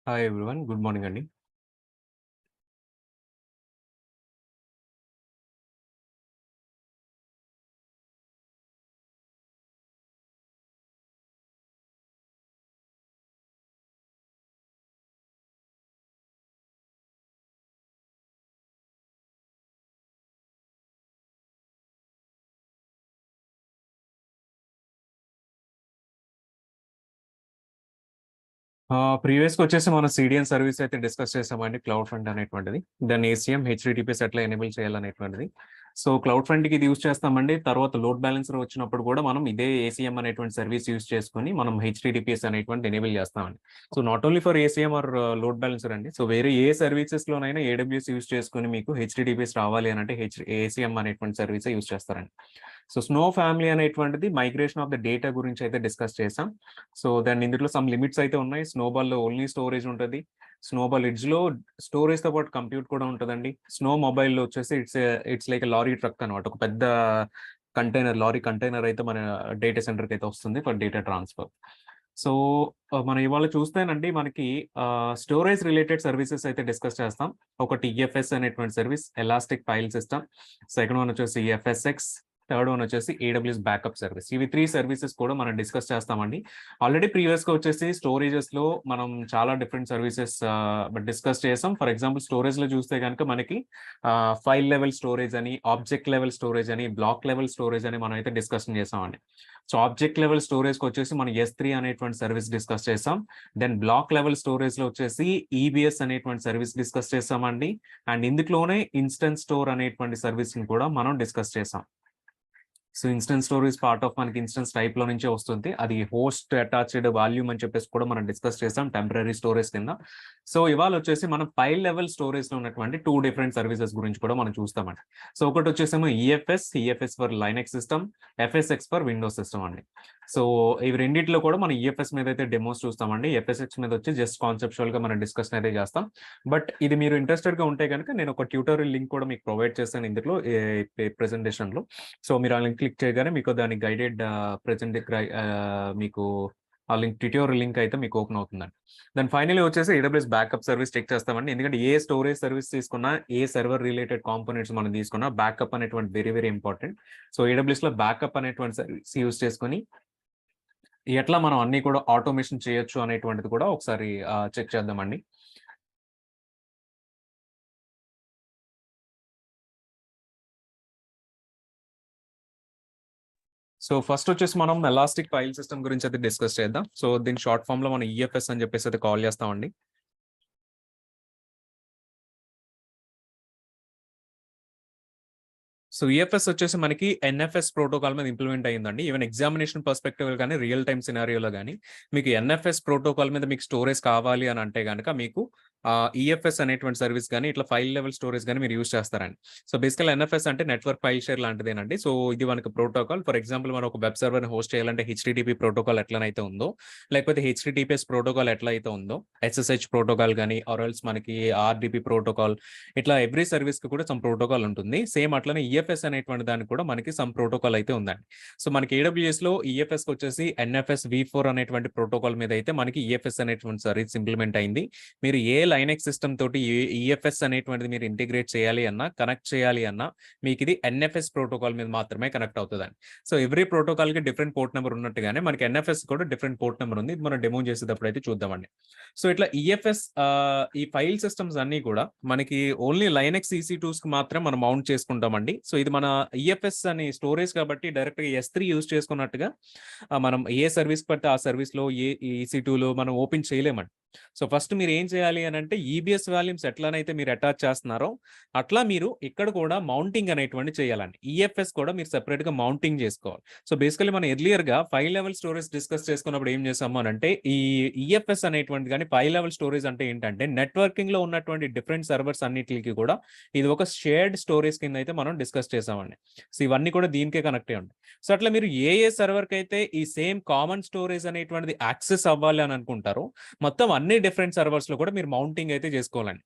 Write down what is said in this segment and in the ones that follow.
Hi everyone. Good morning అండి. ప్రీవియస్‌గా వచ్చేసి మనం సీడీఎన్ సర్వీస్ అయితే డిస్కస్ చేసామండి. క్లౌడ్ ఫ్రంట్ అనేటువంటిది. దాన్ని ఏసీఎం, హెచ్‌టిటిపిఎస్ ఎట్లా ఎనేబుల్ చేయాలనేటువంటిది. సో, క్లౌడ్ ఫ్రంట్‌కి ఇది యూజ్ చేస్తామండి. తర్వాత లోడ్ బాలన్సర్ వచ్చినప్పుడు కూడా మనం ఇదే ఏసీఎం అనేటువంటి సర్వీస్ యూజ్ చేసుకొని మనం హెచ్‌టిటిపిఎస్ అనేటువంటిది ఎనేబుల్ చేస్తామండి. So, not only for ACM or load balancer అండి. సో, వేరే ఏ సర్వీసెస్‌లోనైనా ఏడబ్ల్యూఎస్ యూజ్ చేసుకొని మీకు హెచ్‌టిటిపిఎస్ రావాలి అనంటే ఏసీఎం అనేటువంటి సర్వీసే యూజ్ చేస్తారండి. సో, స్నో ఫ్యామిలీ అనేటువంటిది మైగ్రేషన్ ఆఫ్ ద డేటా గురించి అయితే డిస్కస్ చేసాం. సో, దాని ఇందులో సమ్ లిమిట్స్ అయితే ఉన్నాయి. స్నోబాల్‌లో ఓన్లీ స్టోరేజ్ ఉంటది. స్నోబాల్ ఎడ్జ్‌లో స్టోరేజ్‌తో పాటు కంప్యూట్ కూడా ఉంటదండి. స్నో మొబైల్‌లో వచ్చేసి it's like a lorry truck అనమాట. ఒక పెద్ద లారీ కంటైనర్ అయితే మన డేటా సెంటర్‌కి అయితే వస్తుంది ఫర్ డేటా ట్రాన్స్‌ఫర్. సో, మనం ఇవాళ చూస్తేనండి మనకి స్టోరేజ్ రిలేటెడ్ సర్వీసెస్ అయితే డిస్కస్ చేస్తాం. ఒకటి ఈఎఫ్ఎస్ అనేటువంటి service, elastic file system. Second one వచ్చేసి ఈఎఫ్ఎస్ఎక్స్. థర్డ్ వన్ వచ్చేసి ఏడబ్ల్యూఎస్ బ్యాకప్ సర్వీస్. ఇవి 3 సర్వీసెస్ కూడా మనం డిస్కస్ చేస్తామండి. ఆల్రెడీ ప్రీవియస్‌గా వచ్చేసి స్టోరేజెస్‌లో మనం చాలా డిఫరెంట్ సర్వీసెస్ డిస్కస్ చేసాం. ఫర్ ఎగ్జాంపుల్ స్టోరేజ్‌లో చూస్తే గనుక మనకి ఫైల్ లెవెల్ స్టోరేజ్ అని, ఆబ్జెక్ట్ లెవెల్ స్టోరేజ్ అని, బ్లాక్ లెవెల్ స్టోరేజ్ అని మనం అయితే డిస్కషన్ చేసామండి. సో, ఆబ్జెక్ట్ లెవెల్ స్టోరేజ్‌కి వచ్చేసి మనం ఎస్3 అనేటువంటి సర్వీస్ డిస్కస్ చేసాం. దెన్ బ్లాక్ లెవెల్ స్టోరేజ్‌లో వచ్చేసి ఈబీఎస్ అనేటువంటి సర్వీస్ డిస్కస్ చేసామండి. అండ్ ఇందులోనే ఇన్‌స్టెన్స్ స్టోర్ అనేటువంటి సర్వీస్‌ని కూడా మనం డిస్కస్ చేసాం. So, instance storage part of మనకి ఇన్‌స్టెన్స్ టైప్‌లో నుంచే వస్తుంది. అది హోస్ట్ అటాచ్డ్ వాల్యూమ్ అని చెప్పేసి కూడా మనం డిస్కస్ చేసాం టెంపరరీ స్టోరేజ్ కింద. సో, ఇవాళొచ్చేసి మనం ఫైల్ లెవెల్ స్టోరేజ్‌లో ఉన్నటువంటి 2 డిఫరెంట్ సర్వీసెస్ గురించి కూడా మనం చూస్తామండి. సో, ఒకటొచ్చేసేమో EFS for Linux system, FSx for Windows system అండి. సో, ఇవి రెండిట్లో కూడా మనం ఈఎఫ్ఎస్ మీద అయితే డెమోస్ చూస్తామండి. ఎఫ్ఎస్ఎక్స్ మీద వచ్చి జస్ట్ కాన్సెప్చువల్‌గా మనం డిస్కషన్ అయితే చేస్తాం. బట్ ఇది మీరు ఇంట్రెస్టెడ్‌గా ఉంటే గనుక నేను ఒక ట్యూటోరియల్ లింక్ కూడా మీకు ప్రొవైడ్ చేశాను ఇందులో ప్రెజెంటేషన్‌లో. సో, మీరు ఆ లింక్ క్లిక్ చేయగానే మీకు దాని గైడెడ్ మీకు ఆ లింక్ ట్యుటోరియల్ లింక్ అయితే మీకు ఓపెన్ అవుతుందండి. దాని ఫైనల్లీ వచ్చేసి ఏడబ్ల్యూఎస్ బ్యాకప్ సర్వీస్ చెక్ చేస్తామండి. ఎందుకంటే ఏ స్టోరేజ్ సర్వీస్ తీసుకున్నా, ఏ సర్వర్ రిలేటెడ్ కాంపోనెంట్స్ మనం తీసుకున్నా బ్యాకప్ అనేటువంటి వెరీ, వెరీ ఇంపార్టెంట్. సో, ఏడబ్ల్యూఎస్‌లో బ్యాకప్ అనేటువంటి సర్వీస్ యూజ్ చేసుకొని ఎట్లా మనం అన్నీ కూడా ఆటోమేషన్ చేయొచ్చు అనేటువంటిది కూడా ఒకసారి చెక్ చేద్దామండి. సో, ఫస్ట్ వచ్చేసి మనం ఎలాస్టిక్ ఫైల్ సిస్టమ్ గురించి అయితే డిస్కస్ చేద్దాం. సో, దీని షార్ట్ ఫార్మ్‌లో మనం ఈఎఫ్ఎస్ అని చెప్పేసి అయితే కాల్ చేస్తామండి. సో, ఈఎఫ్ఎస్ వచ్చేసి మనకి ఎన్ఎఫ్ఎస్ ప్రోటోకాల్ మీద ఇంప్లిమెంట్ అయిందండి. ఈవెన్ ఎగ్జామినేషన్ పర్స్పెక్టివ్‌లో గాని, రియల్ టైమ్ సినారియోలో గాని, మీకు ఎన్ఎఫ్ఎస్ ప్రోటోకాల్ మీద మీకు స్టోరేజ్ కావాలి అని అంటే గనక మీకు ఈఎఫ్ఎస్ అనేటువంటి సర్వీస్ గాని, ఇట్లా ఫైల్ లెవెల్ స్టోరేజ్ గాని మీరు యూజ్ చేస్తారండి. సో, బేసికల్లీ ఎన్ఎఫ్ఎస్ అంటే నెట్వర్క్ ఫైల్ షేర్ లాంటిదేనండి. సో, ఇది మనకు ప్రోటోకాల్. ఫర్ ఎగ్జాంపుల్ మనం ఒక వెబ్ సర్వర్‌ని హోస్ట్ చేయాలంటే హెచ్‌టిటిపి ప్రోటోకాల్ ఎట్లనైతే ఉందో, లేకపోతే హెచ్‌టిటిపిఎస్ ప్రోటోకాల్ ఎట్లా అయితే ఉందో, ఎస్ఎస్హెచ్ ప్రోటోకాల్ గాని ఆర్ ఎల్స్ మనకి ఆర్‌డిపి ప్రోటోకాల్ ఇట్లా ఎవ్రీ సర్వీస్‌కి కూడా సమ్ ప్రోటోకాల్ ఉంటుంది. సేమ్ అట్లనే ఈఎఫ్ఎస్ అనేటువంటి దానికి కూడా మనకి సమ్ ప్రోటోకాల్ అయితే ఉందండి. సో, మనకి ఏడబ్ల్యూఎస్‌లో ఈఎఫ్ఎస్‌కొచ్చేసి ఎన్ఎఫ్ఎస్ వి4 అనేటువంటి ప్రోటోకాల్ మీద అయితే మనకి ఈఎఫ్ఎస్ అనేటువంటి సర్వీస్ ఇంప్లిమెంట్ అయింది. మీరు ఏ లైనక్స్ సిస్టమ్ తోటి ఈఎఫ్ఎస్ అనేటువంటిది మీరు ఇంటిగ్రేట్ చేయాలి అన్నా, కనెక్ట్ చేయాలి అన్నా మీకిది ఎన్ఎఫ్ఎస్ ప్రోటోకాల్ మీద మాత్రమే కనెక్ట్ అవుతదండి. సో, ఎవ్రీ ప్రోటోకాల్‌కి డిఫరెంట్ పోర్ట్ నంబర్ ఉన్నట్టుగానే మనకి ఎన్ఎఫ్ఎస్ కూడా డిఫరెంట్ పోర్ట్ నంబర్ ఉంది. ఇది మనం డెమో చేసేటప్పుడు అయితే చూద్దామండి. సో, ఇట్లా ఈఎఫ్ఎస్ ఈ ఫైల్ సిస్టమ్స్ అన్నీ కూడా మనకి ఓన్లీ లైనక్స్ ఈసీ2స్‌కి మాత్రం మనం మౌంట్ చేసుకుంటామండి. సో, ఇది మన ఈఎఫ్ఎస్ అని స్టోరేజ్ కాబట్టి డైరెక్ట్‌గా ఎస్3 యూజ్ చేసుకున్నట్టుగా మనం ఏ సర్వీస్ పడితే ఆ సర్వీస్‌లో ఈసీ2లో మనం ఓపెన్ చేయలేమండి. సో, ఫస్ట్ మీరు ఏం చేయాలి అనంటే ఈబీఎస్ వాల్యూమ్స్ ఎట్లనైతే మీరు అటాచ్ చేస్తున్నారో అట్లా మీరు ఇక్కడ కూడా మౌంటింగ్ అనేటువంటిది చేయాలండి. ఈఎఫ్ఎస్ కూడా మీరు సెపరేట్‌గా మౌంటింగ్ చేసుకోవాలి. సో, బేసికల్లీ మనం ఎర్లియర్‌గా ఫైల్ లెవెల్ స్టోరేజ్ డిస్కస్ చేసుకున్నప్పుడు ఏం చేసాము అనంటే ఈ ఈఎఫ్ఎస్ అనేటువంటిది గాని ఫైల్ లెవెల్ స్టోరేజ్ అంటే ఏంటంటే నెట్వర్కింగ్‌లో ఉన్నటువంటి డిఫరెంట్ సర్వర్స్ అన్నిట్లికి కూడా ఇది ఒక షేర్డ్ స్టోరేజ్ కింద అయితే మనం డిస్కస్ చేసామండి. సో, ఇవన్నీ కూడా దీనికే కనెక్ట్ అయ్యి ఉంటాయి. సో, అట్లా మీరు ఏ సర్వర్‌కైతే ఈ సేమ్ కామన్ స్టోరేజ్ అనేటువంటిది యాక్సెస్ అవ్వాలి అని అనుకుంటారో మొత్తం అన్ని డిఫరెంట్ సర్వర్స్‌లో కూడా మీరు మౌంటింగ్ అయితే చేసుకోవాలండి.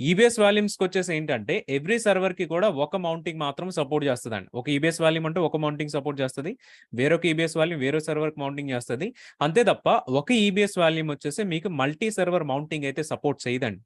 ఈబీఎస్ వాల్యూమ్స్కి వచ్చేసి ఏంటంటే ఎవ్రీ సర్వర్కి కూడా ఒక మౌంటింగ్ మాత్రం సపోర్ట్ చేస్తుందండి. ఒక ఈబీఎస్ వాల్యూమ్ అంటే ఒక మౌంటింగ్ సపోర్ట్ చేస్తుంది, వేరొక ఈబీఎస్ వాల్యూమ్ వేరే సర్వర్కి మౌంటింగ్ చేస్తుంది. అంతే తప్ప ఒక ఈబీఎస్ వాల్యూమ్ వచ్చేసి మీకు మల్టీ సర్వర్ మౌంటింగ్ అయితే సపోర్ట్ చేయదండి.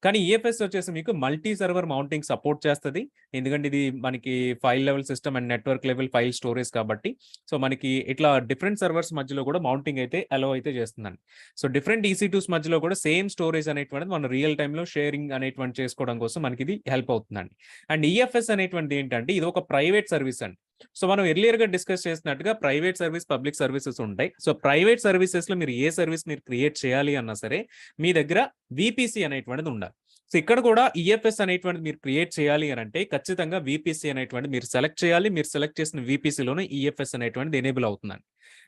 కానీ ఈఎఫ్ఎస్ వచ్చేసి మీకు మల్టీ సర్వర్ మౌంటింగ్ సపోర్ట్ చేస్తుంది. ఎందుకంటే ఇది మనకి file level system and network level file storage కాబట్టి. సో మనకి ఇట్లా డిఫరెంట్ సర్వర్స్ మధ్యలో కూడా మౌంటింగ్ అయితే అలో అయితే చేస్తుందండి. సో డిఫరెంట్ EC2s మధ్యలో కూడా సేమ్ స్టోరేజ్ అనేటువంటిది మన రియల్ టైంలో షేరింగ్ అనేటువంటి చేసుకోవడం కోసం మనకి ఇది హెల్ప్ అవుతుందండి. అండ్ ఈఎఫ్ఎస్ అనేటువంటిది ఏంటంటే ఇది ఒక ప్రైవేట్ సర్వీస్ అండి. సో మనం ఎర్లియర్ గా డిస్కస్ చేసినట్టుగా ప్రైవేట్ సర్వీస్, పబ్లిక్ సర్వీసెస్ ఉంటాయి. సో ప్రైవేట్ సర్వీసెస్ లో మీరు ఏ సర్వీస్ మీరు క్రియేట్ చేయాలి అన్నా సరే మీ దగ్గర VPC అనేటువంటిది ఉండాలి. సో ఇక్కడ కూడా ఈఎఫ్ఎస్ అనేటువంటిది మీరు క్రియేట్ చేయాలి అని అంటే ఖచ్చితంగా VPC అనేటువంటిది మీరు సెలెక్ట్ చేయాలి. మీరు సెలెక్ట్ చేసిన VPCలోనే ఈఎఫ్ఎస్ అనేటువంటిది ఎనేబుల్ అవుతుందండి.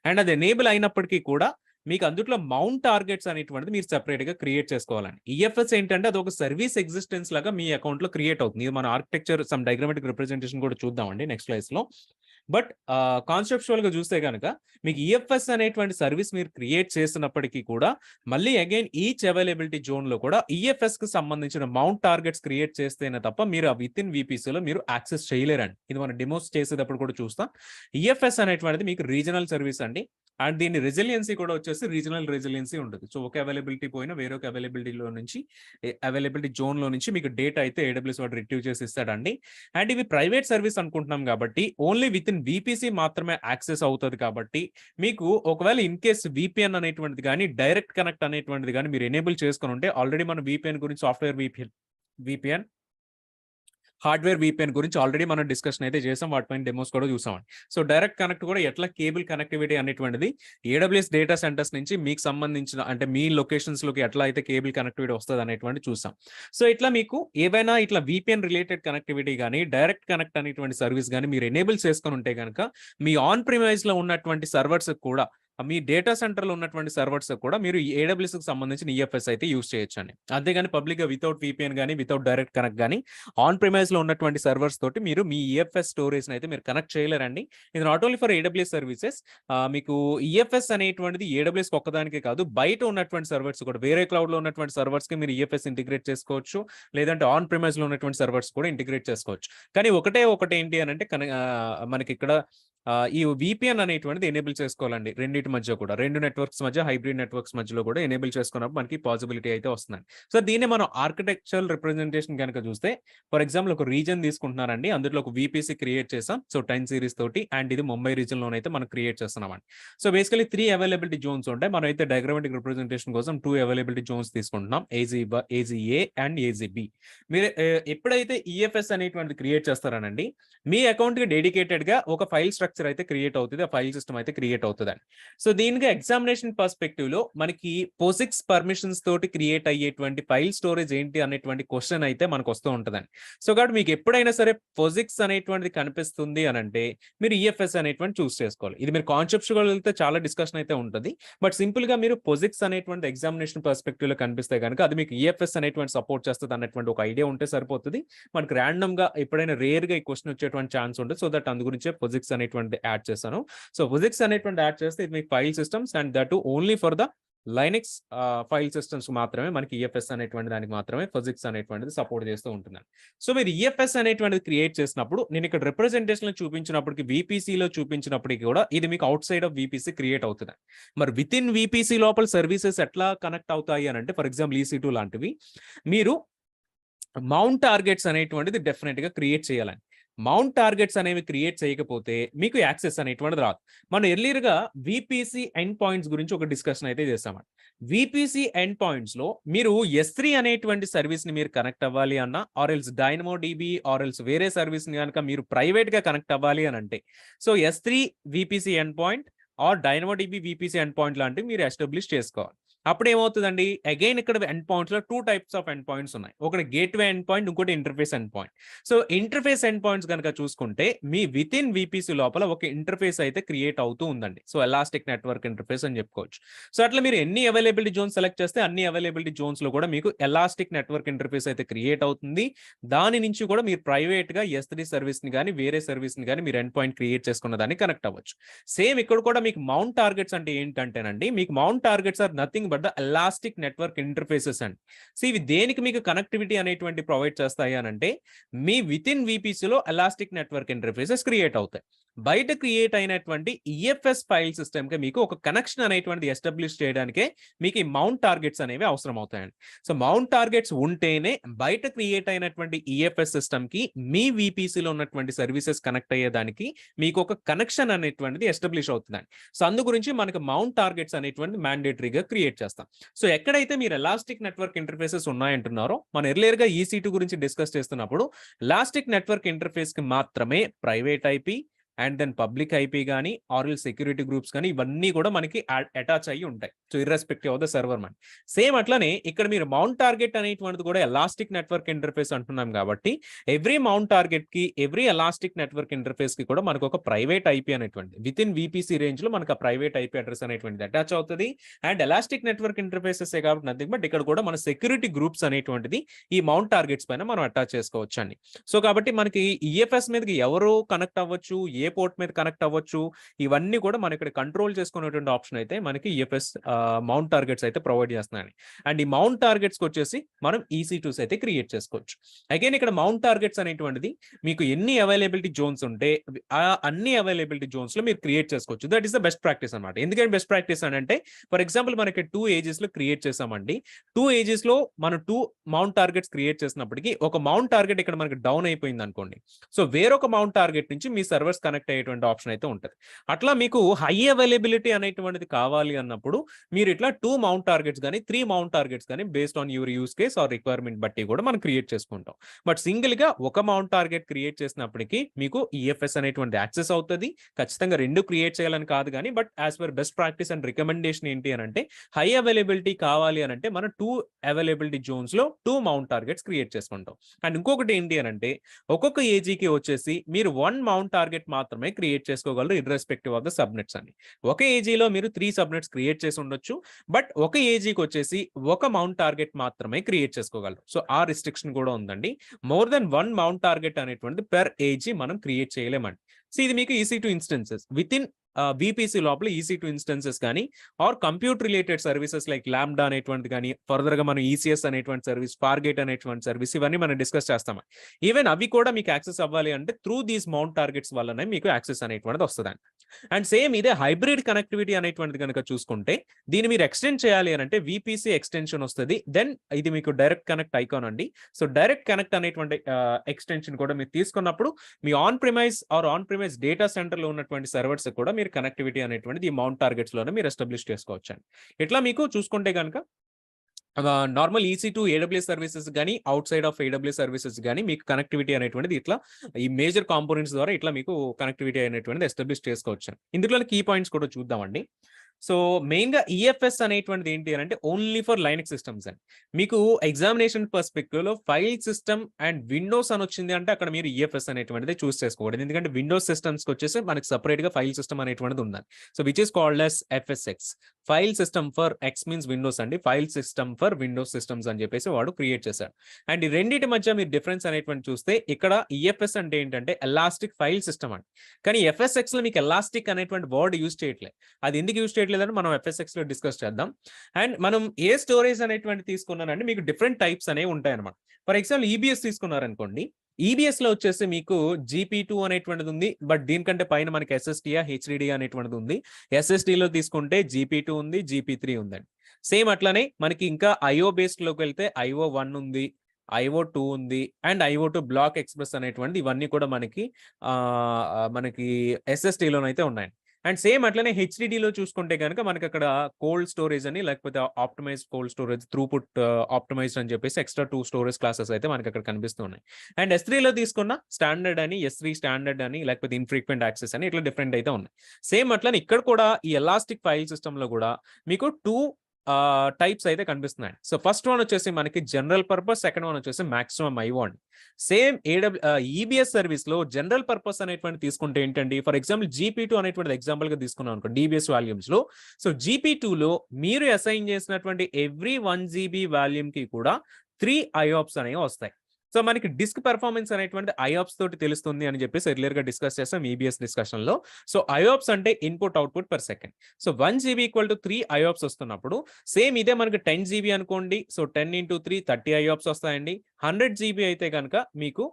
అండ్ అది ఎనేబుల్ అయినప్పటికీ కూడా మీకు అందులో మౌంట్ టార్గెట్స్ అనేటువంటిది మీరు సెపరేట్ గా క్రియేట్ చేసుకోవాలండి. ఈఎఫ్ఎస్ ఏంటంటే అది ఒక సర్వీస్ ఎగ్జిస్టెన్స్ లాగా మీ అకౌంట్ లో క్రియేట్ అవుతుంది. ఇది మన ఆర్కిటెక్చర్ సమ్ డయాగ్రామాటిక్ రిప్రజెంటేషన్ కూడా చూద్దామండి నెక్స్ట్ క్లాస్ లో. బట్ కాన్సెప్చువల్ గా చూస్తే కనుక మీకు ఈఎఫ్ఎస్ అనేటువంటి సర్వీస్ మీరు క్రియేట్ చేసినప్పటికీ కూడా మళ్ళీ అగైన్ ఈచ్ అవైలబిలిటీ జోన్ లో కూడా ఈఎఫ్ఎస్ కి సంబంధించిన మౌంట్ టార్గెట్స్ క్రియేట్ చేస్తేనే తప్ప మీరు విత్ ఇన్ VPCలో మీరు యాక్సెస్ చేయలేరండి. ఇది మనం డెమోస్ చేసేటప్పుడు కూడా చూస్తాం. ఈఎఫ్ఎస్ అనేటువంటిది మీకు రీజనల్ సర్వీస్ అండి. అండ్ దీని రెసిలియన్సీ కూడా వచ్చేసి రీజనల్ రెసిలియన్సీ ఉంటుంది. సో ఒక అవైలబిలిటీ పోయినా వేరొక అవైలబిలిటీలో నుంచి అవైలబిలిటీ జోన్ లో నుంచి మీకు డేటా అయితే AWS వాడు రిట్రీవ్ చేసి ఇస్తాడండి. అండ్ ఇవి ప్రైవేట్ సర్వీస్ అనుకుంటున్నాం కాబట్టి ఓన్లీ విత్ ఇన్ VPC మాత్రమే యాక్సెస్ అవుతుంది కాబట్టి మీకు ఒకవేళ ఇన్ కేస్ VPN అనేటువంటిది కానీ డైరెక్ట్ కనెక్ట్ అనేటువంటిది కానీ మీరు ఎనేబుల్ చేసుకుని ఉంటే, ఆల్రెడీ మనం VPN గురించి సాఫ్ట్వేర్ VPN హార్డ్వేర్ VPN గురించి ఆల్రెడీ మనం డిస్కషన్ అయితే చేసాం, వాటిపైన డెమోస్ కూడా చూసామండి. సో డైరెక్ట్ కనెక్ట్ కూడా ఎట్లా కేబుల్ కనెక్టివిటీ అనేటువంటిది AWS డేటా సెంటర్స్ నుంచి మీకు సంబంధించిన అంటే మీ లొకేషన్స్ లోకి ఎట్లా అయితే కేబుల్ కనెక్టివిటీ వస్తుంది అనేటువంటి చూసాం. సో ఇట్లా మీకు ఏవైనా ఇట్లా VPN రిలేటెడ్ కనెక్టివిటీ కానీ డైరెక్ట్ కనెక్ట్ అనేటువంటి సర్వీస్ కానీ మీరు ఎనేబుల్ చేసుకొని ఉంటే కనుక మీ ఆన్ ప్రిమైజ్ లో ఉన్నటువంటి సర్వర్స్ కూడా మీ డేటా సెంటర్ లో ఉన్నటువంటి సర్వర్స్ కూడా మీరు AWS కి సంబంధించిన ఈఎఫ్ఎస్ అయితే యూస్ చేయొచ్చండి. అంతేగాని పబ్లిక్ గా వితౌట్ VPN కానీ వితౌట్ డైరెక్ట్ కనెక్ట్ కానీ ఆన్ ప్రిమైజ్ లో ఉన్నటువంటి సర్వర్స్ తోటి మీరు మీ ఈఎఫ్ఎస్ స్టోరేజ్ అయితే మీరు కనెక్ట్ చేయలేరండి. ఇది not only for AWS services. మీకు ఈఎఫ్ఎస్ అనేటువంటిది AWS ఒక్కదానికే కాదు, బయట ఉన్నటువంటి సర్వర్స్ కూడా వేరే క్లౌడ్ లో ఉన్నటువంటి సర్వర్స్ కి మీరు ఈఎఫ్ఎస్ ఇంటిగ్రేట్ చేసుకోవచ్చు, లేదంటే ఆన్ ప్రిమైజ్ లో ఉన్నటువంటి సర్వర్స్ కూడా ఇంటిగ్రేట్ చేసుకోవచ్చు. కానీ ఒకటి ఏంటి అని అంటే మనకి ఇక్కడ ఈ VPN అనేటువంటిది ఎనేబుల్ చేసుకోవాలండి. రెండింటి మధ్య కూడా, రెండు నెట్వర్క్స్ మధ్య, హైబ్రిడ్ నెట్వర్క్స్ మధ్యలో కూడా ఎనేబుల్ చేసుకున్నప్పుడు మనకి పాసిబిలిటీ అయితే వస్తుందండి. సో దీన్ని మనం ఆర్కిటెక్చరల్ రిప్రజెంటేషన్ కనుక చూస్తే, ఫర్ ఎగ్జాంపుల్ ఒక రీజన్ తీసుకుంటున్నారండి, అందులో ఒక VPC క్రియేట్ చేసాం. సో 10 సిరీస్ తోటి, అండ్ ఇది ముంబై రీజన్ లోనైతే మనం క్రియేట్ చేస్తున్నామండి. సో బేసికలీ 3 అవైలబిలిటీ జోన్స్ ఉంటాయి. మనం అయితే డయాగ్రామాటిక్ రిప్రజెంటేషన్ కోసం 2 అవైలబిలిటీ జోన్స్ తీసుకుంటున్నాం, AZA అండ్ AZB. మీరు ఎప్పుడైతే ఈఎఫ్ఎస్ అనేటువంటి క్రియేట్ చేస్తారనండి, మీ అకౌంట్ కి డెడికేటెడ్ గా ఒక ఫైల్ స్ట్రక్చర్ అయితే క్రియేట్ అవుతుంది, ఆ ఫైల్ సిస్టమ్ అయితే క్రియేట్ అవుతుందండి. సో దీనికి ఎగ్జామినేషన్ పర్స్పెక్టివ్ లో మనకి POSIX పర్మిషన్స్ తోటి క్రియేట్ అయ్యేటువంటి ఫైల్ స్టోరేజ్ ఏంటి అనేటువంటి క్వశ్చన్ అయితే మనకు వస్తూ ఉంటుందండి. సో కాబట్టి మీకు ఎప్పుడైనా సరే POSIX అనేటువంటిది కనిపిస్తుంది అని అంటే మీరు ఈఎఫ్ఎస్ అనేటువంటి చూస్ చేసుకోవాలి. ఇది మీరు కాన్సెప్చువల్ వెళ్తే చాలా డిస్కషన్ అయితే ఉంటుంది, బట్ సింపుల్ గా మీరు POSIX అనేటువంటి ఎగ్జామినేషన్ పర్స్పెక్టివ్ లో కనిపిస్తే కనుక అది మీకు ఈఎఫ్ఎస్ అనేటువంటి సపోర్ట్ చేస్తుంది అన్నటువంటి ఒక ఐడియా ఉంటే సరిపోతుంది. మనకి ర్యాండమ్ గా ఎప్పుడైనా రేర్ గా ఈ క్వశ్చన్ వచ్చేటువంటి ఛాన్స్ ఉంటుంది. సో దట్ అందు గురించే POSIX అనేటువంటి యాడ్ చేశాను. సో POSIX అనేటువంటి యాడ్ చేస్తే ఇది మీకు file systems and that only for the Linux file systems మాత్రమే మనకి ఈఎఫ్ఎస్ అనేటువంటి దానికి మాత్రమే POSIX అనేటువంటిది సపోర్ట్ చేస్తూ ఉంటుందండి. సో మీరు ఈఎఫ్ఎస్ అనేటువంటిది క్రియేట్ చేసినప్పుడు నేను ఇక్కడ రిప్రజెంటేషన్ లో చూపించినప్పటికీ VPC లో చూపించినప్పటికీ కూడా ఇది మీకు out side of VPC create అవుతుంది. మరి విత్ ఇన్ VPC లోపల సర్వీసెస్ ఎట్లా కనెక్ట్ అవుతాయి అని అంటే, ఫర్ ఎగ్జాంపుల్ EC2 లాంటివి మీరు మౌంట్ టార్గెట్స్ అనేటువంటిది డెఫినెట్ గా క్రియేట్ చేయాలని. మౌంట్ టార్గెట్స్ అనేవి క్రియేట్ చేయకపోతే మీకు యాక్సెస్ అనేటువంటిది రాదు. మనం ఎర్లియర్ గా VPC ఎండ్ పాయింట్స్ గురించి ఒక డిస్కషన్ అయితే చేస్తామండి. VPC ఎండ్ పాయింట్స్ లో మీరు S3 అనేటువంటి సర్వీస్ ని మీరు కనెక్ట్ అవ్వాలి అన్న, or else DynamoDB or else వేరే సర్వీస్ ని కనుక మీరు ప్రైవేట్ గా కనెక్ట్ అవ్వాలి అని అంటే, so S3 VPC end point or DynamoDB VPC end point లాంటివి మీరు ఎస్టాబ్లిష్ చేసుకోవాలి. అప్పుడు ఏమవుతుందండి, అగైన్ ఇక్కడ ఎండ్ పాయింట్స్ లో 2 టైప్స్ ఆఫ్ ఎండ్ పాయింట్స్ ఉన్నాయి. ఒకటి గేట్వే ఎండ్ పాయింట్, ఇంకోటి interface end point. So interface end points కనుక చూసుకుంటే మీ విత్ ఇన్ VPC లోపల ఒక ఇంటర్ఫేస్ అయితే క్రియేట్ అవుతూ ఉందండి. సో ఎలాస్టిక్ నెట్వర్క్ ఇంటర్ఫేస్ అని చెప్పుకోవచ్చు. సో అట్లా మీరు ఎన్ని అవైలబిలిటీ జోన్స్ సెలెక్ట్ చేస్తే అన్ని అవైలబిలిటీ జోన్స్ లో కూడా మీకు ఎలాస్టిక్ నెట్వర్క్ ఇంటర్ఫేస్ అయితే క్రియేట్ అవుతుంది. దాని నుంచి కూడా మీరు ప్రైవేట్ గా S3 సర్వీస్ ని కానీ వేరే సర్వీస్ ని కానీ మీరు ఎండ్ పాయింట్ క్రియేట్ చేసుకున్న దాన్ని కనెక్ట్ అవ్వచ్చు. సేమ్ ఇక్కడ కూడా మీకు మౌంట్ టార్గెట్స్ అంటే ఏంటంటేనండి, మీకు mount targets are nothing but but the elastic network interfaces అండి. సో ఇవి దేనికి మీకు కనెక్టివిటీ అనేటువంటి ప్రొవైడ్ చేస్తాయి అని అంటే మీ విత్ ఇన్ విపిసిలో ఎలాస్టిక్ నెట్వర్క్ ఇంటర్ఫేసెస్ క్రియేట్ అవుతాయి. బయట క్రియేట్ అయినటువంటి ఈఎఫ్ఎస్ ఫైల్ సిస్టమ్ కి మీకు ఒక కనెక్షన్ అనేటువంటిది ఎస్టాబ్లిష్ చేయడానికే మీకు ఈ మౌంట్ టార్గెట్స్ అనేవి అవసరం అవుతాయండి. సో మౌంట్ టార్గెట్స్ ఉంటేనే బయట క్రియేట్ అయినటువంటి ఈఎఫ్ఎస్ సిస్టమ్ కి మీ విపిసిలో ఉన్నటువంటి సర్వీసెస్ కనెక్ట్ అయ్యేదానికి మీకు ఒక కనెక్షన్ అనేటువంటిది ఎస్టాబ్లిష్ అవుతుందండి. సో అందు గురించి మనకి మౌంట్ టార్గెట్స్ అనేటువంటి మ్యాండేటరీగా క్రియేట్ చేస్తాం. సో ఎక్కడైతే మీరు ఎలాస్టిక్ నెట్వర్క్ ఇంటర్ఫేసెస్ ఉన్నాయంటున్నారో మనం ఎర్లియర్ గా EC2 గురించి డిస్కస్ చేస్తున్నప్పుడు ఎలాస్టిక్ నెట్వర్క్ ఇంటర్ఫేస్ కి మాత్రమే private IP and then public IP కానీ ఆర్ఎల్ సెక్యూరిటీ గ్రూప్స్ కానీ ఇవన్నీ కూడా మనకి అటాచ్ అయ్యి ఉంటాయి. So irrespective of the server మన సేమ్ అట్లనే ఇక్కడ మీరు మౌంట్ టార్గెట్ అనేటువంటిది కూడా ఎలాస్టిక్ నెట్వర్క్ ఇంటర్ఫేస్ అంటున్నాం కాబట్టి ఎవ్రీ మౌంట్ టార్గెట్ కి ఎవ్రీ ఎలాస్టిక్ నెట్వర్క్ ఇంటర్ఫేస్ కి కూడా మనకు ఒక ప్రైవేట్ ఐపీ అనేటువంటి విత్ ఇన్ విపిసి రేంజ్ లో మనకు ఆ ప్రైవేట్ ఐపీ అడ్రస్ అనేటువంటిది అటాచ్ అవుతుంది. అండ్ ఎలాస్టిక్ నెట్వర్క్ ఇంటర్ఫేసెస్ కాబట్టి నథింగ్ బట్ ఇక్కడ కూడా మన సెక్యూరిటీ గ్రూప్స్ అనేటువంటిది ఈ మౌంట్ టార్గెట్స్ పైన మనం అటాచ్ చేసుకోవచ్చు అండి. సో కాబట్టి మనకి ఈఎఫ్ఎస్ మీదకి ఎవరు కనెక్ట్ అవ్వచ్చు, ఏ పోర్ట్ మీద కనెక్ట్ అవ్వచ్చు, ఇవన్నీ కూడా మనం ఇక్కడ కంట్రోల్ చేసుకునేటువంటి ఆప్షన్ అయితే మనకి ఈఎఫ్ఎస్ మౌంట్ టార్గెట్స్ అయితే ప్రొవైడ్ చేస్తున్నాయి. అండ్ ఈ మౌంట్ టార్గెట్స్ వచ్చేసి మనం EC2s అయితే క్రియేట్ చేసుకోవచ్చు. అగైన్ ఇక్కడ మౌంట్ టార్గెట్స్ అనేటువంటిది మీకు ఎన్ని అవైలబిలిటీ జోన్స్ ఉంటే ఆ అన్ని అవైలబిలిటీ జోన్స్ లో మీరు క్రియేట్ చేసుకోవచ్చు. That is the best practice అనమాట. ఎందుకంటే బెస్ట్ ప్రాక్టీస్ అని అంటే ఫర్ ఎగ్జాంపుల్ మనకి 2 ఏజెస్ లో క్రియేట్ చేసామండి. 2 ఏజెస్ లో మనం 2 మౌంట్ టార్గెట్స్ క్రియేట్ చేసినప్పటికీ ఒక మౌంట్ టార్గెట్ ఇక్కడ మనకి డౌన్ అయిపోయింది అనుకోండి. సో వేరొక మౌంట్ టార్గెట్ నుంచి మీ సర్వర్స్ కనెక్ట్ అయ్యేటువంటి ఆప్షన్ అయితే ఉంటుంది. అట్లా మీకు హై అవైలబిలిటీ అనేటువంటిది కావాలి అన్నప్పుడు మీరు ఇట్లా 2 మౌంట్ టార్గెట్స్ కానీ 3 మౌంట్ టార్గెట్స్ కానీ based on your use case or requirement బట్టి కూడా మనం క్రియేట్ చేసుకుంటాం. బట్ సింగిల్ గా ఒక మౌంట్ టార్గెట్ క్రియేట్ చేసినప్పటికీ మీకు ఈఎఫ్ఎస్ అనేటువంటి యాక్సెస్ అవుతుంది. ఖచ్చితంగా 2 క్రియేట్ చేయాలని కాదు కానీ but as per best practice and recommendation ఏంటి అని అంటే హై అవైలబిలిటీ కావాలి అని అంటే మనం 2 అవైలబిలిటీ జోన్స్ లో 2 మౌంట్ టార్గెట్స్ క్రియేట్ చేసుకుంటాం. అండ్ ఇంకొకటి ఏంటి అని అంటే ఒక్కొక్క ఏజీకి వచ్చేసి మీరు 1 మౌంట్ టార్గెట్ మాత్రమే క్రియేట్ చేసుకోగలరు ఇర్రెస్పెక్టివ్ ఆఫ్ ద సబ్నెట్స్ అని. ఒక ఏజీలో మీరు 3 సబ్నెట్స్ క్రియేట్ చేసి ఉండొచ్చు బట్ ఒక ఏజీకి వచ్చేసి ఒక మౌంట్ టార్గెట్ మాత్రమే క్రియేట్ చేసుకోగలరు. సో ఆ రిస్ట్రిక్షన్ కూడా ఉందండి. మోర్ దెన్ 1 మౌంట్ టార్గెట్ అనేటువంటి పెర్ ఏజీ మనం క్రియేట్ చేయలేమండి. సో ఇది మీకు EC2 instances with in VPC లోపల EC2 ఇన్స్టెన్సెస్ కానీ or computer related services like lambda అనేటువంటి కానీ ఫర్దర్ గా మనం ECS అనేటువంటి సర్వీస్, ఫార్గేట్ అనేటువంటి సర్వీస్ ఇవన్నీ మనం డిస్కస్ చేస్తాం. ఈవెన్ అవి కూడా మీకు యాక్సెస్ అవ్వాలి అంటే త్రూ దీస్ మౌంట్ టార్గెట్స్ వల్లనే మీకు యాక్సెస్ అనేటువంటిది వస్తుంది. అండ్ సేమ్ ఇదే హైబ్రిడ్ కనెక్టివిటీ అనేటువంటిది కనుక చూసుకుంటే దీన్ని మీరు ఎక్స్టెండ్ చేయాలి అని అంటే విపిసి ఎక్స్టెన్షన్ వస్తుంది. దెన్ ఇది మీకు డైరెక్ట్ కనెక్ట్ ఐకాన్ అండి. సో డైరెక్ట్ కనెక్ట్ అనేటువంటి ఎక్స్టెన్షన్ కూడా మీరు తీసుకున్నప్పుడు మీ on premise or on premise data center లో ఉన్నటువంటి సర్వర్స్ కూడా మీరు కనెక్టివిటీ అనేటువంటిది ఈ మౌంట్ టార్గెట్స్ లోనే మీరు ఎస్టాబ్లిష్ చేసుకోవచ్చు అండి. ఇట్లా మీకు చూసుకుంటే కనుక నార్మల్ EC2 AWS సర్వీసెస్ కానీ out side of AWS services కానీ మీకు కనెక్టివిటీ అనేటువంటిది ఇట్లా ఈ మేజర్ కాంపోనెంట్స్ ద్వారా ఇట్లా మీకు కనెక్టివిటీ అనేటువంటిది ఎస్టాబ్లిష్ చేసుకోవచ్చు. ఇందులో కీ పాయింట్స్ కూడా చూద్దామండి. సో మెయిన్ గా ఈఎఫ్ఎస్ అనేటువంటిది ఏంటి అని అంటే ఓన్లీ ఫర్ లైనక్స్ సిస్టమ్స్ అండి. మీకు ఎగ్జామినేషన్ పర్స్పెక్టివ్ లో ఫైల్ సిస్టమ్ అండ్ విండోస్ అని వచ్చింది అంటే అక్కడ మీరు ఈఎఫ్ఎస్ అనేటువంటిది చూస్ చేసుకోకూడదు. ఎందుకంటే విండోస్ సిస్టమ్స్ కి వచ్చేసి మనకి సపరేట్ గా ఫైల్ సిస్టమ్ అనేటువంటిది ఉండాలి. So which is called as FSX, file system for X means Windows అండి. File system for Windows systems అని చెప్పేసి వాడు క్రియేట్ చేశాడు. అండ్ ఈ రెండింటి మధ్య మీరు డిఫరెన్స్ అనేటువంటి చూస్తే ఇక్కడ ఈఎఫ్ఎస్ అంటే ఏంటంటే ఎలాస్టిక్ ఫైల్ సిస్టమ్ అండి. కానీ FSX లో మీకు ఎలాస్టిక్ అనేటువంటి వర్డ్ యూజ్ చేయట్లేదు. అది ఎందుకు యూజ్ చేయట్లేదని మనం FSX లో డిస్కస్ చేద్దాం. అండ్ మనం ఏ స్టోరేజ్ అనేటువంటి తీసుకున్నానంటే మీకు డిఫరెంట్ టైప్స్ అనేవి ఉంటాయి అనమాట. ఫర్ ఎగ్జాంపుల్ EBS తీసుకున్నారనుకోండి, EBS లో వచ్చేసి మీకు GP2 అనేటువంటిది ఉంది. బట్ దీనికంటే పైన మనకి SSD HDD అనేటువంటిది ఉంది. SSD లో తీసుకుంటే GP2 ఉంది, GP3 ఉందండి. సేమ్ అట్లానే మనకి ఇంకా IO బేస్డ్ లోకి వెళ్తే IO1 ఉంది, IO2 ఉంది అండ్ IO2 బ్లాక్ ఎక్స్ప్రెస్ అనేటువంటిది ఇవన్నీ కూడా మనకి SSD లోనైతే ఉన్నాయి. అండ్ సేమ్ అట్లనే హెచ్డిడిలో చూసుకుంటే కనుక మనకి అక్కడ కోల్డ్ స్టోరేజ్ అని లేకపోతే optimise cold storage, throughput optimised అని చెప్పేసి ఎక్స్ట్రా 2 స్టోరేజ్ క్లాసెస్ అయితే మనకి అక్కడ కనిపిస్తున్నాయి. అండ్ S3లో తీసుకున్న స్టాండర్డ్ అని, S3 స్టాండర్డ్ అని లేకపోతే ఇన్ఫ్రీక్వెంట్ యాక్సెస్ అని ఇట్లా డిఫరెంట్ అయితే ఉన్నాయి. సేమ్ అట్లనే ఇక్కడ కూడా ఈ ఎలాస్టిక్ ఫైల్ సిస్టమ్ లో కూడా మీకు 2 టైప్స్ అయితే కనిపిస్తున్నాయి. సో ఫస్ట్ వన్ వచ్చేసి మనకి జనరల్ పర్పస్, సెకండ్ వన్ వచ్చేసి మాక్సిమం IO అండి. సేమ్ EBS సర్వీస్ లో జనరల్ పర్పస్ అనేటువంటి తీసుకుంటే ఏంటండి, ఫర్ ఎగ్జాంపుల్ GP2 అనేటువంటి ఎగ్జాంపుల్ గా తీసుకున్నాం అనుకోండి EBS వాల్యూమ్స్ లో. సో GP2 లో మీరు అసైన్ చేసినటువంటి ఎవ్రీ 1 GB వాల్యూమ్ కి కూడా 3 IOPS అనేవి వస్తాయి. సో సో మనకి డిస్క్ పెర్ఫార్మెన్స్ అనేటువంటి ఐఆప్స్ తోటి తెలుస్తుంది అని చెప్పేసి ఎర్లియర్ గా డిస్కస్ చేస్తాం ఈబీఎస్ డిస్కషన్ లో. సో ఐఆప్స్ అంటే input output per second. So 1 GB equal to 3 ఐఆప్స్ వస్తున్నప్పుడు సేమ్ ఇదే మనకి 10 GB అనుకోండి. సో 10 × 3 30 ఐఆప్స్ వస్తాయండి. 100 GB అయితే కనుక మీకు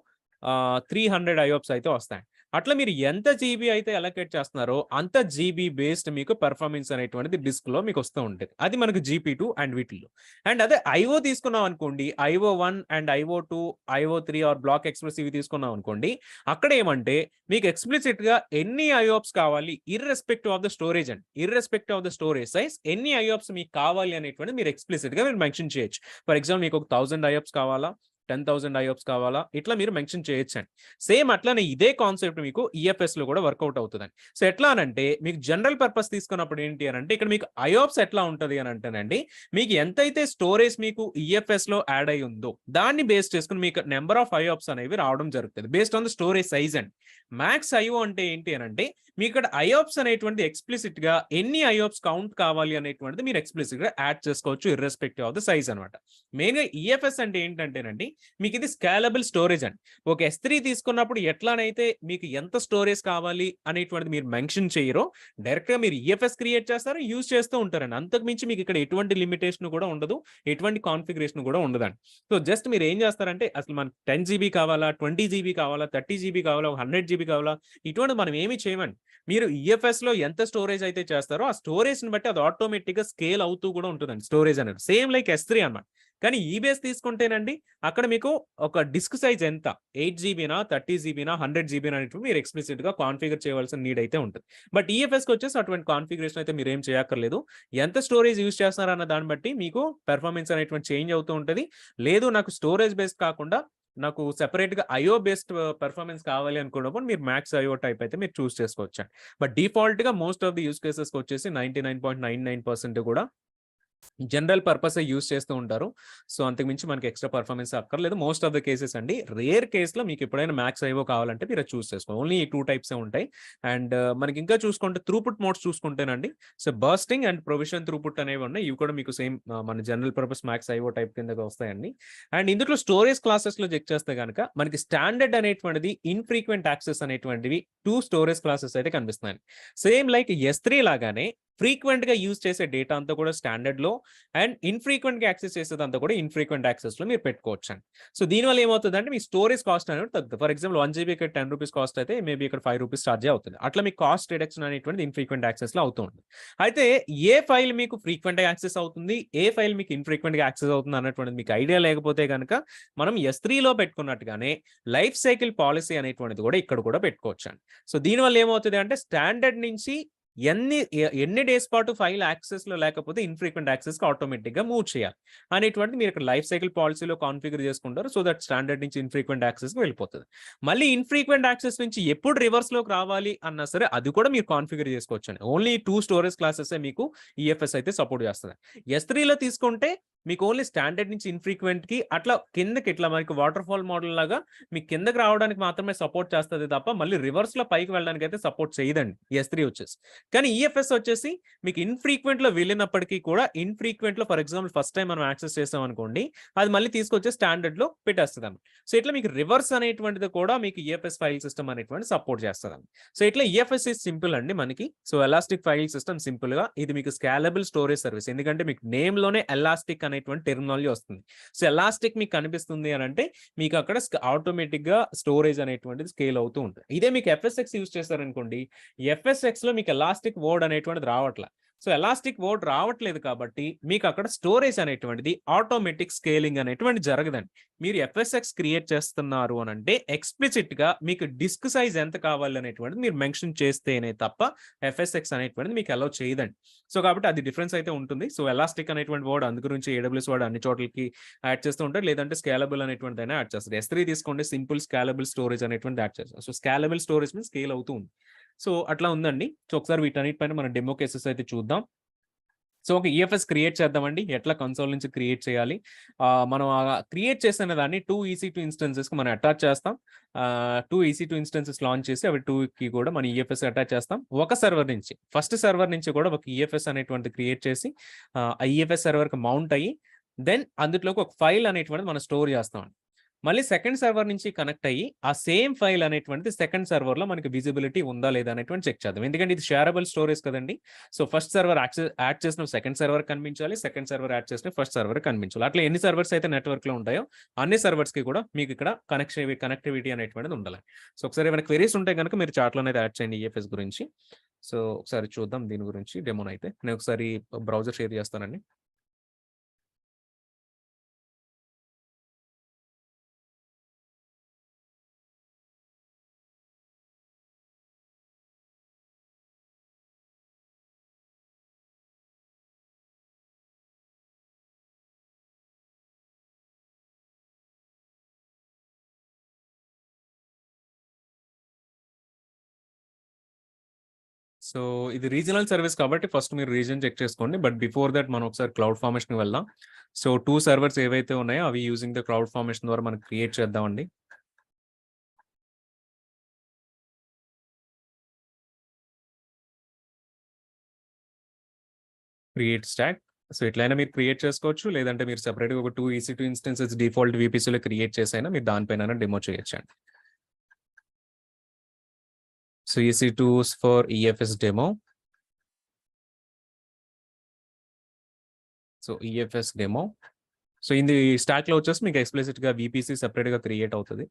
300 ఐఆప్స్ అయితే వస్తాయి. అట్లా మీరు ఎంత జీబీ అయితే అలొకేట్ చేస్తున్నారో అంత జీబీ బేస్డ్ మీకు పెర్ఫార్మెన్స్ అనేటువంటిది డిస్క్ లో మీకు వస్తూ ఉంటుంది. అది మనకు GP2 అండ్ వీటిల్లో. అండ్ అదే ఐఓ తీసుకున్నాం అనుకోండి, IO1 and IO2, IO3 are black express ఇవి తీసుకున్నాం అనుకోండి, అక్కడ ఏమంటే మీకు ఎక్స్ప్లిసిట్ గా ఎన్ని ఐఆప్స్ కావాలి irrespective of the storage and irrespective of the storage size ఎన్ని ఐఆప్స్ మీకు కావాలి అనేటువంటిది మీరు ఎక్స్ప్లిసిట్ గా మీరు మెన్షన్ చేయొచ్చు. ఫర్ ఎగ్జాంపుల్ మీకు ఒక 1000 ఐఆప్స్ కావాలా, 10,000 ఐఆప్స్ కావాలా, ఇట్లా మీరు మెన్షన్ చేయొచ్చు అండి. సేమ్ అట్లానే ఇదే కాన్సెప్ట్ మీకు ఈఎఫ్ఎస్ లో కూడా వర్కౌట్ అవుతుందండి. సో ఎట్లా అనంటే మీకు జనరల్ పర్పస్ తీసుకున్నప్పుడు ఏంటి అని అంటే ఇక్కడ మీకు ఐఆప్స్ ఎట్లా ఉంటది అని అంటేనండి, మీకు ఎంతైతే స్టోరేజ్ మీకు ఈఎఫ్ఎస్ లో యాడ్ అయి ఉందో దాన్ని బేస్ చేసుకుని మీకు నెంబర్ ఆఫ్ ఐఆప్స్ అనేవి రావడం జరుగుతుంది based on the storage size అండి. మ్యాక్స్ ఐఓ అంటే ఏంటి అని అంటే మీకు ఇక్కడ ఐఆప్స్ అనేటువంటి ఎక్స్ప్లిసిట్ గా ఎన్ని ఐఆప్స్ కౌంట్ కావాలి అనేటువంటిది మీరు ఎక్స్ప్లిసిట్ గా యాడ్ చేసుకోవచ్చు ఇర్రెస్పెక్టివ్ ఆఫ్ ద సైజ్ అనమాట. మెయిన్ గా ఈఎఫ్ఎస్ అంటే ఏంటంటేనండి మీకు ఇది స్కేలబుల్ స్టోరేజ్ అండి. ఒక S3 తీసుకున్నప్పుడు ఎట్లానైతే మీకు ఎంత స్టోరేజ్ కావాలి అనేటువంటిది మీరు మెన్షన్ చేయరో డైరెక్ట్ గా మీరు ఈఎఫ్ఎస్ క్రియేట్ చేస్తారు, యూజ్ చేస్తూ ఉంటారండి. అంతకు మించి మీకు ఇక్కడ ఎటువంటి లిమిటేషన్ కూడా ఉండదు, ఎటువంటి కాన్ఫిగరేషన్ కూడా ఉండదండి. సో జస్ట్ మీరు ఏం చేస్తారంటే అసలు మనకి 10 GB కావాలా, 20 GB కావాలా, 30 GB కావాలా, 100 GB కావాలా, ఇటువంటి మనం ఏమి చేయమండి. మీరు ఈఎఫ్ఎస్ లో ఎంత స్టోరేజ్ అయితే చేస్తారో ఆ స్టోరేజ్ ని బట్టి అది ఆటోమేటిక్ గా స్కేల్ అవుతూ కూడా ఉంటుందండి స్టోరేజ్ అనేది. సేమ్ లైక్ S3 అన్నమాట. కానీ ఈబీఎస్ తీసుకుంటేనండి అక్కడ మీకు ఒక డిస్క్ సైజ్ ఎంత 8 జీబీనా, 30 జీబీనా, 100 జీబీనా అనేటువంటి మీరు ఎక్స్ప్లిసిట్ గా కాన్ఫిగర్ చేయవలసిన నీడ్ అయితే ఉంటుంది. బట్ ఈఎఫ్ఎస్ కి వచ్చేసి అటువంటి కాన్ఫిగరేషన్ అయితే మీరు ఏం చేయక్కర్లేదు. ఎంత స్టోరేజ్ యూజ్ చేస్తున్నారన్న దాన్ని బట్టి మీకు పెర్ఫార్మెన్స్ అనేటువంటి చేంజ్ అవుతూ ఉంటుంది. లేదు నాకు స్టోరేజ్ బేస్డ్ కాకుండా నాకు సెపరేట్ గా ఐఓ బేస్డ్ పెర్ఫార్మెన్స్ కావాలి అనుకున్నప్పుడు మీరు మ్యాక్స్ ఐఓ టైప్ అయితే మీరు చూస్ చేసుకోవచ్చు. బట్ డిఫాల్ట్ గా most of the use cases వచ్చేసి 99.99% కూడా జనరల్ పర్పస్ యూజ్ చేస్తూ ఉంటారు. సో అంతకుమించి మనకి ఎక్స్ట్రా పర్ఫార్మెన్స్ అక్కర్లేదు మోస్ట్ ఆఫ్ ద కేసెస్ అండి. రేర్ కేసులో మీకు ఎప్పుడైనా మ్యాక్స్ ఐఓ కావాలంటే మీరు చూస్ చేసుకోండి. ఓన్లీ ఈ 2 టైప్స్ ఉంటాయి. అండ్ మనకి ఇంకా చూసుకుంటే త్రూపుట్ మోడ్స్ చూసుకుంటేనండి, so bursting and provision throughput అనేవి ఉన్నాయి. ఇవి కూడా మీకు సేమ్ మన general purpose max IO type కింద వస్తాయండి. అండ్ ఇందులో స్టోరేజ్ క్లాసెస్ లో చెక్ చేస్తే కనుక మనకి స్టాండర్డ్ అనేటువంటిది ఇన్ఫ్రీక్వెంట్ యాక్సెస్ అనేటువంటివి 2 స్టోరేజ్ క్లాసెస్ అయితే కనిపిస్తున్నాయి. సేమ్ లైక్ S3 లాగానే ఫ్రీక్వెంట్ గా యూజ్ చేసే డేటా అంతా కూడా స్టాండర్డ్ లో అండ్ ఇన్ఫ్రీక్వెంట్ గా యాక్సెస్ చేసేదంతా కూడా ఇన్ఫ్రీక్వెంట్ యాక్సెస్ లో మీరు పెట్టుకోవచ్చు అండి. సో దీనివల్ల ఏమవుతుందంటే మీ స్టోరేజ్ కాస్ట్ అనేది తగ్గుతుంది. ఫర్ ఎగ్జాంపుల్ 1 GB ఇక్కడ 10 రూపీస్ కాస్ట్ అయితే మేబీ ఇక్కడ 5 రూపీస్ ఛార్జ్ అవుతుంది. అట్లా మీకు కాస్ట్ రిడక్షన్ అనేటువంటి ఇన్ఫ్రీక్వెంట్ యాక్సెస్ లో అవుతూ ఉంటుంది. అయితే ఏ ఫైల్ మీకు ఫ్రీక్వెంట్ గా యాక్సెస్ అవుతుంది, ఏ ఫైల్ మీకు ఇన్ఫ్రీక్వెంట్ గా యాక్సెస్ అవుతుంది అన్నటువంటిది మీకు ఐడియా లేకపోతే కనుక మనం S3 లో పెట్టుకున్నట్టుగానే లైఫ్ సైకిల్ పాలసీ అనేటువంటిది కూడా ఇక్కడ కూడా పెట్టుకోవచ్చు అండి. సో దీనివల్ల ఏమవుతుంది అంటే స్టాండర్డ్ నుంచి ఎన్ని డేస్ పాటు ఫైల్ యాక్సెస్ లో లేకపోతే ఇన్ఫ్రీక్వెంట్ యాక్సెస్ కి ఆటోమేటిక్ గా మూవ్ చేయాలి అనేటువంటి మీరు ఇక్కడ లైఫ్ సైకిల్ పాలసీలో కాన్ఫిగర్ చేసుకుంటారు. సో దట్ స్టాండర్డ్ నుంచి ఇన్ఫ్రీక్వెంట్ యాక్సెస్ కి వెళ్ళిపోతుంది. మళ్ళీ ఇన్ఫ్రీక్వెంట్ యాక్సెస్ నుంచి ఎప్పుడు రివర్స్ లోకి రావాలి అన్నా సరే అది కూడా మీరు కాన్ఫిగర్ చేసుకోవచ్చు అండి. ఓన్లీ 2 స్టోరేజ్ క్లాసెస్ మీకు ఈఎఫ్ఎస్ అయితే సపోర్ట్ చేస్తుంది. S3 లో తీసుకుంటే మీకు ఓన్లీ స్టాండర్డ్ నుంచి ఇన్ఫ్రీక్వెంట్ కి అట్లా కిందకి ఇట్లా మనకి వాటర్ ఫాల్ మోడల్ లాగా మీకు కిందకి రావడానికి మాత్రమే సపోర్ట్ చేస్తుంది తప్ప మళ్ళీ రివర్స్ లో పైకి వెళ్ళడానికి అయితే సపోర్ట్ చేయదండి S3 వచ్చేసి. కానీ ఈఎఫ్ఎస్ వచ్చేసి మీకు ఇన్ఫ్రీక్వెంట్ లో వెళ్ళినప్పటికీ కూడా ఇన్ఫ్రీక్వెంట్ లో ఫర్ ఎగ్జాంపుల్ ఫస్ట్ టైం మనం యాక్సెస్ చేస్తాం అనుకోండి, అది మళ్ళీ తీసుకొచ్చే స్టాండర్డ్ లో పెట్టేస్తుంది. సో ఇట్లా మీకు రివర్స్ అనేటువంటిది కూడా మీకు ఈఎఫ్ఎస్ ఫైల్ సిస్టమ్ అనేటువంటి సపోర్ట్ చేస్తుంది. సో ఇట్లా ఈఎఫ్ఎస్ ఇస్ సింపుల్ అండి మనకి. So elastic file system simple గా ఇది మీకు స్కేలబుల్ స్టోరేజ్ సర్వీస్. ఎందుకంటే మీకు నేమ్ లోనే ఎలాస్టిక్ అనేటువంటి టెర్మినాలజీ వస్తుంది. సో ఎలాస్టిక్ మీకు కనిపిస్తుంది అని అంటే మీకు అక్కడ ఆటోమేటిక్ గా స్టోరేజ్ అనేటువంటిది స్కేల్ అవుతూ ఉంటుంది. ఇదే మీకు FSX యూజ్ చేస్తారనుకోండి, FSX లో మీకు ఎలాస్టిక్ వర్డ్ అనేటువంటిది రావట్లే. సో ఎలాస్టిక్ వర్డ్ రావట్లేదు కాబట్టి మీకు అక్కడ స్టోరేజ్ అనేటువంటిది ఆటోమేటిక్ స్కేలింగ్ అనేటువంటి జరగదండి. మీరు FSX క్రియేట్ చేస్తున్నారు అని అంటే ఎక్స్ప్లిసిట్ గా మీకు డిస్క్ సైజ్ ఎంత కావాలి అనేటువంటిది మీరు మెన్షన్ చేస్తేనే తప్ప FSX అనేటువంటిది మీకు అలౌ చేయదండి. సో కాబట్టి అది డిఫరెన్స్ అయితే ఉంటుంది. సో ఎలాస్టిక్ అనేటువంటి వర్డ్ అందు గురించి AWS వర్డ్ అన్ని చోట్లకి యాడ్ చేస్తూ ఉంటారు, లేదంటే స్కేలబుల్ అనేటువంటి యాడ్ చేస్తారు. S3 తీసుకోండి సింపుల్ స్కేలబుల్ స్టోరేజ్ అనేటువంటి యాడ్ చేస్తారు. So scalable storage means scale అవుతూ ఉంది. సో అట్లా ఉందండి. సో ఒకసారి వీటన్నిటిపైన మనం డెమో కేసెస్ అయితే చూద్దాం. సో ఒక ఈఎఫ్ఎస్ క్రియేట్ చేద్దామండి. ఎట్లా కన్సోల్ నుంచి క్రియేట్ చేయాలి, మనం క్రియేట్ చేసిన దాన్ని 2 EC2 ఇన్స్టెన్సెస్ కి మనం అటాచ్ చేస్తాం. 2 EC2 ఇన్స్టెన్సెస్ లాంచ్ చేసి అవి 2 కి కూడా మనం ఈఎఫ్ఎస్ అటాచ్ చేస్తాం. ఒక సర్వర్ నుంచి ఫస్ట్ సర్వర్ నుంచి కూడా ఒక ఈఎఫ్ఎస్ అనేటువంటి క్రియేట్ చేసి ఆ ఈఎఫ్ఎస్ సర్వర్ కి మౌంట్ అయ్యి దెన్ అందులోకి ఒక ఫైల్ అనేటువంటిది మనం స్టోర్ చేస్తాం. మళ్ళీ సెకండ్ సర్వర్ నుంచి కనెక్ట్ అయ్యి ఆ సేమ్ ఫైల్ అనేటువంటిది సెకండ్ సర్వర్లో మనకి విజిబిలిటీ ఉందా లేదా అనేటువంటి చెక్ చేద్దాం. ఎందుకంటే ఇది షేరబుల్ స్టోరేజ్ కదండి. సో ఫస్ట్ సర్వర్ యాడ్ చేసిన సెకండ్ సర్వర్ కనిపించాలి, సెకండ్ సర్వర్ యాడ్ చేసిన ఫస్ట్ సర్వర్ కనిపించాలి. అట్లా ఎన్ని సర్వర్స్ అయితే నెట్వర్క్లో ఉంటాయో అన్ని సర్వర్స్కి కూడా మీకు ఇక్కడ కనెక్టివిటీ అనేటువంటిది ఉండాలి. సో ఒకసారి ఏమైనా క్వెరీస్ ఉంటే కనుక మీరు చాట్లో అనేది యాడ్ చేయండి ఈఎఫ్ఎస్ గురించి. సో ఒకసారి చూద్దాం దీని గురించి డెమోన్ అయితే. నేను ఒకసారి బ్రౌజర్ షేర్ చేస్తానండి. సో ఇది రీజనల్ సర్వీస్ కాబట్టి ఫస్ట్ మీరు రీజన్ చెక్ చేసుకోండి. బట్ బిఫోర్ దట్ మనం ఒకసారి క్లౌడ్ ఫార్మేషన్కి వెళ్దాం. సో 2 సర్వర్స్ ఏవైతే ఉన్నాయో అవి యూజింగ్ ద క్లౌడ్ ఫార్మేషన్ ద్వారా మనం క్రియేట్ చేద్దామండి. Create stock. సో ఎట్లయినా మీరు క్రియేట్ చేసుకోవచ్చు, లేదంటే మీరు సెపరేట్గా ఒక 2 EC2 ఇన్స్టెన్సెస్ డిఫాల్ట్ VPCలో క్రియేట్ చేసైనా మీరు దానిపైన డెమో చేయొచ్చండి. So EC2s for EFS demo. So EFS demo. So ఇది స్టాక్లో వచ్చేసి మీకు ఎక్స్ప్లిసిట్గా VPC సెపరేట్గా క్రియేట్ అవుతుంది.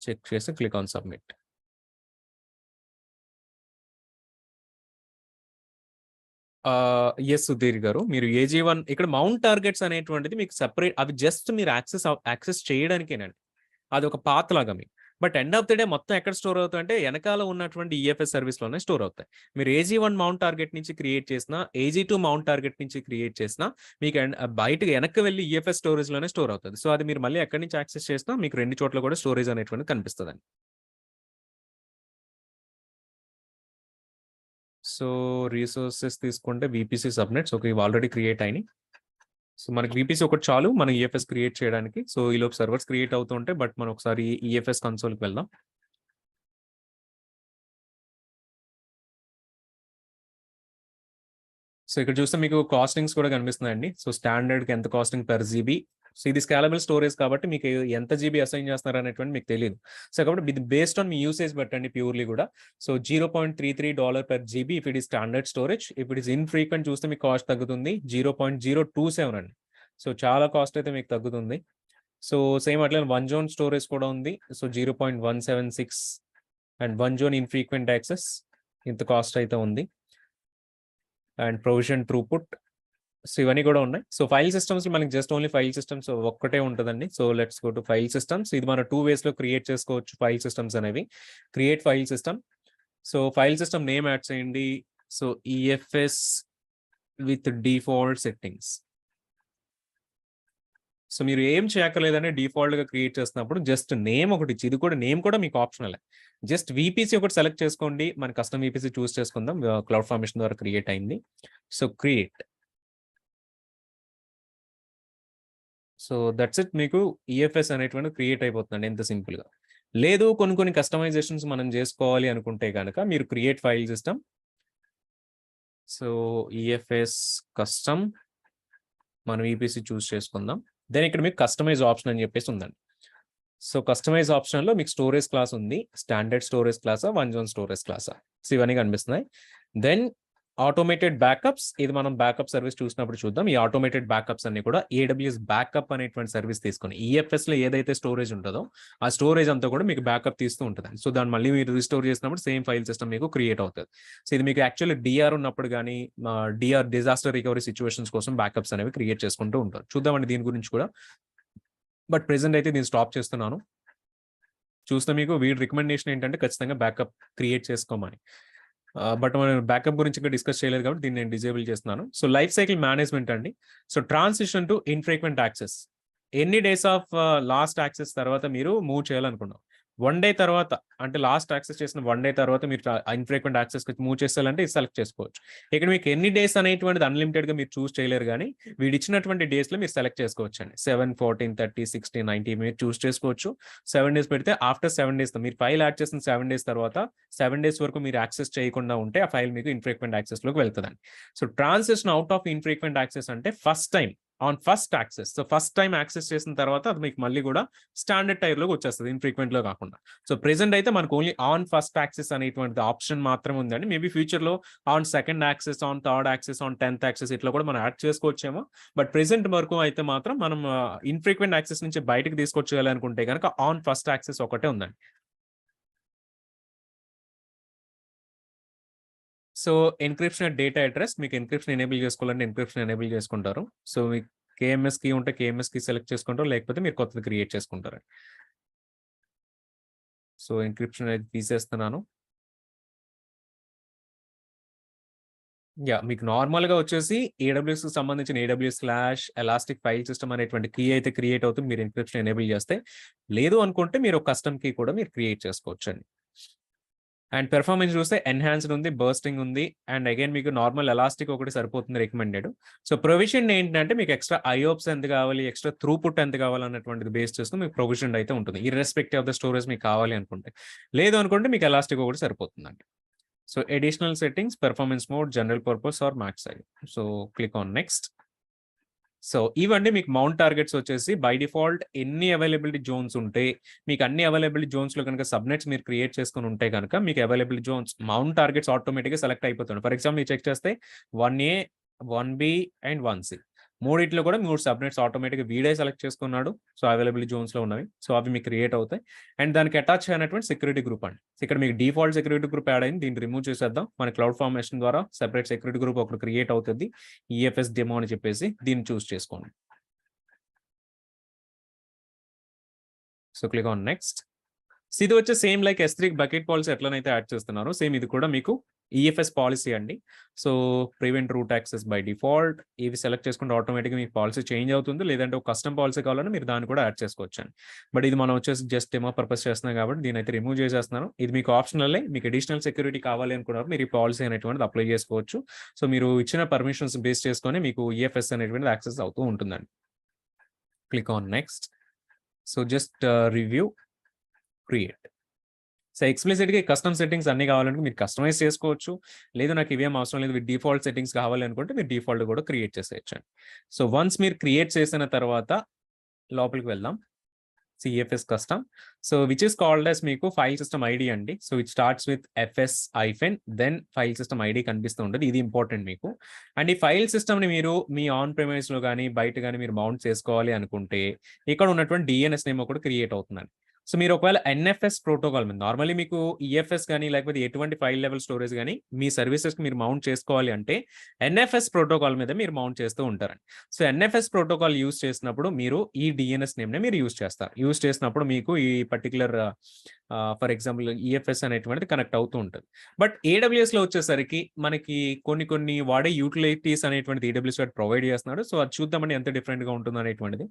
చెక్ చేసి click on submit. Yes Sudheer గారు, మీరు AG1 ఇక్కడ మౌంట్ టార్గెట్స్ అనేటువంటిది మీకు సెపరేట్, అవి జస్ట్ మీరు యాక్సెస్ చేయడానికేనండి. అది ఒక పాత్ లాగా మీకు. But end of the day మొత్తం ఎక్కడ స్టోర్ అవుతాయి అంటే వెనకాల ఉన్నటువంటి EFS సర్వీస్లోనే స్టోర్ అవుతాయి. మీరు AG1 మౌంట్ టార్గెట్ నుంచి క్రియేట్ చేసిన, AG2 మౌంట్ టార్గెట్ నుంచి క్రియేట్ చేసిన మీకు బయటకు వెనక్కి వెళ్ళి EFS స్టోరేజ్లోనే స్టోర్ అవుతుంది. సో అది మీరు మళ్ళీ ఎక్కడి నుంచి యాక్సెస్ చేసినా మీకు 2 చోట్ల కూడా స్టోరేజ్ అనేటువంటిది కనిపిస్తుందండి. సో రిసోర్సెస్ తీసుకుంటే VPC సబ్నెట్స్ ఇవి ఆల్రెడీ క్రియేట్ అయినాయి. సో మనకి VPC ఒకటి చాలు మనం EFS క్రియేట్ చేయడానికి. సో ఈలోపు సర్వర్స్ క్రియేట్ అవుతుంటే బట్ మనం ఒకసారి EFS కన్సోల్కి వెళ్దాం. సో ఇక్కడ చూస్తే మీకు కాస్టింగ్స్ కూడా కనిపిస్తున్నాయండి. సో స్టాండర్డ్కి ఎంత కాస్టింగ్ పర్ జీబీ. సో ఇది స్కేలబుల్ స్టోరేజ్ కాబట్టి మీకు ఎంత జీబీ అసైన్ చేస్తున్నారు అనేటువంటి మీకు తెలియదు. సో కాబట్టి ఇది బేస్డ్ ఆన్ మీ యూసేజ్ బట్టండి ప్యూర్లీ కూడా. So $0.33 per GB if it is standard storage. If it is infrequent చూస్తే మీకు కాస్ట్ తగ్గుతుంది 0.027 అండి. సో చాలా కాస్ట్ అయితే మీకు తగ్గుతుంది. సో సేమ్ అట్లా 1 జోన్ స్టోరేజ్ కూడా ఉంది. So 0.176 and 1 zone infrequent access ఇంత కాస్ట్ అయితే ఉంది. And provision throughput. సో ఇవన్నీ కూడా ఉన్నాయి. సో ఫైల్ సిస్టమ్స్ మనకి జస్ట్ ఓన్లీ ఫైల్ సిస్టమ్స్ ఒక్కటే ఉంటుందండి. So let's go to file systems. ఇది మనం 2 ways లో క్రియేట్ చేసుకోవచ్చు ఫైల్ సిస్టమ్స్ అనేవి. Create file system. So file system name add చేయండి. So EFS with default settings. So మీరు ఏం చేయక్కర్లేదని డిఫాల్ట్గా క్రియేట్ చేస్తున్నప్పుడు జస్ట్ నేమ్ ఒకటి ఇచ్చి, ఇది కూడా నేమ్ కూడా మీకు ఆప్షనల్. జస్ట్ VPC ఒకటి సెలెక్ట్ చేసుకోండి. మన కస్టమ్ VPC చూస్ చేసుకుందాం. క్లౌడ్ ఫార్మేషన్ ద్వారా క్రియేట్ అయింది. So create. So that's it. మీకు EFS అనేటువంటి క్రియేట్ అయిపోతుందండి ఎంత సింపుల్గా. లేదు కొన్ని కస్టమైజేషన్స్ మనం చేసుకోవాలి అనుకుంటే కనుక మీరు create file system. So EFS custom మనం VPC చూస్ చేసుకుందాం. దెన్ ఇక్కడ మీకు కస్టమైజ్ ఆప్షన్ అని చెప్పేసి ఉందండి. సో కస్టమైజ్ ఆప్షన్లో మీకు స్టోరేజ్ క్లాస్ ఉంది. స్టాండర్డ్ స్టోరేజ్ క్లాసా, 1 జోన్ స్టోరేజ్ క్లాసా. సో ఇవన్నీ కనిపిస్తున్నాయి. Then automated backups. ఇది మనం బ్యాకప్ సర్వీస్ చూసినప్పుడు చూద్దాం. ఈ ఆటోమేటెడ్ బ్యాకప్స్ అన్ని కూడా AWS బ్యాకప్ అనేటువంటి సర్వీస్ తీసుకొని EFSలో ఏదైతే స్టోరేజ్ ఉంటుందో ఆ స్టోరేజ్ అంతా కూడా మీకు బ్యాకప్ తీస్తూ ఉంటుంది. సో దాన్ని మళ్ళీ మీరు రిస్టోర్ చేసినప్పుడు సేమ్ ఫైల్ సిస్టమ్ మీకు క్రియేట్ అవుతుంది. సో ఇది మీకు యాక్చువల్లీ DR ఉన్నప్పుడు కానీ DR డిజాస్టర్ రికవరీ సిచ్యువేషన్స్ కోసం బ్యాకప్స్ అనేవి క్రియేట్ చేసుకుంటూ ఉంటారు. చూద్దామండి దీని గురించి కూడా. బట్ ప్రెసెంట్ అయితే నేను స్టాప్ చేస్తున్నాను. చూస్తే మీకు వీడి రికమెండేషన్ ఏంటంటే ఖచ్చితంగా బ్యాకప్ క్రియేట్ చేసుకోమని. బట్ మనం బ్యాకప్ గురించి ఇంకా డిస్కస్ చేయలేదు కాబట్టి దీన్ని నేను డిజేబుల్ చేస్తున్నాను. సో లైఫ్ సైకిల్ మేనేజ్మెంట్ అండి. So transition to infrequent access. ఎన్ని డేస్ ఆఫ్ లాస్ట్ యాక్సెస్ తర్వాత మీరు మూవ్ చేయాలనుకున్నాం. 1 day తర్వాత అంటే లాస్ట్ యాక్సెస్ చేసిన 1 day తర్వాత మీరు ఇన్ఫ్రీక్వెంట్ యాక్సెస్ మూవ్ చేసేయాలంటే ఇది సెలెక్ట్ చేసుకోవచ్చు. ఇక్కడ మీకు ఎన్ని డేస్ అనేటువంటిది అన్లిమిటెడ్గా మీరు చూస్ చేయలేరు, కానీ వీడు ఇచ్చినటువంటి డేస్లో మీరు సెలెక్ట్ చేసుకోవచ్చు అండి. 7, 14, 30, 60, 90 మీరు చూస్ చేసుకోవచ్చు. 7 days పెడితే ఆఫ్టర్ 7 days మీరు ఫైల్ యాడ్ చేసిన 7 days తర్వాత 7 days వరకు మీరు యాక్సెస్ చేయకుండా ఉంటే ఆ ఫైల్ మీకు ఇన్ఫ్రీక్వెంట్ యాక్సెస్లోకి వెళ్తుందండి. So transition out of infrequent access అంటే first time on first access. So first time access చేసిన తర్వాత అది మీకు మళ్ళీ కూడా స్టాండర్డ్ టైర్‌లోకి వచ్చేస్తది. ఇన్‌ఫ్రీక్వెంట్‌లో కాకుండా. సో ప్రెజెంట్ అయితే మనకు ఓన్లీ ఆన్ ఫస్ట్ యాక్సెస్ అనేటువంటిది ఆప్షన్ మాత్రమే ఉందండి. మేబీ ఫ్యూచర్‌లో on second access, on third access, on 10థ్ యాక్సెస్ ఇట్లా కూడా మనం యాడ్ చేసుకోవచ్చేమో. బట్ ప్రెజెంట్ వరకు అయితే మాత్రం మనం ఇన్‌ఫ్రీక్వెంట్ యాక్సెస్ నుంచి బయటకి తీసుకొచ్చేయాలి అనుకుంటే గనక ఆన్ ఫస్ట్ యాక్సెస్ ఒకటే ఉందండి. So encryption at data address మీకు ఎన్క్రిప్షన్ ఎనేబుల్ చేసుకోవాలంటే ఎన్క్రిప్షన్ ఎనేబుల్ చేసుకుంటారు. సో మీకు కేఎంఎస్ కీ ఉంటే కేఎంఎస్ కీ సెలెక్ట్ చేసుకుంటారు. లేకపోతే మీరు కొత్తది క్రియేట్ చేసుకుంటారు. సో ఎన్క్రిప్షన్ అనేది తీసేస్తున్నాను. యాహ్! మీకు నార్మల్‌గా వచ్చేసి ఏడబ్ల్యూఎస్‌కి సంబంధించిన AWS slash elastic file system అనేటువంటి కీ అయితే క్రియేట్ అవుతుంది. మీరు ఎన్క్రిప్షన్ ఎనేబుల్ చేస్తే. లేదు అనుకుంటే మీరు ఒక కస్టమ్ కీ కూడా మీరు క్రియేట్ చేసుకోవచ్చండి. అండ్ పెర్ఫార్మెన్స్ చూస్తే ఎన్హాన్స్డ్ ఉంది, బర్స్టింగ్ ఉంది. అండ్ అగైన్ మీకు నార్మల్ ఎలాస్టిక్ ఒకటి సరిపోతుంది రికమెండెడ్. సో ప్రొవిజన్ ఏంటంటే మీకు ఎక్స్ట్రా ఐఓప్స్ ఎంత కావాలి, ఎక్స్ట్రా త్రూపుట్ ఎంత కావాలి అన్నటువంటిది బేస్ చేసుకొని మీకు ప్రొవిజన్ అయితే ఉంటుంది. ఇర్రెస్పెక్టివ్ ఆఫ్ ద స్టోరేజ్ మీకు కావాలి అనుకుంటే. లేదు అనుకుంటే మీకు ఎలాస్టిక్ ఒకటి సరిపోతుందండి. So additional settings, performance mode, general purpose or max size. So click on next. So ఇవన్నీ మీకు మౌంట్ టార్గెట్స్ వచ్చేసి బై డిఫాల్ట్ ఎన్ని అవైలబిలిటీ జోన్స్ ఉంటే మీకు అన్ని అవైలబిలిటీ జోన్స్ లో కనుక సబ్నెట్స్ మీరు క్రియేట్ చేసుకుని ఉంటే కనుక మీకు availability Jones mount targets automatic గా సెలెక్ట్ అయిపోతుంది. ఫర్ ఎగ్జాంపుల్ మీరు చెక్ చేస్తే 1A, 1B అండ్ 1C మూడిట్లో కూడా 3 సబ్నెట్స్ ఆటోమేటిక్ వీడే సెలెక్ట్ చేసుకున్నాడు. సో అవైలబిలిటీ జోన్స్ లో ఉన్నవి. సో అవి మీకు క్రియేట్ అవుతాయి. అండ్ దానికి అటాచ్ అయినటువంటి సెక్యూరిటీ గ్రూప్ అండి. ఇక్కడ మీకు డిఫాల్ట్ సెక్యూరిటీ గ్రూప్ యాడ్ అయింది. దీన్ని రిమూవ్ చేసేద్దాం. మన క్లౌడ్ ఫార్మేషన్ ద్వారా సెపరేట్ సెక్యూరిటీ గ్రూప్ ఒకటి క్రియేట్ అవుతుంది. ఈఎఫ్ఎస్ డెమో అని చెప్పేసి దీన్ని చూస్ చేసుకోండి. So click on next. So ఇది వచ్చే same like S3 bucket policy ఎట్లనైతే యాడ్ చేస్తున్నారో సేమ్ ఇది కూడా మీకు ఈఎఫ్ఎస్ పాలసీ అండి. So prevent root access by default ఇవి సెలెక్ట్ చేసుకుంటే ఆటోమేటిక్‌గా మీకు పాలసీ చేంజ్ అవుతుంది. లేదంటే ఒక కస్టమ్ పాలసీ కావాలంటే మీరు దాన్ని కూడా యాడ్ చేసుకోవచ్చండి. బట్ ఇది మనం వచ్చేసి జస్ట్ డెమో పర్పస్ చేస్తున్నాం కాబట్టి దీన్నైతే రిమూవ్ చేసేస్తున్నాను. ఇది మీకు ఆప్షనల్లే. మీకు అడిషనల్ సెక్యూరిటీ కావాలి అనుకున్నప్పుడు మీరు ఈ పాలసీ అనేటువంటిది అప్లై చేసుకోవచ్చు. సో మీరు ఇచ్చిన పర్మిషన్స్ బేస్ చేసుకొని మీకు ఈఎఫ్ఎస్ అనేటువంటిది యాక్సెస్ అవుతూ ఉంటుందండి. Click on next. So just review, create. So ఎక్స్‌ప్లిసిట్‌గా కస్టమ్ సెట్టింగ్స్ అన్నీ కావాలంటే మీరు కస్టమైజ్ చేసుకోవచ్చు. లేదు నాకు ఇవేం అవసరం లేదు. విత్ డిఫాల్ట్ సెట్టింగ్స్ కావాలి అనుకుంటే మీరు డిఫాల్ట్ కూడా క్రియేట్ చేసేయొచ్చండి. సో వన్స్ మీరు క్రియేట్ చేసిన తర్వాత లోపలికి వెళ్దాం. CFS custom. So which is called as మీకు ఫైల్ సిస్టమ్ ఐడీ అండి. So it starts with FS hyphen then file system ID కనిపిస్తూ ఉంటది. ఇది ఇంపార్టెంట్ మీకు. అండ్ ఈ ఫైల్ సిస్టమ్‌ని మీరు మీ ఆన్ ప్రిమైస్‌లో గాని, బయట గాని మీరు మౌంట్ చేసుకోవాలి అనుకుంటే ఇక్కడ ఉన్నటువంటి డీఎన్ఎస్ నేమ్ ఒకటి క్రియేట్ అవుతుందండి. సో మీరు ఒకవేళ ఎన్ఎఫ్ఎస్ ప్రోటోకాల్ మీద నార్మల్లీ మీకు ఈఎఫ్ఎస్ గాని లేకపోతే ఎటువంటి ఫైల్ లెవెల్ స్టోరేజ్ గాని మీ సర్వీసెస్‌కి మీరు మౌంట్ చేసుకోవాలి అంటే ఎన్ఎఫ్ఎస్ ప్రోటోకాల్ మీద మీరు మౌంట్ చేస్తూ ఉంటారండి. సో ఎన్ఎఫ్ఎస్ ప్రోటోకాల్ యూజ్ చేసినప్పుడు మీరు ఈ డీఎన్ఎస్ నేమ్‌ని మీరు యూజ్ చేస్తారు. యూజ్ చేసినప్పుడు మీకు ఈ పర్టిక్యులర్ ఫర్ ఎగ్జాంపుల్ ఈఎఫ్ఎస్ అనేటువంటిది కనెక్ట్ అవుతూ ఉంటది. బట్ ఏడబ్ల్యూఎస్‌లో వచ్చేసరికి మనకి కొన్ని కొన్ని వాడే యుటిలిటీస్ అనేటువంటిది ఏడబ్ల్యూఎస్ వాడు ప్రొవైడ్ చేస్తున్నాడు. సో అది చూద్దామండి ఎంత డిఫరెంట్‌గా ఉంటుందో అనేటువంటిది.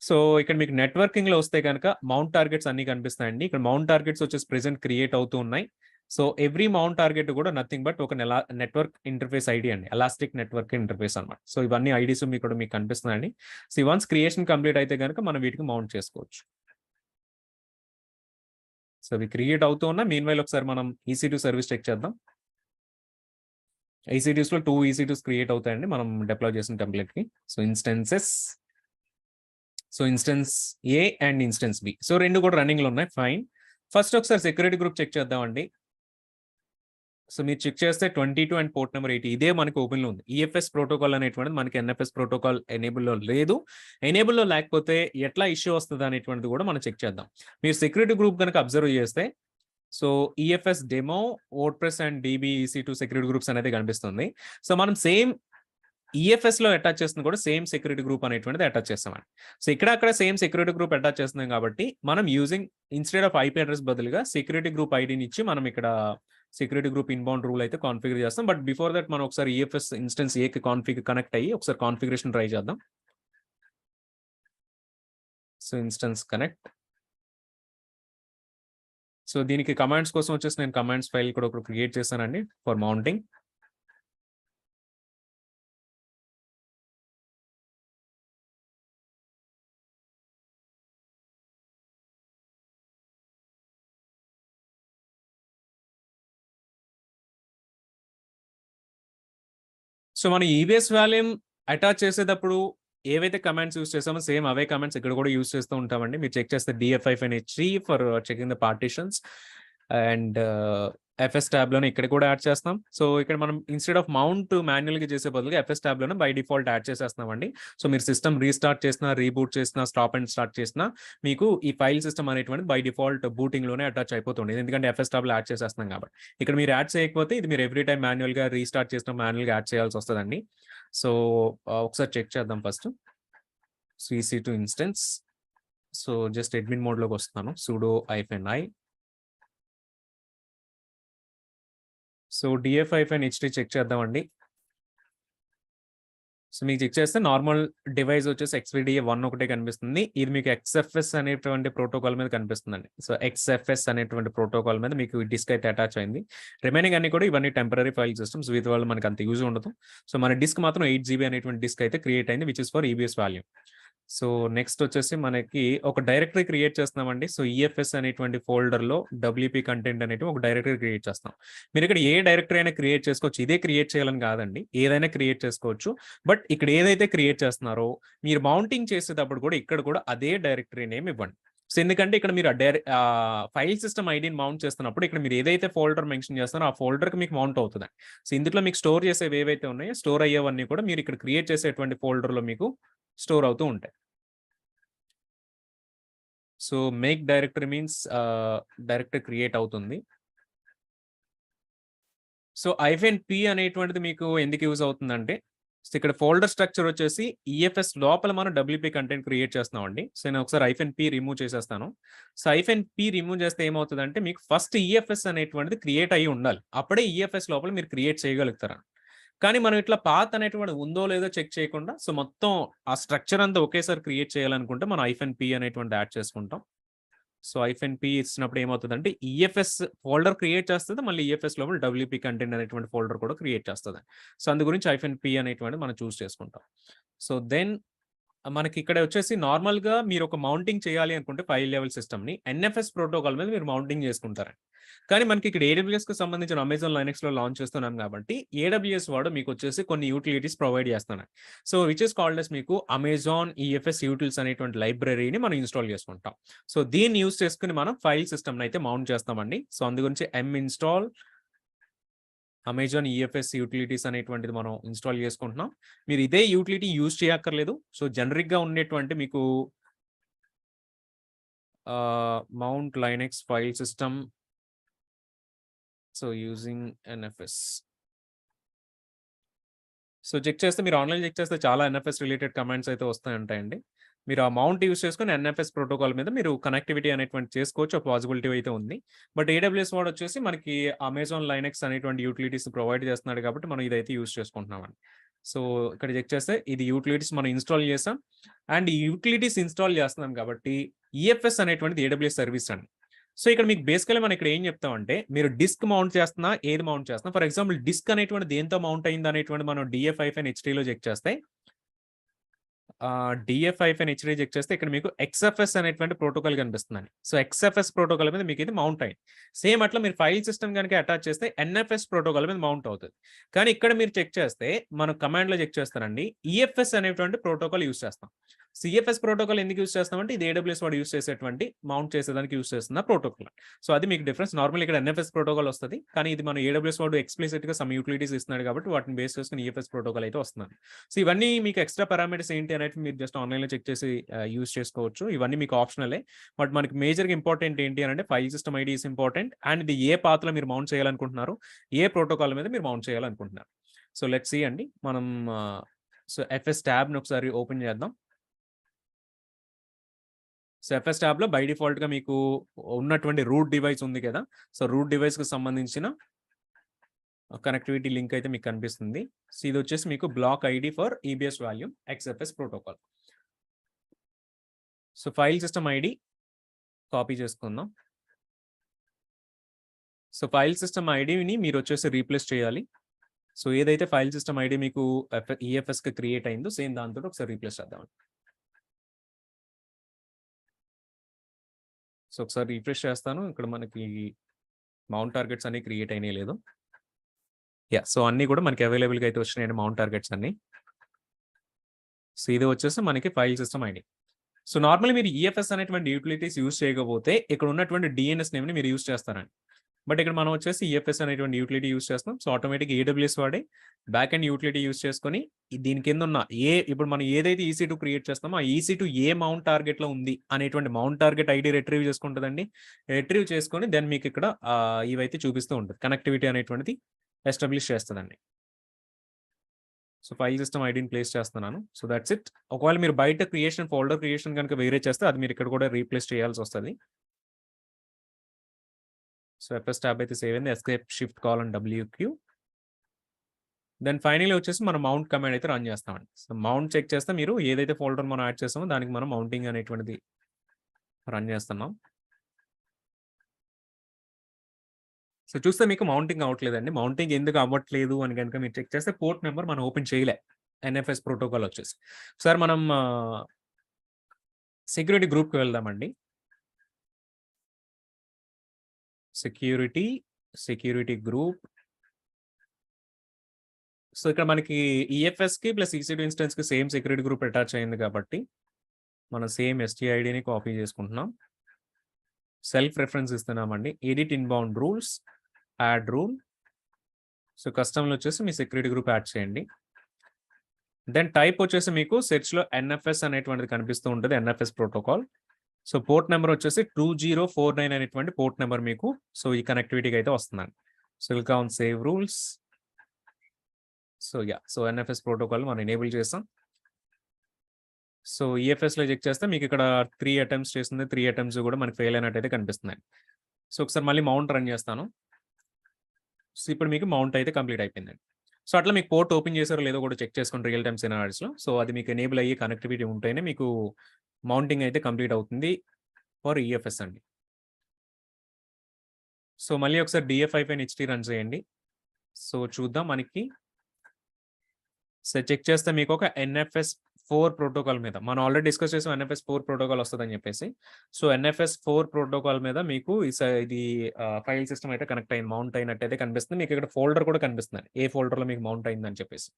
సో ఇక్కడ మీకు నెట్వర్కింగ్‌లో వస్తే గనక మౌంట్ టార్గెట్స్ అన్నీ కనిపిస్తాయండి. ఇక్కడ మౌంట్ టార్గెట్స్ వచ్చేసి ప్రెజెంట్ క్రియేట్ అవుతూ ఉన్నాయి. సో ఎవ్రీ మౌంట్ టార్గెట్ కూడా నథింగ్ బట్ ఒక నెట్వర్క్ ఇంటర్ఫేస్ ఐడీ అండి. ఎలాస్టిక్ నెట్వర్క్ ఇంటర్ఫేస్ అన్నమాట. సో ఇవన్నీ ఐడీస్ మీకు కూడా మీకు కనిపిస్తున్నాయండి. సో వన్స్ క్రియేషన్ కంప్లీట్ అయితే గనక మనం వీటికి మౌంట్ చేసుకోవచ్చు. సో అవి క్రియేట్ అవుతూ ఉన్న మీన్‌వైల్ ఒకసారి మనం EC2 సర్వీస్ చెక్ చేద్దాం. EC2స్‌లో 2 EC2s క్రియేట్ అవుతాయండి. మనం డిప్లాయ్ చేసిన టెంప్లేట్‌కి. So instances. So instance A and instance B. So 2 కూడా రన్నింగ్‌లో ఉన్నాయి. ఫైన్. ఫస్ట్ ఒకసారి సెక్యూరిటీ గ్రూప్ చెక్ చేద్దామండి. సో మీరు చెక్ చేస్తే 22 అండ్ పోర్ట్ నంబర్ 80 ఇదే మనకి ఓపెన్‌లో ఉంది. ఈఎఫ్ఎస్ ప్రోటోకాల్ అనేటువంటిది మనకి ఎన్ఎఫ్ఎస్ ప్రోటోకాల్ ఎనేబుల్‌లో లేదు. ఎనేబుల్‌లో లేకపోతే ఎట్లా ఇష్యూ వస్తది అనేటువంటిది కూడా మనం చెక్ చేద్దాం. మీరు సెక్యూరిటీ గ్రూప్ గనుక అబ్జర్వ్ చేస్తే so EFS demo, WordPress and DB EC2 security groups అనేది కనిపిస్తుంది. సో మనం సేమ్ ఈఎఫ్ఎస్‌లో అటాచ్ చేస్తుంది కూడా సేమ్ సెక్యూరిటీ గ్రూప్ అనేటువంటిది అటాచ్ చేస్తామండి. సో ఇక్కడ అక్కడ సేమ్ సెక్యూరిటీ గ్రూప్ అటాచ్ చేస్తున్నాం కాబట్టి మనం using instead of IP address బదులుగా సెక్యూరిటీ గ్రూప్ ఐడీని ఇచ్చి మనం ఇక్కడ సెక్యూరిటీ గ్రూప్ ఇన్‌బౌండ్ రూల్ అయితే కాన్ఫిగర్ చేస్తాం. బట్ బిఫోర్ దట్ మనం ఒకసారి ఈఎఫ్ఎస్ ఇన్‌స్టెన్స్ ఏకి కనెక్ట్ అయ్యి ఒకసారి కాన్ఫిగరేషన్ ట్రై చేద్దాం. So instance connect. సో దీనికి కమాండ్స్ కోసం వచ్చేసి నేను కమాండ్స్ ఫైల్ కూడా ఒకటి క్రియేట్ చేశానండి ఫర్ మౌంటింగ్. సో మనం ఈవీఎస్ వాల్యూమ్ అటాచ్ చేసేటప్పుడు ఏవైతే కమాండ్స్ యూజ్ చేసామో సేమ్ అవే కమాండ్స్ ఇక్కడ కూడా యూజ్ చేస్తూ ఉంటామండి. మీరు చెక్ చేస్తే df-h3 for checking the partitions and ఎఫ్ఎస్ ట్యాబ్‌లోనే ఇక్కడ కూడా యాడ్ చేస్తాం. సో, ఇక్కడ మనం ఇన్‌స్టెడ్ ఆఫ్ మౌంట్ మాన్యుయల్‌గా చేసే బదులుగా ఎఫ్ఎస్ ట్యాబ్‌లోనే బై డిఫాల్ట్ యాడ్ చేసేస్తున్నామండి. సో, మీరు సిస్టమ్ రీస్టార్ట్ చేసినా, రీబూట్ చేసినా, స్టాప్ అండ్ స్టార్ట్ చేసినా మీకు ఈ ఫైల్ సిస్టమ్ అనేటువంటిది బై డిఫాల్ట్ బూటింగ్‌లోనే అటాచ్ అయిపోతుంది. ఎందుకంటే ఎఫ్ఎస్ ట్యాబ్‌లో యాడ్ చేసేస్తున్నాం కాబట్టి. ఇక్కడ మీరు యాడ్ చేయకపోతే ఇది మీరు ఎవ్రీ టైమ్ మాన్యుయల్‌గా రీస్టార్ట్ చేసినా మాన్యుయల్‌గా యాడ్ చేయాల్సొస్తదండి. సో, ఒకసారి చెక్ చేద్దాం first. EC2 instance. So, just admin మోడ్‌లోకొస్తున్నాను. sudo -i so, df-ht check చేద్దామండి. సో, మీకు చెక్ చేస్తే నార్మల్ డివైస్ వచ్చేసి XVDA 1 ఒకటే కనిపిస్తుంది. ఇది మీకు XFS అనేటువంటి ప్రోటోకాల్ మీద కనిపిస్తుందండి. సో, XFS అనేటువంటి ప్రోటోకాల్ మీద మీకు డిస్క్ అయితే అటాచ్ అయింది. రిమైనింగ్ అన్ని కూడా ఇవన్నీ టెంపరరీ ఫైల్ సిస్టమ్స్. వీటి వల్ల మనకు అంత యూజ్ ఉండదు. సో, మన డిస్క్ మాత్రం 8 జీబీ అనేటువంటి డిస్క్ అయితే క్రియేట్ అయింది. Which is for EBS volume. So, next వచ్చేసి మనకి ఒక డైరెక్టరీ క్రియేట్ చేస్తున్నామండి. సో, EFS అనేటువంటి ఫోల్డర్‌లో WP కంటెంట్ అనేటివి ఒక డైరెక్టరీ క్రియేట్ చేస్తాం. మీరు ఇక్కడ ఏ డైరెక్టరీ అయినా క్రియేట్ చేసుకోవచ్చు. ఇదే క్రియేట్ చేయాలని కాదండి. ఏదైనా క్రియేట్ చేసుకోవచ్చు. బట్ ఇక్కడ ఏదైతే క్రియేట్ చేస్తున్నారో మీరు మౌంటింగ్ చేసేటప్పుడు కూడా ఇక్కడ కూడా అదే డైరెక్టరీ నేమ్ ఇవ్వండి. సో, ఎందుకంటే ఇక్కడ మీరు ఫైల్ సిస్టమ్ ఐడీని మౌంట్ చేస్తున్నప్పుడు ఇక్కడ మీరు ఏదైతే ఫోల్డర్ మెన్షన్ చేస్తున్నారో ఆ ఫోల్డర్‌కి మీకు మౌంట్ అవుతదండి. సో, ఇందులో మీకు స్టోర్ చేసేవి ఏవైతే ఉన్నాయో స్టోర్ అయ్యేవన్నీ కూడా మీరు ఇక్కడ క్రియేట్ చేసేటువంటి ఫోల్డర్‌లో మీకు స్టోర్ అవుతూ ఉంటాయి. So, make directory means directory create అవుతుంది. సో, -p అనేటువంటిది మీకు ఎందుకు యూజ్ అవుతుందంటే, సో, ఇక్కడ ఫోల్డర్ స్ట్రక్చర్ వచ్చేసి EFS లోపల మనం WP కంటెంట్ క్రియేట్ చేస్తున్నామండి. సో, నేను ఒకసారి -p రిమూవ్ చేసేస్తాను. సో, -p రిమూవ్ చేస్తే ఏమవుతదంటే మీకు ఫస్ట్ EFS అనేటువంటిది క్రియేట్ అయ్యి ఉండాలి. అప్పుడే EFS లోపల మీరు క్రియేట్ చేయగలుగుతారు. కానీ మనం ఇట్లా పాత్ అనేటువంటిది ఉందో లేదో చెక్ చేయకుండా సో, మొత్తం ఆ స్ట్రక్చర్ అంతా ఒకేసారి క్రియేట్ చేయాలనుకుంటే మనం -p అనేటువంటిది యాడ్ చేసుకుంటాం. సో, -p ఇచ్చినప్పుడు ఏమవుతదంటే EFS ఫోల్డర్ క్రియేట్ చేస్తది. మళ్ళీ EFS లోపల WP కంటెంట్ అనేటువంటి ఫోల్డర్ కూడా క్రియేట్ చేస్తది. సో, అందు గురించి -p అనేటువంటిది మనం చూజ్ చేసుకుంటాం. సో, దెన్ మనకి ఇక్కడ వచ్చేసి నార్మల్‌గా మీరు ఒక మౌంటింగ్ చేయాలి అనుకుంటే ఫైల్ లెవెల్ సిస్టమ్‌ని NFS ప్రోటోకాల్ మీద మీరు మౌంటింగ్ చేసుకుంటారు. కానీ మనకి ఇక్కడ AWS‌కి సంబంధించిన అమెజాన్ లైనక్స్‌లో లాంచ్ చేస్తున్నాం కాబట్టి AWS వాడు మీకు వచ్చేసి కొన్ని యూటిలిటీస్ ప్రొవైడ్ చేస్తున్నాడు. So, which is called as మీకు అమెజాన్ EFS యూటిల్స్ అనేటువంటి లైబ్రరీని మనం ఇన్‌స్టాల్ చేసుకుంటాం. సో, దీన్ని యూజ్ చేసుకొని మనం ఫైల్ సిస్టమ్‌ని అయితే మౌంట్ చేస్తామండి. సో, అందు గురించి ఇన్‌స్టాల్ అమెజాన్ EFS యూటిలిటీస్ అనేటువంటిది మనం ఇన్‌స్టాల్ చేసుకుంటున్నాం. మీరు ఇదే యూటిలిటీ యూజ్ చేయక్కర్లేదు. సో, జనరిక్‌గా ఉండేటువంటి మీకు mount Linux file system. So, using NFS. So, check చేస్తే మీరు ఆన్‌లైన్‌లో చెక్ చేస్తే చాలా NFS రిలేటెడ్ కమాండ్స్ అయితే వస్తూ ఉంటాయండి. మీరు ఆ మౌంట్ యూజ్ చేసుకొని NFS ప్రోటోకాల్ మీద మీరు కనెక్టివిటీ అనేటువంటిది చేసుకోవచ్చు. ఆ పాసిబిలిటీ అయితే ఉంది. బట్ AWS వాడు వచ్చేసి మనకి అమెజాన్ లైనక్స్ అనేటువంటి యూటిలిటీస్ ప్రొవైడ్ చేస్తున్నాడు కాబట్టి మనం ఇదైతే యూజ్ చేసుకుంటున్నామండి. సో, ఇక్కడ చెక్ చేస్తే ఇది యూటిలిటీస్ మనం ఇన్‌స్టాల్ చేసాం. అండ్ ఈ యూటిలిటీస్ ఇన్‌స్టాల్ చేస్తున్నాం కాబట్టి EFS అనేటువంటిది AWS సర్వీస్ అండి. సో, ఇక్కడ మీకు బేసికల్లీ మనం ఇక్కడ ఏం చెప్తామంటే మీరు డిస్క్ మౌంట్ చేస్తున్నా, ఏది మౌంట్ చేస్తున్నా ఫర్ ఎగ్జాంపుల్ డిస్క్ అనేటువంటిది దేనితో మౌంట్ అయింది అనేటువంటిది మనం DF-HTలో చెక్ చేస్తే DF-HT చెక్ చేస్తే ఇక్కడ మీకు XFS అనేటువంటి ప్రోటోకాల్ కనిపిస్తుందండి. సో, XFS ప్రోటోకాల్ మీద మీకు ఇది మౌంట్ అయింది. సేమ్ అట్లా మీరు ఫైల్ సిస్టమ్ గనుక అటాచ్ చేస్తే NFS ప్రోటోకాల్ మీద మౌంట్ అవుతది. కానీ ఇక్కడ మీరు చెక్ చేస్తే మనం కమాండ్‌లో చెక్ చేస్తానండి. EFS అనేటువంటి ప్రోటోకాల్ యూజ్ చేస్తాం. EFS ప్రోటోకాల్ ఎందుకు యూజ్ చేస్తామంటే ఇది AWS వాడు యూజ్ చేసేటువంటి మౌంట్ చేసేదానికి యూజ్ చేస్తున్న ప్రోటోకాల్. సో, అది మీకు డిఫరెన్స్. నార్మల్లీ ఇక్కడ NFS ప్రోటోకాల్ వస్తది. కానీ ఇది మన AWS వాడు ఎక్స్‌ప్లిసిట్‌గా సమ్ యూటిలిటీస్ ఇస్తున్నాడు కాబట్టి వాటిని బేస్ చేసుకొని EFS ప్రోటోకాల్ అయితే వస్తుందండి. సో, ఇవన్నీ మీకు ఎక్స్‌ట్రా పారామీటర్స్ ఏంటి అనేది మీరు జస్ట్ ఆన్‌లైన్‌లో చెక్ చేసి యూజ్ చేసుకోవచ్చు. ఇవన్నీ మీకు ఆప్షనలే. బట్ మనకి మేజర్‌గా ఇంపార్టెంట్ ఏంటి అనంటే file system ID is important. And ఇది ఏ పాత్‌లో మీరు మౌంట్ చేయాలనుకుంటున్నారు, ఏ ప్రోటోకాల్ మీద మీరు మౌంట్ చేయాలనుకుంటున్నారు. సో, లెట్స్ సీ అండి. మనం సో, FS ట్యాబ్‌ని ఒకసారి ఓపెన్ చేద్దాం. సో, FS ట్యాబ్‌లో బై డిఫాల్ట్‌గా మీకు ఉన్నటువంటి రూట్ డివైస్ ఉంది కదా! సో, రూట్ డివైస్‌కి సంబంధించిన కనెక్టివిటీ లింక్ అయితే మీకు కనిపిస్తుంది. సో, ఇదొచ్చేసి మీకు block ID for EBS volume XFS protocol. So, file system ID copy చేసుకుందాం. సో, ఫైల్ సిస్టమ్ ఐడీని మీరొచ్చేసి రీప్లేస్ చేయాలి. సో, ఏదైతే ఫైల్ సిస్టమ్ ఐడీ మీకు EFS‌కి క్రియేట్ అయిందో సేమ్ దానితోటి ఒకసారి రీప్లేస్ చేద్దాం. సో, ఒకసారి రిఫ్రెష్ చేస్తాను. ఇక్కడ మనకి మౌంట్ టార్గెట్స్ అన్ని క్రియేట్ అయినాయో లేదో. యాహ్! సో, అన్నీ కూడా మనకి అవైలబుల్‌గా అయితే వచ్చినాయండి మౌంట్ టార్గెట్స్ అన్నీ. సో ఇది వచ్చేసి మనకి file system ID. So normally మీరు ఈఎఫ్ఎస్ అనేటువంటి యూటిలిటీస్ యూజ్ చేయకపోతే ఇక్కడ ఉన్నటువంటి డిఎన్ఎస్ నేమ్‌ని మీరు యూజ్ చేస్తారండి. బట్ ఇక్కడ మనం వచ్చేసి ఈఎఫ్ఎస్ అనేటువంటి యూటిలిటీ యూజ్ చేస్తాం. సో ఆటోమేటిక్‌గా ఏడబ్ల్యూఎస్ వాడి బ్యాక్ ఎండ్ యూటిలిటీ యూజ్ చేసుకొని దీని కింద ఉన్న ఇప్పుడు మనం ఏదైతే ఈసీ2 క్రియేట్ చేస్తామో ఆ ఈసీ2 ఏ మౌంట్ టార్గెట్‌లో ఉంది అనేటువంటి మౌంట్ టార్గెట్ ఐడి రిట్రీవ్ చేసుకుంటదండి. రిట్రీవ్ చేసుకొని దెన్ మీకు ఇక్కడ ఇవైతే చూపిస్తూ ఉంటది. కనెక్టివిటీ అనేటువంటిది ఎస్టాబ్లిష్ చేస్తదండి. సో ఫైల్ సిస్టమ్ ఐడిని ప్లేస్ చేస్తున్నాను. So that's it. ఒకవేళ మీరు బయట ఫోల్డర్ క్రియేషన్ గనుక వేరే చేస్తే అది మీరు ఇక్కడ కూడా రీప్లేస్ చేయాల్సొస్తది. సో ఎఫ్ఎస్ టాబ్ అయితే సేవ్ అయింది. Escape shift colon WQ. Then finally వచ్చేసి మనం మౌంట్ కమాండ్ అయితే రన్ చేస్తామండి. సో మౌంట్ చెక్ చేస్తే మీరు ఏదైతే ఫోల్డర్ మనం యాడ్ చేస్తామో దానికి మనం మౌంటింగ్ అనేటువంటిది రన్ చేస్తున్నాం. సో చూస్తే మీకు మౌంటింగ్ అవ్వట్లేదండి. మౌంటింగ్ ఎందుకు అవ్వట్లేదు అని గనుక మీరు చెక్ చేస్తే పోర్ట్ నెంబర్ మనం ఓపెన్ చేయలే. ఎన్ఎఫ్ఎస్ ప్రోటోకాల్ వచ్చేసి. ఒకసారి మనం సెక్యూరిటీ గ్రూప్‌కి వెళ్దామండి. Security group. సో ఇక్కడ మనకి ఈఎఫ్ఎస్‌కి ప్లస్ ఈసీ2 ఇన్స్టెన్స్‌కి సేమ్ సెక్యూరిటీ గ్రూప్ అటాచ్ అయింది కాబట్టి మనం సేమ్ ఎస్టీఐడీని కాపీ చేసుకుంటున్నాం. సెల్ఫ్ రెఫరెన్స్ ఇస్తున్నామండి. Edit inbound rules, add rule. So కస్టమ్‌లో వచ్చేసి మీ సెక్యూరిటీ గ్రూప్ యాడ్ చేయండి. దెన్ టైప్ వచ్చేసి మీకు సెర్చ్‌లో ఎన్ఎఫ్ఎస్ అనేటువంటిది కనిపిస్తూ ఉంటది. NFS protocol. So port number వచ్చేసి 2049 అనేటువంటి పోర్ట్ నెంబర్ మీకు సో ఈ కనెక్టివిటీకి అయితే వస్తుందండి. So will come on save rules. So NFS protocol మనం ఎనేబుల్ చేసాం. సో ఈఎఫ్ఎస్‌లో చెక్ చేస్తే మీకు ఇక్కడ 3 అటెంప్ట్స్ చేస్తుంది. 3 అటెంప్ట్స్ కూడా మనకి ఫెయిల్ అయినట్టయితే కనిపిస్తున్నాయి. సో ఒకసారి మళ్ళీ మౌంట్ రన్ చేస్తాను. సో ఇప్పుడు మీకు మౌంట్ అయితే కంప్లీట్ అయిపోయిందండి. సో అట్లా మీకు పోర్ట్ ఓపెన్ చేసారో లేదో కూడా చెక్ చేసుకోండి రియల్ టైమ్ సినారియోస్‌లో. సో అది మీకు ఎనేబుల్ అయ్యి కనెక్టివిటీ ఉంటేనే మీకు మౌంటింగ్ అయితే కంప్లీట్ అవుతుంది ఫర్ ఈఎఫ్ఎస్ అండి. సో మళ్ళీ ఒకసారి df-ht రన్ చేయండి. సో చూద్దాం మనకి. సో చెక్ చేస్తే మీకు ఒక NFS4 ప్రోటోకాల్ మీద మనం ఆల్రెడీ డిస్కస్ చేసాం NFS4 ప్రోటోకాల్ వస్తదని చెప్పేసి. సో NFS4 ప్రోటోకాల్ మీద మీకు ఇది ఫైల్ సిస్టమ్ అయితే కనెక్ట్ అయింది. మౌంట్ అయినట్టయితే కనిపిస్తుంది. మీకు ఇక్కడ ఫోల్డర్ కూడా కనిపిస్తుంది. ఏ ఫోల్డర్‌లో మీకు మౌంట్ అయిందని చెప్పేసి.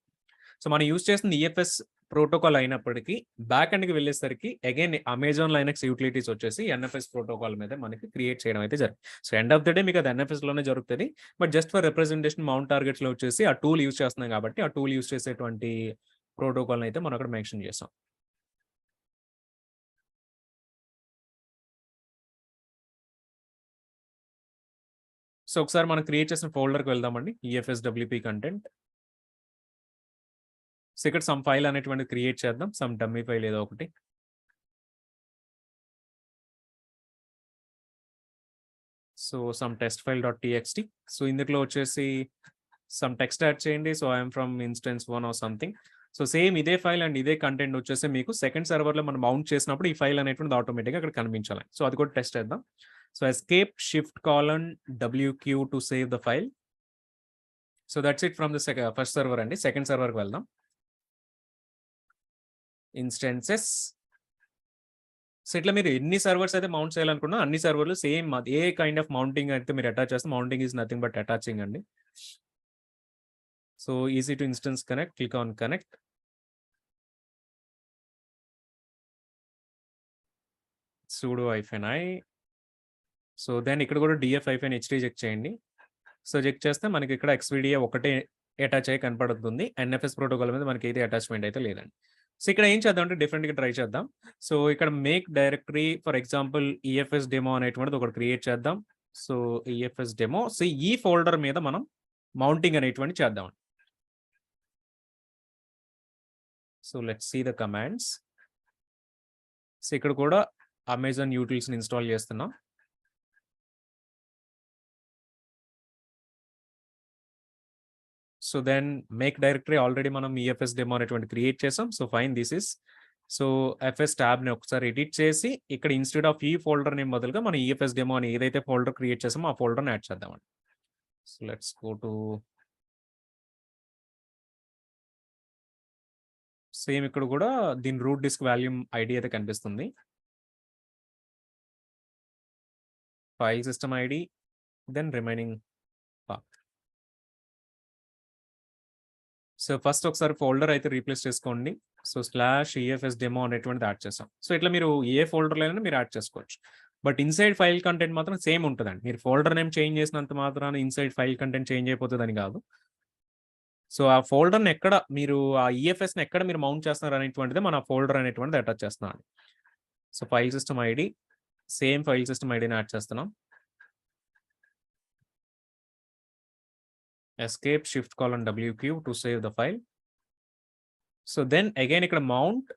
సో మనం యూజ్ చేస్తుంది ఈఎఫ్ఎస్ ప్రోటోకాల్ అయినప్పటికీ బ్యాక్ ఎండ్‌కి వెళ్ళేసరికి అగైన్ అమెజాన్ లైనక్స్ యూటిలిటీస్ వచ్చేసి ఎన్ఎఫ్ఎస్ ప్రోటోకాల్ మీద మనకి క్రియేట్ చేయడం అయితే జరిగింది. So end of the day మీకు అది ఎన్ఎఫ్ఎస్‌లోనే జరుగుతది. But just for representation mount టార్గెట్స్‌లో వచ్చేసి ఆ టూల్ యూజ్ చేస్తున్నాం కాబట్టి ఆ టూల్ యూజ్ చేసేటువంటి ప్రోటోకాల్‌ని అయితే మనం అక్కడ మెన్షన్ చేసాం. సో ఒకసారి మనం క్రియేట్ చేసిన ఫోల్డర్‌కి వెళ్దామండి. EFS-WP content. సో ఇక్కడ సమ్ ఫైల్ అనేటువంటిది క్రియేట్ చేద్దాం. సమ్ డమ్మీ ఫైల్ ఏదో ఒకటి. So some test file .txt. So ఇందులో వచ్చేసి సమ్ టెక్స్ట్ యాడ్ చేయండి. So I'm from instance 1 or something. So same ఇదే ఫైల్ అండ్ ఇదే కంటెంట్ వచ్చేసి మీకు సెకండ్ సర్వర్‌లో మనం మౌంట్ చేసినప్పుడు ఈ ఫైల్ అనేటువంటిది ఆటోమేటిక్‌గా అక్కడ కనిపించాలి. సో అది కూడా టెస్ట్ చేద్దాం. So escape shift colon WQ to save the file. So that's it from the first server అండి. సెకండ్ సర్వర్‌కి వెళ్దాం. ఇన్స్టెన్సెస్. సో ఇట్లా మీరు ఎన్ని సర్వర్స్ అయితే మౌంట్ చేయాలనుకున్నా అన్ని సర్వర్‌లు సేమ్ అదే కైండ్ ఆఫ్ మౌంటింగ్ అయితే మీరు అటాచ్ చేస్తే mounting is nothing but attaching అండి. So easy to instance connect. Click on connect. sudo -i. So then ఇక్కడ కూడా df-ht చెక్ చేయండి. సో చెక్ చేస్తే మనకి ఇక్కడ XVDA ఒకటే అటాచ్ అయ్యి కనపడుతుంది. ఎన్ఎఫ్ఎస్ ప్రోటోకాల్ మీద మనకి ఏది అటాచ్‌మెంట్ అయితే లేదండి. సో ఇక్కడ ఏం చేద్దాం అంటే డిఫరెంట్‌గా ట్రై చేద్దాం. సో ఇక్కడ make directory for example EFS demo అనేటువంటిది ఒకటి క్రియేట్ చేద్దాం. So EFS demo. సో ఈ ఫోల్డర్ మీద మనం మౌంటింగ్ అనేటువంటిది చేద్దాం. So let's see the commands. So ఇక్కడ కూడా అమెజాన్ యూటిల్స్‌ని ఇన్‌స్టాల్ చేస్తున్నాం. So then make directory already మనం EFS డెమో అనేటువంటి క్రియేట్ చేసాం. So fine this is. So FS ట్యాబ్‌ని ఒకసారి ఎడిట్ చేసి ఇక్కడ ఇన్‌స్టెడ్ ఆఫ్ ఈ ఫోల్డర్ నేమ్ బదులుగా మనం EFS డెమో అని ఏదైతే ఫోల్డర్ క్రియేట్ చేసామో ఆ ఫోల్డర్‌ని యాడ్ చేద్దామండి. So let's go to same ఇక్కడ కూడా దీని రూట్ డిస్క్ వాల్యూమ్ ఐడి అయితే కనిపిస్తుంది. File system ID then remaining path. So first ఒకసారి ఫోల్డర్ అయితే రీప్లేస్ చేసుకోండి. సో /EFS డెమో అనేటువంటిది యాడ్ చేసాం. సో ఇట్లా మీరు ఏ ఫోల్డర్‌లో అయినా మీరు యాడ్ చేసుకోవచ్చు. బట్ ఇన్‌సైడ్ ఫైల్ కంటెంట్ మాత్రం సేమ్ ఉంటదండి. మీరు ఫోల్డర్ నేమ్ చేంజ్ చేసినంత మాత్రాన ఇన్‌సైడ్ ఫైల్ కంటెంట్ చేంజ్ అయిపోతదని కాదు. సో ఆ ఫోల్డర్‌ని ఎక్కడ మీరు ఆ ఈఎఫ్ఎస్‌ని ఎక్కడ మీరు మౌంట్ చేస్తున్నారు అనేటువంటిదే మన ఫోల్డర్ అనేటువంటిది అటాచ్ చేస్తున్నాం. So file system ID same file system ఐడిని యాడ్ చేస్తున్నాం. Escape shift colon WQ to save the file. So then again ఇక్కడ మౌంట్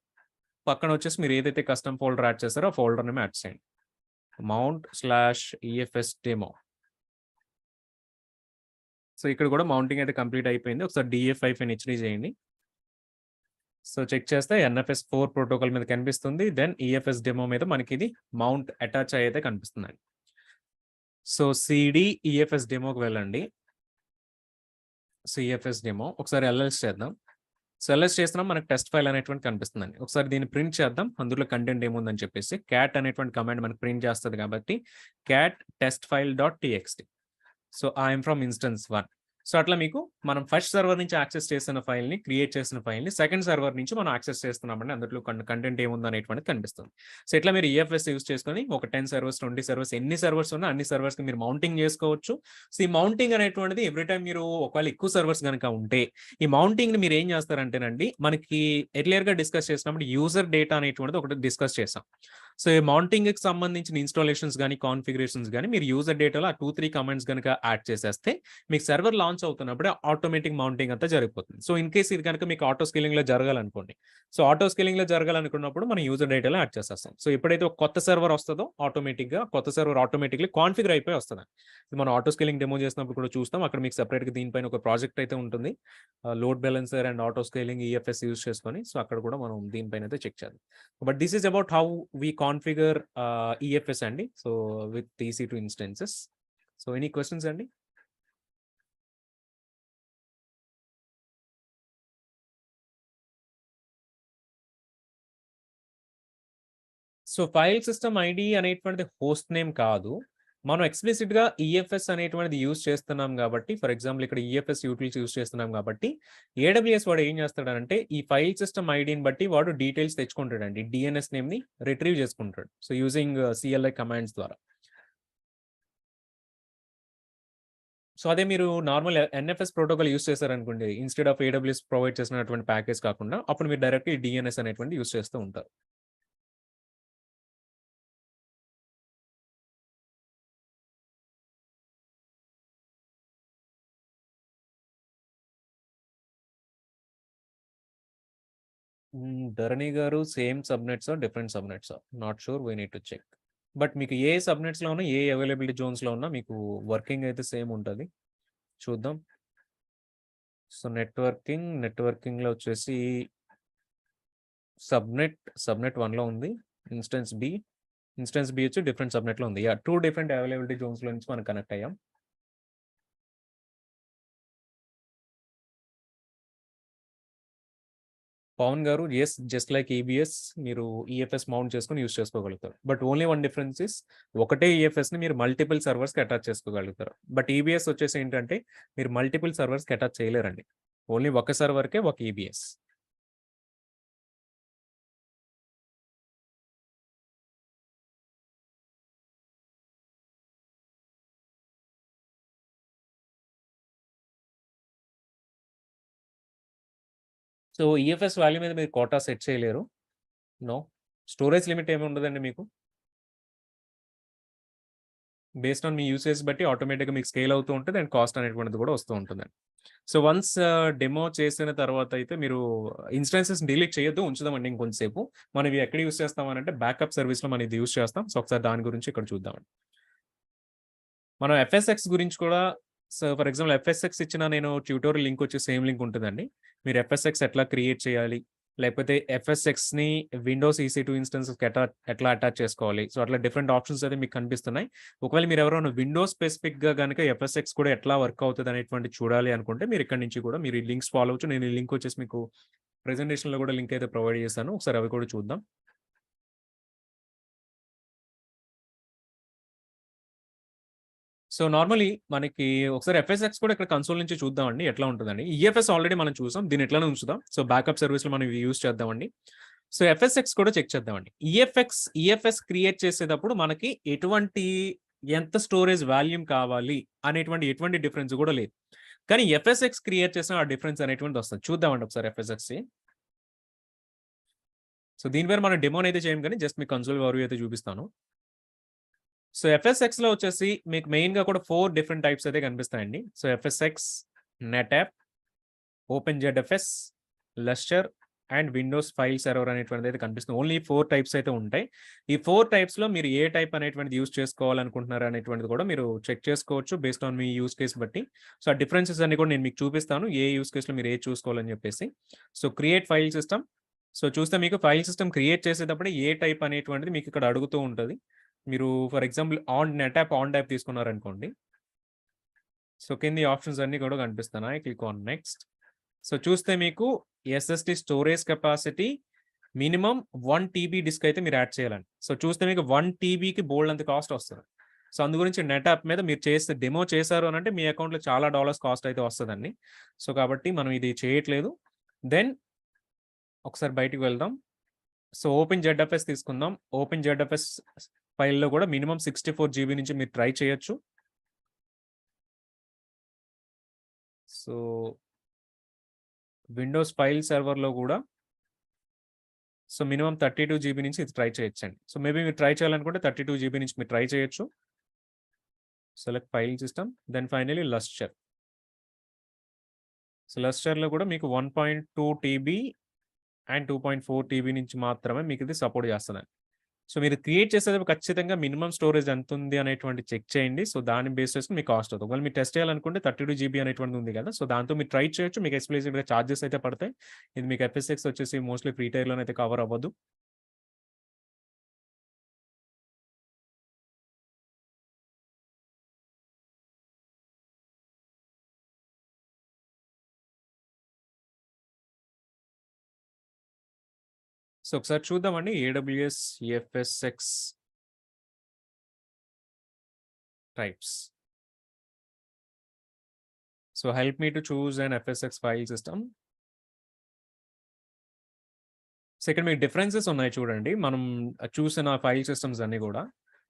పక్కన వచ్చేసి మీరు ఏదైతే కస్టమ్ ఫోల్డర్ యాడ్ చేస్తారో ఆ ఫోల్డర్ నేమ్ యాడ్ చేయండి. mount/EFS demo. సో ఇక్కడ కూడా మౌంటింగ్ అయితే కంప్లీట్ అయిపోయింది. ఒకసారి DF-HD చేయండి. సో చెక్ చేస్తే NFS 4 ప్రోటోకాల్ మీద కనిపిస్తుంది. దెన్ EFS డెమో మీద మనకి ఇది మౌంట్ అటాచ్ అయితే కనిపిస్తుందండి. సో CD EFS డెమోకి వెళ్ళండి. సో EFS డెమో ఒకసారి LS చేద్దాం. సో LS చేస్తున్నాం మనకు టెస్ట్ ఫైల్ అనేటువంటి కనిపిస్తుందండి. ఒకసారి దీన్ని ప్రింట్ చేద్దాం. అందులో కంటెంట్ ఏముందని చెప్పేసి క్యాట్ అనేటువంటి కమాండ్ మనకు ప్రింట్ చేస్తుంది కాబట్టి cat test file dot TXT. So I'm from instance 1. So అట్లా మీకు మనం ఫస్ట్ సర్వర్ నుంచి యాక్సెస్ చేసిన ఫైల్‌ని క్రియేట్ చేసిన ఫైల్‌ని సెకండ్ సర్వర్ నుంచి మనం యాక్సెస్ చేస్తున్నామండి. అందులో కంటెంట్ ఏముంది అనేటువంటిది కనిపిస్తుంది. సో ఇట్లా మీరు EFS యూజ్ చేసుకొని ఒక 10 సర్వర్స్, 20 సర్వర్స్ ఎన్ని సర్వర్స్ ఉన్నా అన్ని సర్వర్స్‌కి మీరు మౌంటింగ్ చేసుకోవచ్చు. సో ఈ మౌంటింగ్ అనేటువంటిది ఎవ్రీ టైమ్ మీరు ఒకవేళ ఎక్కువ సర్వర్స్ గనుక ఉంటే ఈ మౌంటింగ్‌ని మీరు ఏం చేస్తారంటేనండి మనకి ఎర్లియర్‌గా డిస్కస్ చేసినప్పుడు యూజర్ డేటా అనేటువంటిది ఒకటి డిస్కస్ చేసాం. సో ఈ మౌంటింగ్‌కి సంబంధించిన ఇన్‌స్టాలేషన్స్ గాని, కాన్ఫిగరేషన్స్ గాని మీరు యూజర్ డేటాలో ఆ 2, 3 కమాండ్స్ గనుక యాడ్ చేసేస్తే మీకు సర్వర్ లాంచ్ అవుతున్నప్పుడే ఆటోమేటిక్ మౌంటింగ్ అంతా జరిగిపోతుంది. సో ఇన్ కేస్ ఇది కనుక మీకు ఆటో స్కేలింగ్‌లో జరగాలనుకోండి. సో ఆటో స్కేలింగ్‌లో జరగాలనుకున్నప్పుడు మనం యూజర్ డేటాలో యాడ్ చేసేస్తాం. సో ఎప్పుడైతే ఒక కొత్త సర్వర్ వస్తదో ఆటోమేటిక్‌గా కొత్త సర్వర్ ఆటోమేటిక్‌లీ కాన్ఫిగర్ అయిపోయి వస్తది. మనం ఆటో స్కేలింగ్ డెమో చేసినప్పుడు కూడా చూస్తాం. అక్కడ మీకు సెపరేట్‌గా దీనిపైన ఒక ప్రాజెక్ట్ అయితే ఉంటుంది. Load balancer and auto scaling EFS use చేసుకొని సో అక్కడ కూడా మనం దీనిపైన అయితే చెక్ చేద్దాం. But this is about how we configure EFS అండి. So with EC2 instances. So any questions అండి? సో ఫైల్ సిస్టమ్ ఐడి అనేటువంటిది హోస్ట్ నేమ్ కాదు. మనం ఎక్స్‌ప్లిసిట్‌గా EFS అనేటువంటిది యూజ్ చేస్తున్నాం కాబట్టి ఫర్ ఎగ్జాంపుల్ ఇక్కడ EFS యూటిలిటీస్ యూజ్ చేస్తున్నాం కాబట్టి AWS వాడు ఏం చేస్తాడంటే ఈ ఫైల్ సిస్టమ్ ఐడిని బట్టి వాడు డీటెయిల్స్ తెచ్చుకుంటాడండి. DNS నేమ్‌ని రిట్రీవ్ చేసుకుంటాడు. సో యూజింగ్ CLI కమాండ్స్ ద్వారా. సో అదే మీరు నార్మల్ NFS ప్రోటోకాల్ యూజ్ చేశారనుకోండి. ఇన్‌స్టెడ్ ఆఫ్ AWS ప్రొవైడ్ చేసినటువంటి ప్యాకేజ్ కాకుండా అప్పుడు మీరు డైరెక్ట్‌గా ఈ DNS అనేటువంటిది యూజ్ చేస్తూ ఉంటారు. ధరణి గారు సేమ్ సబ్‌నెట్సా? డిఫరెంట్ సబ్‌నెట్సా? Not sure we need to check. But మీకు ఏ సబ్‌నెట్స్‌లో ఉన్నా, ఏ అవైలబిలిటీ జోన్స్‌లో ఉన్నా మీకు వర్కింగ్ అయితే సేమ్ ఉంటది. చూద్దాం. సో నెట్వర్కింగ్‌లో వచ్చేసి సబ్‌నెట్ 1లో ఉంది. Instance B. ఇన్‌స్టెన్స్ బి వచ్చి డిఫరెంట్ సబ్‌నెట్‌లో ఉంది. యాహ్! 2 డిఫరెంట్ అవైలబిలిటీ జోన్స్‌లో నుంచి మనం కనెక్ట్ అయ్యాం. పవన్ గారు యెస్ జస్ట్ లైక్ EBS మీరు EFS మౌంట్ చేసుకొని యూజ్ చేసుకోగలుగుతారు. But only one difference is ఒకటే EFS‌ని మీరు మల్టిపుల్ సర్వర్స్‌కి అటాచ్ చేసుకోగలుగుతారు. బట్ EBS వచ్చేసి ఏంటంటే మీరు మల్టిపుల్ సర్వర్స్‌కి అటాచ్ చేయలేరండి. ఓన్లీ ఒక సర్వర్‌కే ఒక EBS. సో EFS వాల్యూ మీద మీరు కోటా సెట్ చేయలేరు. నో. స్టోరేజ్ లిమిట్ ఏమి ఉండదండి మీకు. బేస్డ్ ఆన్ మీ యూసేజ్ బట్టి ఆటోమేటిక్‌గా మీకు స్కేల్ అవుతూ ఉంటది. అండ్ కాస్ట్ అనేటువంటిది కూడా వస్తూ ఉంటుందండి. సో వన్స్ డెమో చేసిన తర్వాత అయితే మీరు ఇన్‌స్టాన్సెస్ డిలీట్ చేయొద్దు. ఉంచుదామండి ఇంకొంచెంసేపు. మనం ఇవి ఎక్కడ యూజ్ చేస్తామనంటే బ్యాకప్ సర్విస్‌లో మనం ఇది యూజ్ చేస్తాం. సో ఒకసారి దాని గురించి ఇక్కడ చూద్దామండి. మనం FSX గురించి కూడా సో ఫర్ ఎగ్జాంపుల్ FSX ఇచ్చిన నేను ట్యుటోరియల్ లింక్ వచ్చి సేమ్ లింక్ ఉంటదండి. మీరు FSX ఎట్లా క్రియేట్ చేయాలి? లేకపోతే FSXని విండోస్ EC2 ఇన్‌స్టాన్సెస్‌కి ఎట్లా అటాచ్ చేసుకోవాలి? సో అట్లా డిఫరెంట్ ఆప్షన్స్ అయితే మీకు కనిపిస్తున్నాయి. ఒకవేళ మీరు ఎవరైనా విండోస్ స్పెసిఫిక్‌గా గనుక FSX కూడా ఎట్లా వర్క్ అవుతది అనేటువంటిది చూడాలి అనుకుంటే మీరు ఇక్కడి నుంచి కూడా మీరు ఈ లింక్స్ ఫాలో అవ్వచ్చు. నేను ఈ లింక్ వచ్చేసి మీకు ప్రెజెంటేషన్‌లో కూడా లింక్ అయితే ప్రొవైడ్ చేశాను. ఒకసారి అవి కూడా చూద్దాం. సో నార్మల్లీ మనకి ఒకసారి ఎఫ్ఎస్ఎక్స్ కూడా ఇక్కడ కన్సోల్ నుంచి చూద్దామండి ఎట్లా ఉంటుందండి. ఈఎఫ్ఎస్ ఆల్రెడీ మనం చూసాం. దీన్ని ఎట్లనే ఉంచుదాం. సో బ్యాకప్ సర్వీస్‌లో మనం ఇవి యూజ్ చేద్దామండి. సో ఎఫ్ఎస్ఎక్స్ కూడా చెక్ చేద్దామండి. ఈఎఫ్ఎస్ క్రియేట్ చేసేటప్పుడు మనకి ఎంత స్టోరేజ్ వాల్యూమ్ కావాలి అనేటువంటి ఎటువంటి డిఫరెన్స్ కూడా లేదు. కానీ ఎఫ్ఎస్ఎక్స్ క్రియేట్ చేసిన ఆ డిఫరెన్స్ అనేటువంటిది వస్తది. చూద్దామండి ఒకసారి ఎఫ్ఎస్ఎక్స్‌ని. సో దీని పేరు మనం డెమోనైతే చేయం కానీ జస్ట్ మీకు కన్సోల్ ఓవర్‌వ్యూ అయితే చూపిస్తాను. సో ఎఫ్ఎస్ఎక్స్‌లో వచ్చేసి మీకు మెయిన్‌గా కూడా 4 డిఫరెంట్ టైప్స్ అయితే కనిపిస్తాయండి. So FSx, NetApp, OpenZFS, Lustre and Windows file server అనేటువంటిది అయితే కనిపిస్తుంది. ఓన్లీ 4 టైప్స్ అయితే ఉంటాయి. ఈ 4 టైప్స్‌లో మీరు ఏ టైప్ అనేటువంటిది యూజ్ చేసుకోవాలనుకుంటున్నారు అనేటువంటిది కూడా మీరు చెక్ చేసుకోవచ్చు based on me use case బట్టి. సో ఆ డిఫరెన్సెస్ అన్ని కూడా నేను మీకు చూపిస్తాను. ఏ యూజ్ కేస్‌లో మీరు ఏది చూసుకోవాలని చెప్పేసి. So create file system. So చూస్తే మీకు ఫైల్ సిస్టమ్ క్రియేట్ చేసేటప్పుడే ఏ టైప్ అనేటువంటిది మీకు ఇక్కడ అడుగుతూ ఉంటది. మీరు ఫర్ ఎగ్జాంపుల్ నెట్‌యాప్ టైప్ తీసుకున్నారనుకోండి. సో కింది ఆప్షన్స్ అన్నీ కూడా కనిపిస్తున్నాయి. Click on next. సో చూస్తే మీకు SSD storage capacity minimum 1 TB disk అయితే మీరు యాడ్ చేయాలండి. సో చూస్తే మీకు 1 టీబీకి బోలెడంత కాస్ట్ వస్తది. సో అందు గురించి నెట్‌యాప్ మీద మీరు డెమో చేశారు అనంటే మీ అకౌంట్‌లో చాలా డాలర్స్ కాస్ట్ అయితే వస్తదండి. సో కాబట్టి మనం ఇది చేయట్లేదు. దెన్ ఒకసారి బయటికి వెళ్దాం. సో ఓపెన్‌జెడ్ఎఫ్ఎస్ తీసుకుందాం. ఓపెన్‌జెడ్ఎఫ్ఎస్ ఫైల్‌లో కూడా మినిమమ్ 64 జీబీ నుంచి మీరు ట్రై చేయొచ్చు. సో విండోస్ ఫైల్ సర్వర్‌లో కూడా సో మినిమమ్ 32 జీబీ నుంచి ఇది ట్రై చేయొచ్చండి. సో మేబీ మీరు ట్రై చేయాలనుకుంటే 32 జీబీ నుంచి మీరు ట్రై చేయొచ్చు. Select file system. Then finally Lustre. So లస్టర్‌లో కూడా మీకు 1.2 టీబీ అండ్ 2.4 టీబీ నుంచి మాత్రమే మీకు ఇది సపోర్ట్ చేస్తదండి. సో మీరు క్రియేట్ చేసేటప్పుడు ఖచ్చితంగా మినిమమ్ స్టోరేజ్ ఎంతుంది అనేటువంటి చెక్ చేయండి. సో దాన్ని బేస్ చేసుకొని మీకు కాస్ట్ అవుతుంది. ఒకవేళ మీరు టెస్ట్ చేయాలనుకుంటే 32 జీబీ అనేటువంటిది ఉంది కదా! సో దాంతో మీరు ట్రై చేయొచ్చు. మీకు ఎక్స్‌ప్లిసిట్‌గా చార్జెస్ అయితే పడతాయి. ఇది మీకు ఎఫ్ఎస్ఎక్స్ వచ్చేసి మోస్ట్‌లీ ఫ్రీ టైర్‌లోనైతే అయితే కవర్ అవ్వదు. సో ఒకసారి చూద్దామండి AWS FSx types. So help me to choose an FSx file system. So ఇక్కడ మీకు డిఫరెన్సెస్ ఉన్నాయి చూడండి. మనం చూసిన ఫైల్ సిస్టమ్స్ అన్నీ గూడా.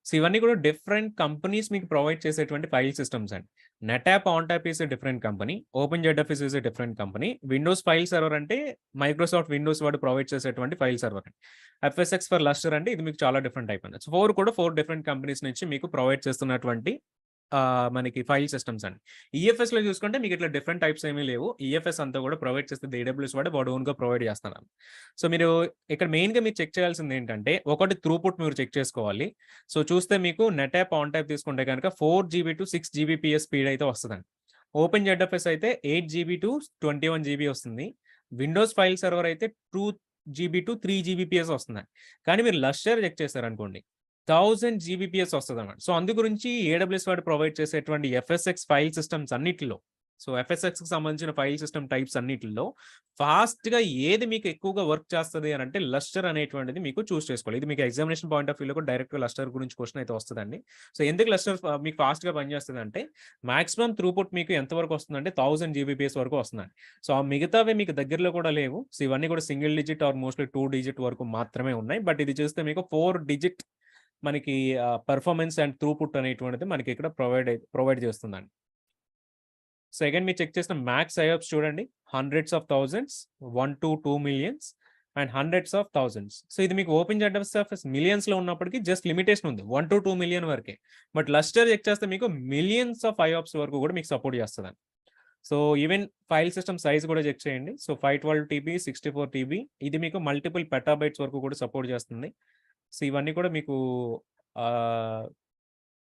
సో ఇవన్నీ కూడా డిఫరెంట్ కంపెనీస్ మీకు ప్రొవైడ్ చేసేటువంటి ఫైల్ సిస్టమ్స్ అండి. NetApp is a different company. OpenZFS is a different company. Windows file server అంటే మైక్రోసాఫ్ట్ విండోస్ వాడు ప్రొవైడ్ చేసేటువంటి ఫైల్ సర్వర్ అండి. ఎఫ్ఎస్ఎక్స్ ఫర్ లస్టర్ అంటే ఇది మీకు చాలా డిఫరెంట్ టైప్ అండి. సో 4 డిఫరెంట్ కంపెనీస్ నుంచి మీకు ప్రొవైడ్ చేస్తున్నటువంటి మనకి ఫైల్ సిస్టమ్స్ అండి. ఈఎఫ్ఎస్‌లో చూసుకుంటే మీకు ఇట్లా డిఫరెంట్ టైప్స్ ఏమీ లేవు. ఈఎఫ్ఎస్ అంతా కూడా ప్రొవైడ్ చేసేది ఏడబ్ల్యూఎస్ వాడు ఓన్‌గా ప్రొవైడ్ చేస్తున్నాడు. సో మీరు ఇక్కడ మెయిన్‌గా మీరు చెక్ చేయాల్సింది ఏంటంటే ఒకటి త్రూపుట్ మీరు చెక్ చేసుకోవాలి. సో చూస్తే మీకు నెట్‌యాప్ తీసుకుంటే గనుక 4 జీబీ టు 6 జీబీపీఎస్ స్పీడ్ అయితే వస్తదండి. ఓపెన్‌జెడ్ఎఫ్ఎస్ అయితే 8 జీబీ టు 21 జీబీ వస్తుంది. విండోస్ ఫైల్ సర్వర్ అయితే 2 జీబీ టు 3 జీబీపీఎస్ వస్తుందండి. కానీ మీరు లస్టర్ చెక్ చేశారనుకోండి 1000 జీబీపీఎస్ వస్తదన్నమాట. సో అందు గురించి ఏడబ్ల్యూఎస్ వాడు ప్రొవైడ్ చేసేటువంటి ఎఫ్ఎస్ఎక్స్ ఫైల్ సిస్టమ్స్ అన్నిటిలో సో ఎఫ్ఎస్ఎక్స్‌కి సంబంధించిన ఫైల్ సిస్టమ్ టైప్స్ అన్నిటిలో ఫాస్ట్‌గా ఏది మీకు ఎక్కువగా వర్క్ చేస్తది అనంటే లస్టర్ అనేటువంటిది మీకు చూస్ చేసుకోవాలి. ఇది మీకు ఎగ్జామినేషన్ పాయింట్ ఆఫ్ వ్యూలో కూడా డైరెక్ట్‌గా లస్టర్ గురించి క్వెషన్ అయితే వస్తదండి. సో ఎందుకు లస్టర్ మీకు ఫాస్ట్‌గా పనిచేస్తదంటే మాక్సిమం త్రూపుట్ మీకు ఎంత వరకు వస్తుందంటే 1000 జీబీపీఎస్ వరకు వస్తుందండి. సో ఆ మిగతావి మీకు దగ్గరలో కూడా లేవు. సో ఇవన్నీ కూడా single digit or mostly 2 digit వరకు మాత్రమే ఉన్నాయి. బట్ ఇది చూస్తే మీకు 4 డిజిట్ మనకి పెర్ఫార్మన్స్ అండ్ త్రూపుట్ అనేటువంటిది మనకి ఇక్కడ ప్రొవైడ్ చేస్తుందండి. సో అగైన్ మీరు చెక్ చేసిన మ్యాక్స్ ఐఆప్స్ చూడండి. Hundreds of thousands, 1-2 millions and hundreds of thousands. So ఇది మీకు ఓపెన్‌జెడ్ఎఫ్ఎస్ మిలియన్స్‌లో ఉన్నప్పటికీ జస్ట్ లిమిటేషన్ ఉంది. 1-2 మిలియన్ వరకే. బట్ లస్టర్ చెక్ చేస్తే మీకు మిలియన్స్ ఆఫ్ ఐఆప్స్ వరకు కూడా మీకు సపోర్ట్ చేస్తదండి. So even file system size కూడా చెక్ చేయండి. సో 512 టీబీ, 64 టీబీ ఇది మీకు మల్టిపుల్ పెటాబైట్స్ వరకు కూడా సపోర్ట్ చేస్తుంది. సో ఇవన్నీ కూడా మీకు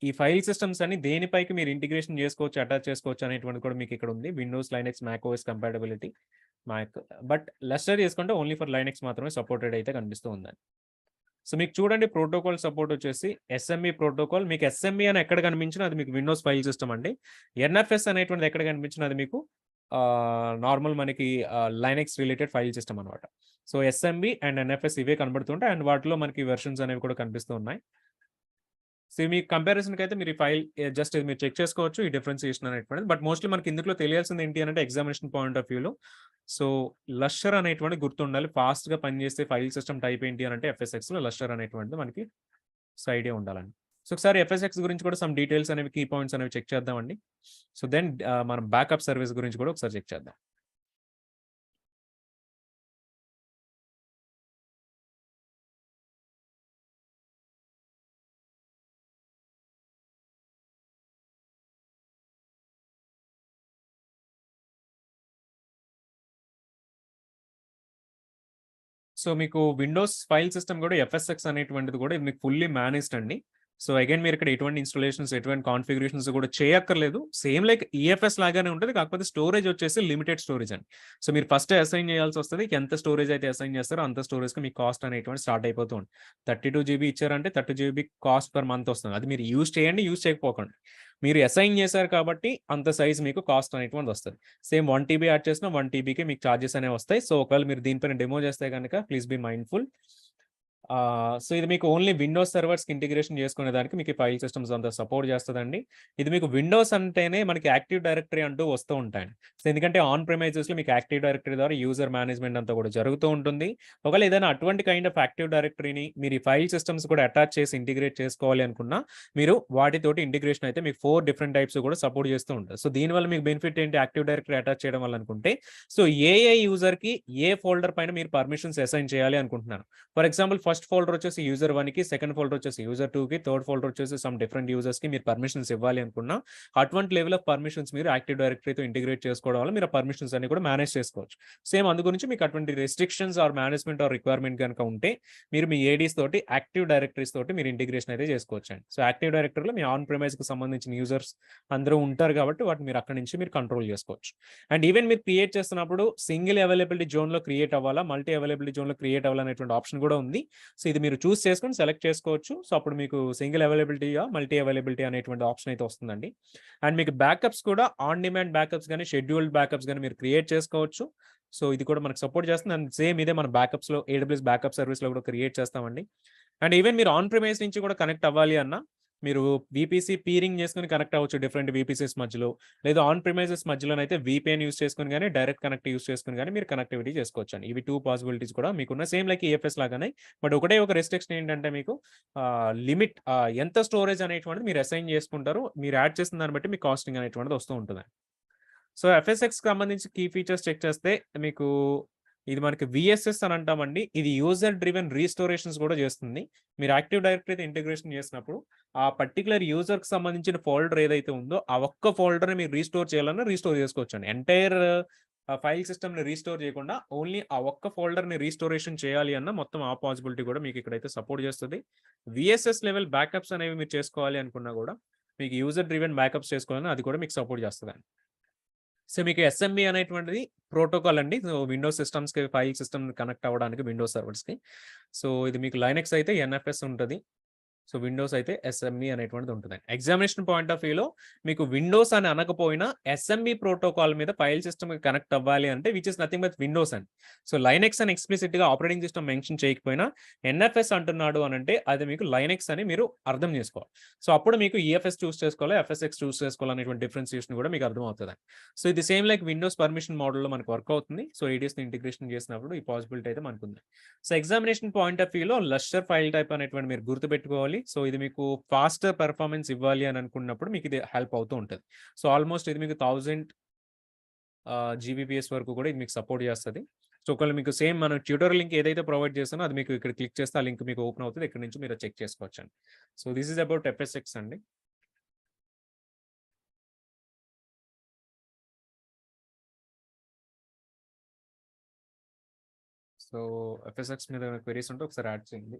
ఈ ఫైల్ సిస్టమ్స్ అన్ని దేనిపైకి మీరు ఇంటిగ్రేషన్ చేసుకోవచ్చు, అటాచ్ చేసుకోవచ్చు అనేటువంటిది కూడా మీకు ఇక్కడ ఉంది. Windows, Linux, Mac OS compatibility but Lustre చేసుకుంటే ఓన్లీ ఫర్ లైనక్స్ మాత్రమే సపోర్టెడ్ అయితే కనిపిస్తూ ఉందండి. సో మీకు చూడండి ప్రోటోకాల్ సపోర్ట్ వచ్చేసి ఎస్ఎంఈ ప్రోటోకాల్. మీకు ఎస్ఎంఈ అని ఎక్కడ కనిపించినా అది మీకు విండోస్ ఫైల్ సిస్టమ్ అండి. ఎన్ఎఫ్ఎస్ అనేటువంటిది ఎక్కడ కనిపించినా అది మీకు నార్మల్ మనకి లైనక్స్ రిలేటెడ్ ఫైల్ సిస్టమ్ అనమాట. సో ఎస్ఎంబి అండ్ ఎన్ఎఫ్ఎస్ ఇవే కనబడుతుంటాయి అండ్ వాటిలో మనకి వెర్షన్స్ అనేవి కూడా కనిపిస్తూ ఉన్నాయి. సో, మీ కంపారిజన్‌కైతే మీరు ఈ ఫైల్ జస్ట్ మీరు చెక్ చేసుకోవచ్చు ఈ డిఫరెన్షియేషన్ అనేటువంటిది. బట్ మోస్ట్‌లీ మనకి ఇందులో తెలియాల్సింది ఏంటి అనంటే ఎగ్జామినేషన్ పాయింట్ ఆఫ్ వ్యూలో సో, లషర్ అనేటువంటిది గుర్తుండాలి. ఫాస్ట్‌గా పనిచేసే ఫైల్ సిస్టమ్ టైప్ ఏంటి అనంటే ఎఫ్ఎస్ఎక్స్‌లో లషర్ అనేటువంటిది మనకి సో, ఐడియా ఉండాలండి. సో, ఒకసారి ఎఫ్ఎస్ఎక్స్ గురించి కూడా సమ్ డీటెయిల్స్ అనేవి కీ పాయింట్స్ అనేవి చెక్ చేద్దామండి. సో, దెన్ మనం బ్యాకప్ సర్విస్ గురించి కూడా ఒకసారి చెక్ చేద్దాం. సో, మీకు విండోస్ ఫైల్ సిస్టమ్ గూడా ఎఫ్ఎస్ఎక్స్ అనేటువంటిది గూడా ఇది మీకు ఫుల్లీ మేనేజ్డ్ అండి. సో, అగైన్ మీరిక్కడ ఎటువంటి ఇన్‌స్టాలేషన్స్, ఎటువంటి కాన్ఫిగరేషన్స్ గూడా చేయక్కర్లేదు. సేమ్ లైక్ ఈఎఫ్ఎస్ లాగానే ఉంటది. కాకపోతే స్టోరేజ్ వచ్చేసి లిమిటెడ్ స్టోరేజ్ అండి. సో, మీరు ఫస్టే అసైన్ చేయాల్సొస్తది. ఎంత స్టోరేజ్ అయితే అసైన్ చేస్తారో అంత స్టోరేజ్‌కి మీకు కాస్ట్ అనేటువంటిది స్టార్ట్ అయిపోతూ ఉంటుంది. 32 జీబీ ఇచ్చారంటే 30 జీబీ కాస్ట్ పర్ మంత్ వస్తుంది. అది మీరు యూజ్ చేయండి, యూజ్ చేయకపోకండి. మీరు అసైన్ చేశారు కాబట్టి అంత సైజ్ మీకు కాస్ట్ అనేటువంటిది వస్తది. సేమ్ 1 టీబీ యాడ్ చేసినా 1 టీబీకి మీకు చార్జెస్ అనేవి వస్తాయి. సో, ఒకవేళ మీరు దీనిపైన డెమో చేస్తే గనక ప్లీజ్ బీ మైండ్‌ఫుల్. సో, ఇది మీకు ఓన్లీ విండోస్ సర్వర్స్‌కి ఇంటిగ్రేషన్ చేసుకునే దానికి మీకు ఈ ఫైల్ సిస్టమ్స్ అంతా సపోర్ట్ చేస్తదండి. ఇది మీకు విండోస్ అంటేనే మనకి యాక్టివ్ డైరెక్టరీ అంటూ వస్తూ ఉంటాయండి. సో, ఎందుకంటే ఆన్ ప్రిమైజెస్‌లో మీకు యాక్టివ్ డైరెక్టరీ ద్వారా యూజర్ మేనేజ్‌మెంట్ అంతా కూడా జరుగుతూ ఉంటుంది. ఒకవేళ ఏదైనా అటువంటి కైండ్ ఆఫ్ యాక్టివ్ డైరెక్టరీని మీరు ఈ ఫైల్ సిస్టమ్స్ కూడా అటాచ్ చేసి ఇంటిగ్రేట్ చేసుకోవాలి అనుకున్నా, మీరు వాటితోటి ఇంటిగ్రేషన్ అయితే మీకు 4 డిఫరెంట్ టైప్స్ కూడా సపోర్ట్ చేస్తూ ఉంటారు. సో, దీనివల్ల మీకు బెనిఫిట్ ఏంటి యాక్టివ్ డైరెక్టరీ అటాచ్ చేయడం వల్ల అనుకుంటే, సో, ఏ యూజర్‌కి ఏ ఫోల్డర్ పైన మీరు పర్మిషన్స్ అసైన్ చేయాలి అనుకుంటున్నారు. ఫర్ ఎగ్జాంపుల్ ఫస్ట్ ఫోల్డర్ వచ్చేసి యూజర్ 1కి, సెకండ్ ఫోల్డర్ వచ్చేసి యూజర్ 2కి, థర్డ్ ఫోల్డర్ వచ్చేసి సమ్ డిఫరెంట్ యూజర్స్‌కి మీరు పర్మిషన్స్ ఇవ్వాలి అనుకున్నా, అటువంటి లెవెల్ ఆఫ్ పర్మిషన్స్ మీరు యాక్టివ్ డైరెక్టరీతో ఇంటిగ్రేట్ చేసుకోవడం వల్ల మీరు ఆ పర్మిషన్స్ అన్ని కూడా మేనేజ్ చేసుకోవచ్చు. సేమ్ అందు గురించి మీకు అటువంటి restrictions or management or requirement గనుక ఉంటే, మీరు మీ ఏడీస్ తోటి యాక్టివ్ డైరెక్టరీస్ తోటి మీరు ఇంటిగ్రేషన్ అయితే చేసుకోవచ్చండి. సో, యాక్టివ్ డైరెక్టరీలో మీ ఆన్ ప్రిమైజ్‌కి సంబంధించిన యూజర్స్ అందరూ ఉంటారు కాబట్టి వాటిని మీరు అక్కడి నుంచి మీరు కంట్రోల్ చేసుకోవచ్చు. అండ్ ఈవెన్ మీరు క్రియేట్ చేస్తున్నప్పుడు సింగిల్ అవైలబిలిటీ జోన్‌లో క్రియేట్ అవ్వాలా, మల్టీ అవైలబిలిటీ జోన్‌లో క్రియేట్ అవ్వాలనేటువంటి ఆప్షన్ కూడా ఉంది. సో, ఇది మీరు చూస్ చేసుకొని సెలెక్ట్ చేసుకోవచ్చు. సో, అప్పుడు మీకు సింగిల్ అవైలబిలిటీయా, మల్టీ అవైలబిలిటీ అనేటువంటి ఆప్షన్ అయితే వస్తుందండి. అండ్ మీకు బ్యాకప్స్ కూడా ఆన్ డిమాండ్ బ్యాకప్స్ గాని, షెడ్యూల్డ్ బ్యాకప్స్ గాని మీరు క్రియేట్ చేసుకోవచ్చు. సో, ఇది కూడా మనకు సపోర్ట్ చేస్తుంది. అండ్ సేమ్ ఇదే మన బ్యాకప్స్‌లో ఏడబ్ల్యూఎస్ బ్యాకప్ సర్విస్‌లో కూడా క్రియేట్ చేస్తామండి. అండ్ ఈవెన్ మీరు ఆన్ ప్రిమైస్ నుంచి కూడా కనెక్ట్ అవ్వాలి అన్నా, మీరు వీపీసీ పీరింగ్ చేసుకొని కనెక్ట్ అవ్వచ్చు డిఫరెంట్ వీపీసీస్ మధ్యలో. లేదా ఆన్ ప్రిమైజెస్ మధ్యలోనైతే వీపీఎన్ యూజ్ చేసుకొని గాని, డైరెక్ట్ కనెక్ట్ యూజ్ చేసుకొని గాని మీరు కనెక్టివిటీ చేసుకోవచ్చండి. ఇవి 2 పాసిబిలిటీస్ కూడా మీకున్న సేమ్ లైక్ ఈఎఫ్ఎస్ లాగానే. బట్ ఒకటే ఒక రెస్ట్రిక్షన్ ఏంటంటే మీకు లిమిట్ ఎంత స్టోరేజ్ అనేటువంటిది మీరు అసైన్ చేసుకుంటారో, మీరు యాడ్ చేసిన దాన్ని బట్టి మీకు కాస్టింగ్ అనేటువంటిది వస్తూ ఉంటదండి. సో, ఎఫ్ఎస్ఎక్స్‌కి సంబంధించి కీ ఫీచర్స్ చెక్ చేస్తే మీకు ఇది మనకి వీఎస్ఎస్ అని అంటామండి. ఇది యూజర్ డ్రివెన్ రీస్టోరేషన్స్ కూడా చేస్తుంది. మీరు యాక్టివ్ డైరెక్టరీతో ఇంటిగ్రేషన్ చేసినప్పుడు, ఆ పర్టిక్యులర్ యూజర్‌కి సంబంధించిన ఫోల్డర్ ఏదైతే ఉందో, ఆ ఒక్క ఫోల్డర్‌ని మీరు రీస్టోర్ చేయాలన్నా రీస్టోర్ చేసుకోవచ్చండి. ఎంటైర్ ఫైల్ సిస్టమ్‌ని రీస్టోర్ చేయకుండా, ఓన్లీ ఆ ఒక్క ఫోల్డర్‌ని రీస్టోరేషన్ చేయాలి అన్న మొత్తం ఆ పాసిబిలిటీ కూడా మీకు ఇక్కడైతే సపోర్ట్ చేస్తది. వీఎస్ఎస్ లెవెల్ బ్యాకప్స్ అనేవి మీరు చేసుకోవాలి అనుకున్నా కూడా, మీకు యూజర్ డ్రివెన్ బ్యాకప్స్ చేసుకోవాలన్నా అది కూడా మీకు సపోర్ట్ చేస్తదండి. సో, మీకు ఎస్ఎంబీ అనేటువంటిది ప్రోటోకాల్ అండి. సో, విండోస్ సిస్టమ్స్‌కి ఫైల్ సిస్టమ్ కనెక్ట్ అవ్వడానికి విండోస్ సర్వర్స్‌కి. సో, ఇది మీకు లైనక్స్ అయితే ఎన్ఎఫ్ఎస్ ఉంటది. సో, విండోస్ అయితే ఎస్ఎంఈ అనేటువంటిది ఉంటదండి. ఎగ్జామినేషన్ పాయింట్ ఆఫ్ వ్యూలో మీకు విండోస్ అని అనకపోయినా ఎస్ఎంఈ ప్రోటోకాల్ మీద ఫైల్ సిస్టమ్‌కి కనెక్ట్ అవ్వాలి అంటే which is nothing but Windows అండి. సో, లైనక్స్ అని ఎక్స్‌ప్లిసిట్‌గా ఆపరేటింగ్ సిస్టమ్ మెన్షన్ చేయకపోయినా ఎన్ఎఫ్ఎస్ అంటున్నాడు అనంటే అది మీకు లైనక్స్ అని మీరు అర్థం చేసుకోవాలి. సో, అప్పుడు మీకు ఈఎఫ్ఎస్ చూస్ చేసుకోవాలా, ఎఫ్ఎస్ఎక్స్ చూస్ చేసుకోవాలా అనేటువంటి డిఫరెన్షియేషన్ కూడా మీకు అర్థమవుతదండి. సో, ఇది సేమ్ లైక్ విండోస్ పర్మిషన్ మోడల్‌లో మనకు వర్క్ అవుతుంది. సో, ఏడీఎస్‌ని ఇంటిగ్రేషన్ చేసినప్పుడు ఈ పాసిబిలిటీ అయితే మనకుంది. సో, ఎగ్జామినేషన్ పాయింట్ ఆఫ్ వ్యూలో లెస్సర్ ఫైల్ టైప్ అనేటువంటి మీరు గుర్తుపెట్టుకోవాలి. సో, ఇది మీకు ఫాస్టర్ పెర్ఫార్మన్స్ ఇవ్వాలి అని అనుకున్నప్పుడు మీకు ఇది హెల్ప్ అవుతూ ఉంటది. సో, ఆల్‌మోస్ట్ ఇది మీకు 1000 జీబీపీఎస్ వరకు కూడా ఇది మీకు సపోర్ట్ చేస్తది. సో, ఒకవేళ మీకు సేమ్ మనం ట్యూటోరియల్ లింక్ ఏదైతే ప్రొవైడ్ చేసానో అది మీకు ఇక్కడ క్లిక్ చేస్తే ఆ లింక్ మీకు ఓపెన్ అవుతది. ఇక్కడి నుంచి మీరు చెక్ చేసుకోవచ్చండి. సో, థిస్ ఈస్ అబౌట్ ఎఫ్ఎస్ఎక్స్ అండి. సో, ఎఫ్ఎస్ఎక్స్ మీద ఏమైనా క్వెరీస్ ఉంటే ఒకసారి యాడ్ చేయండి.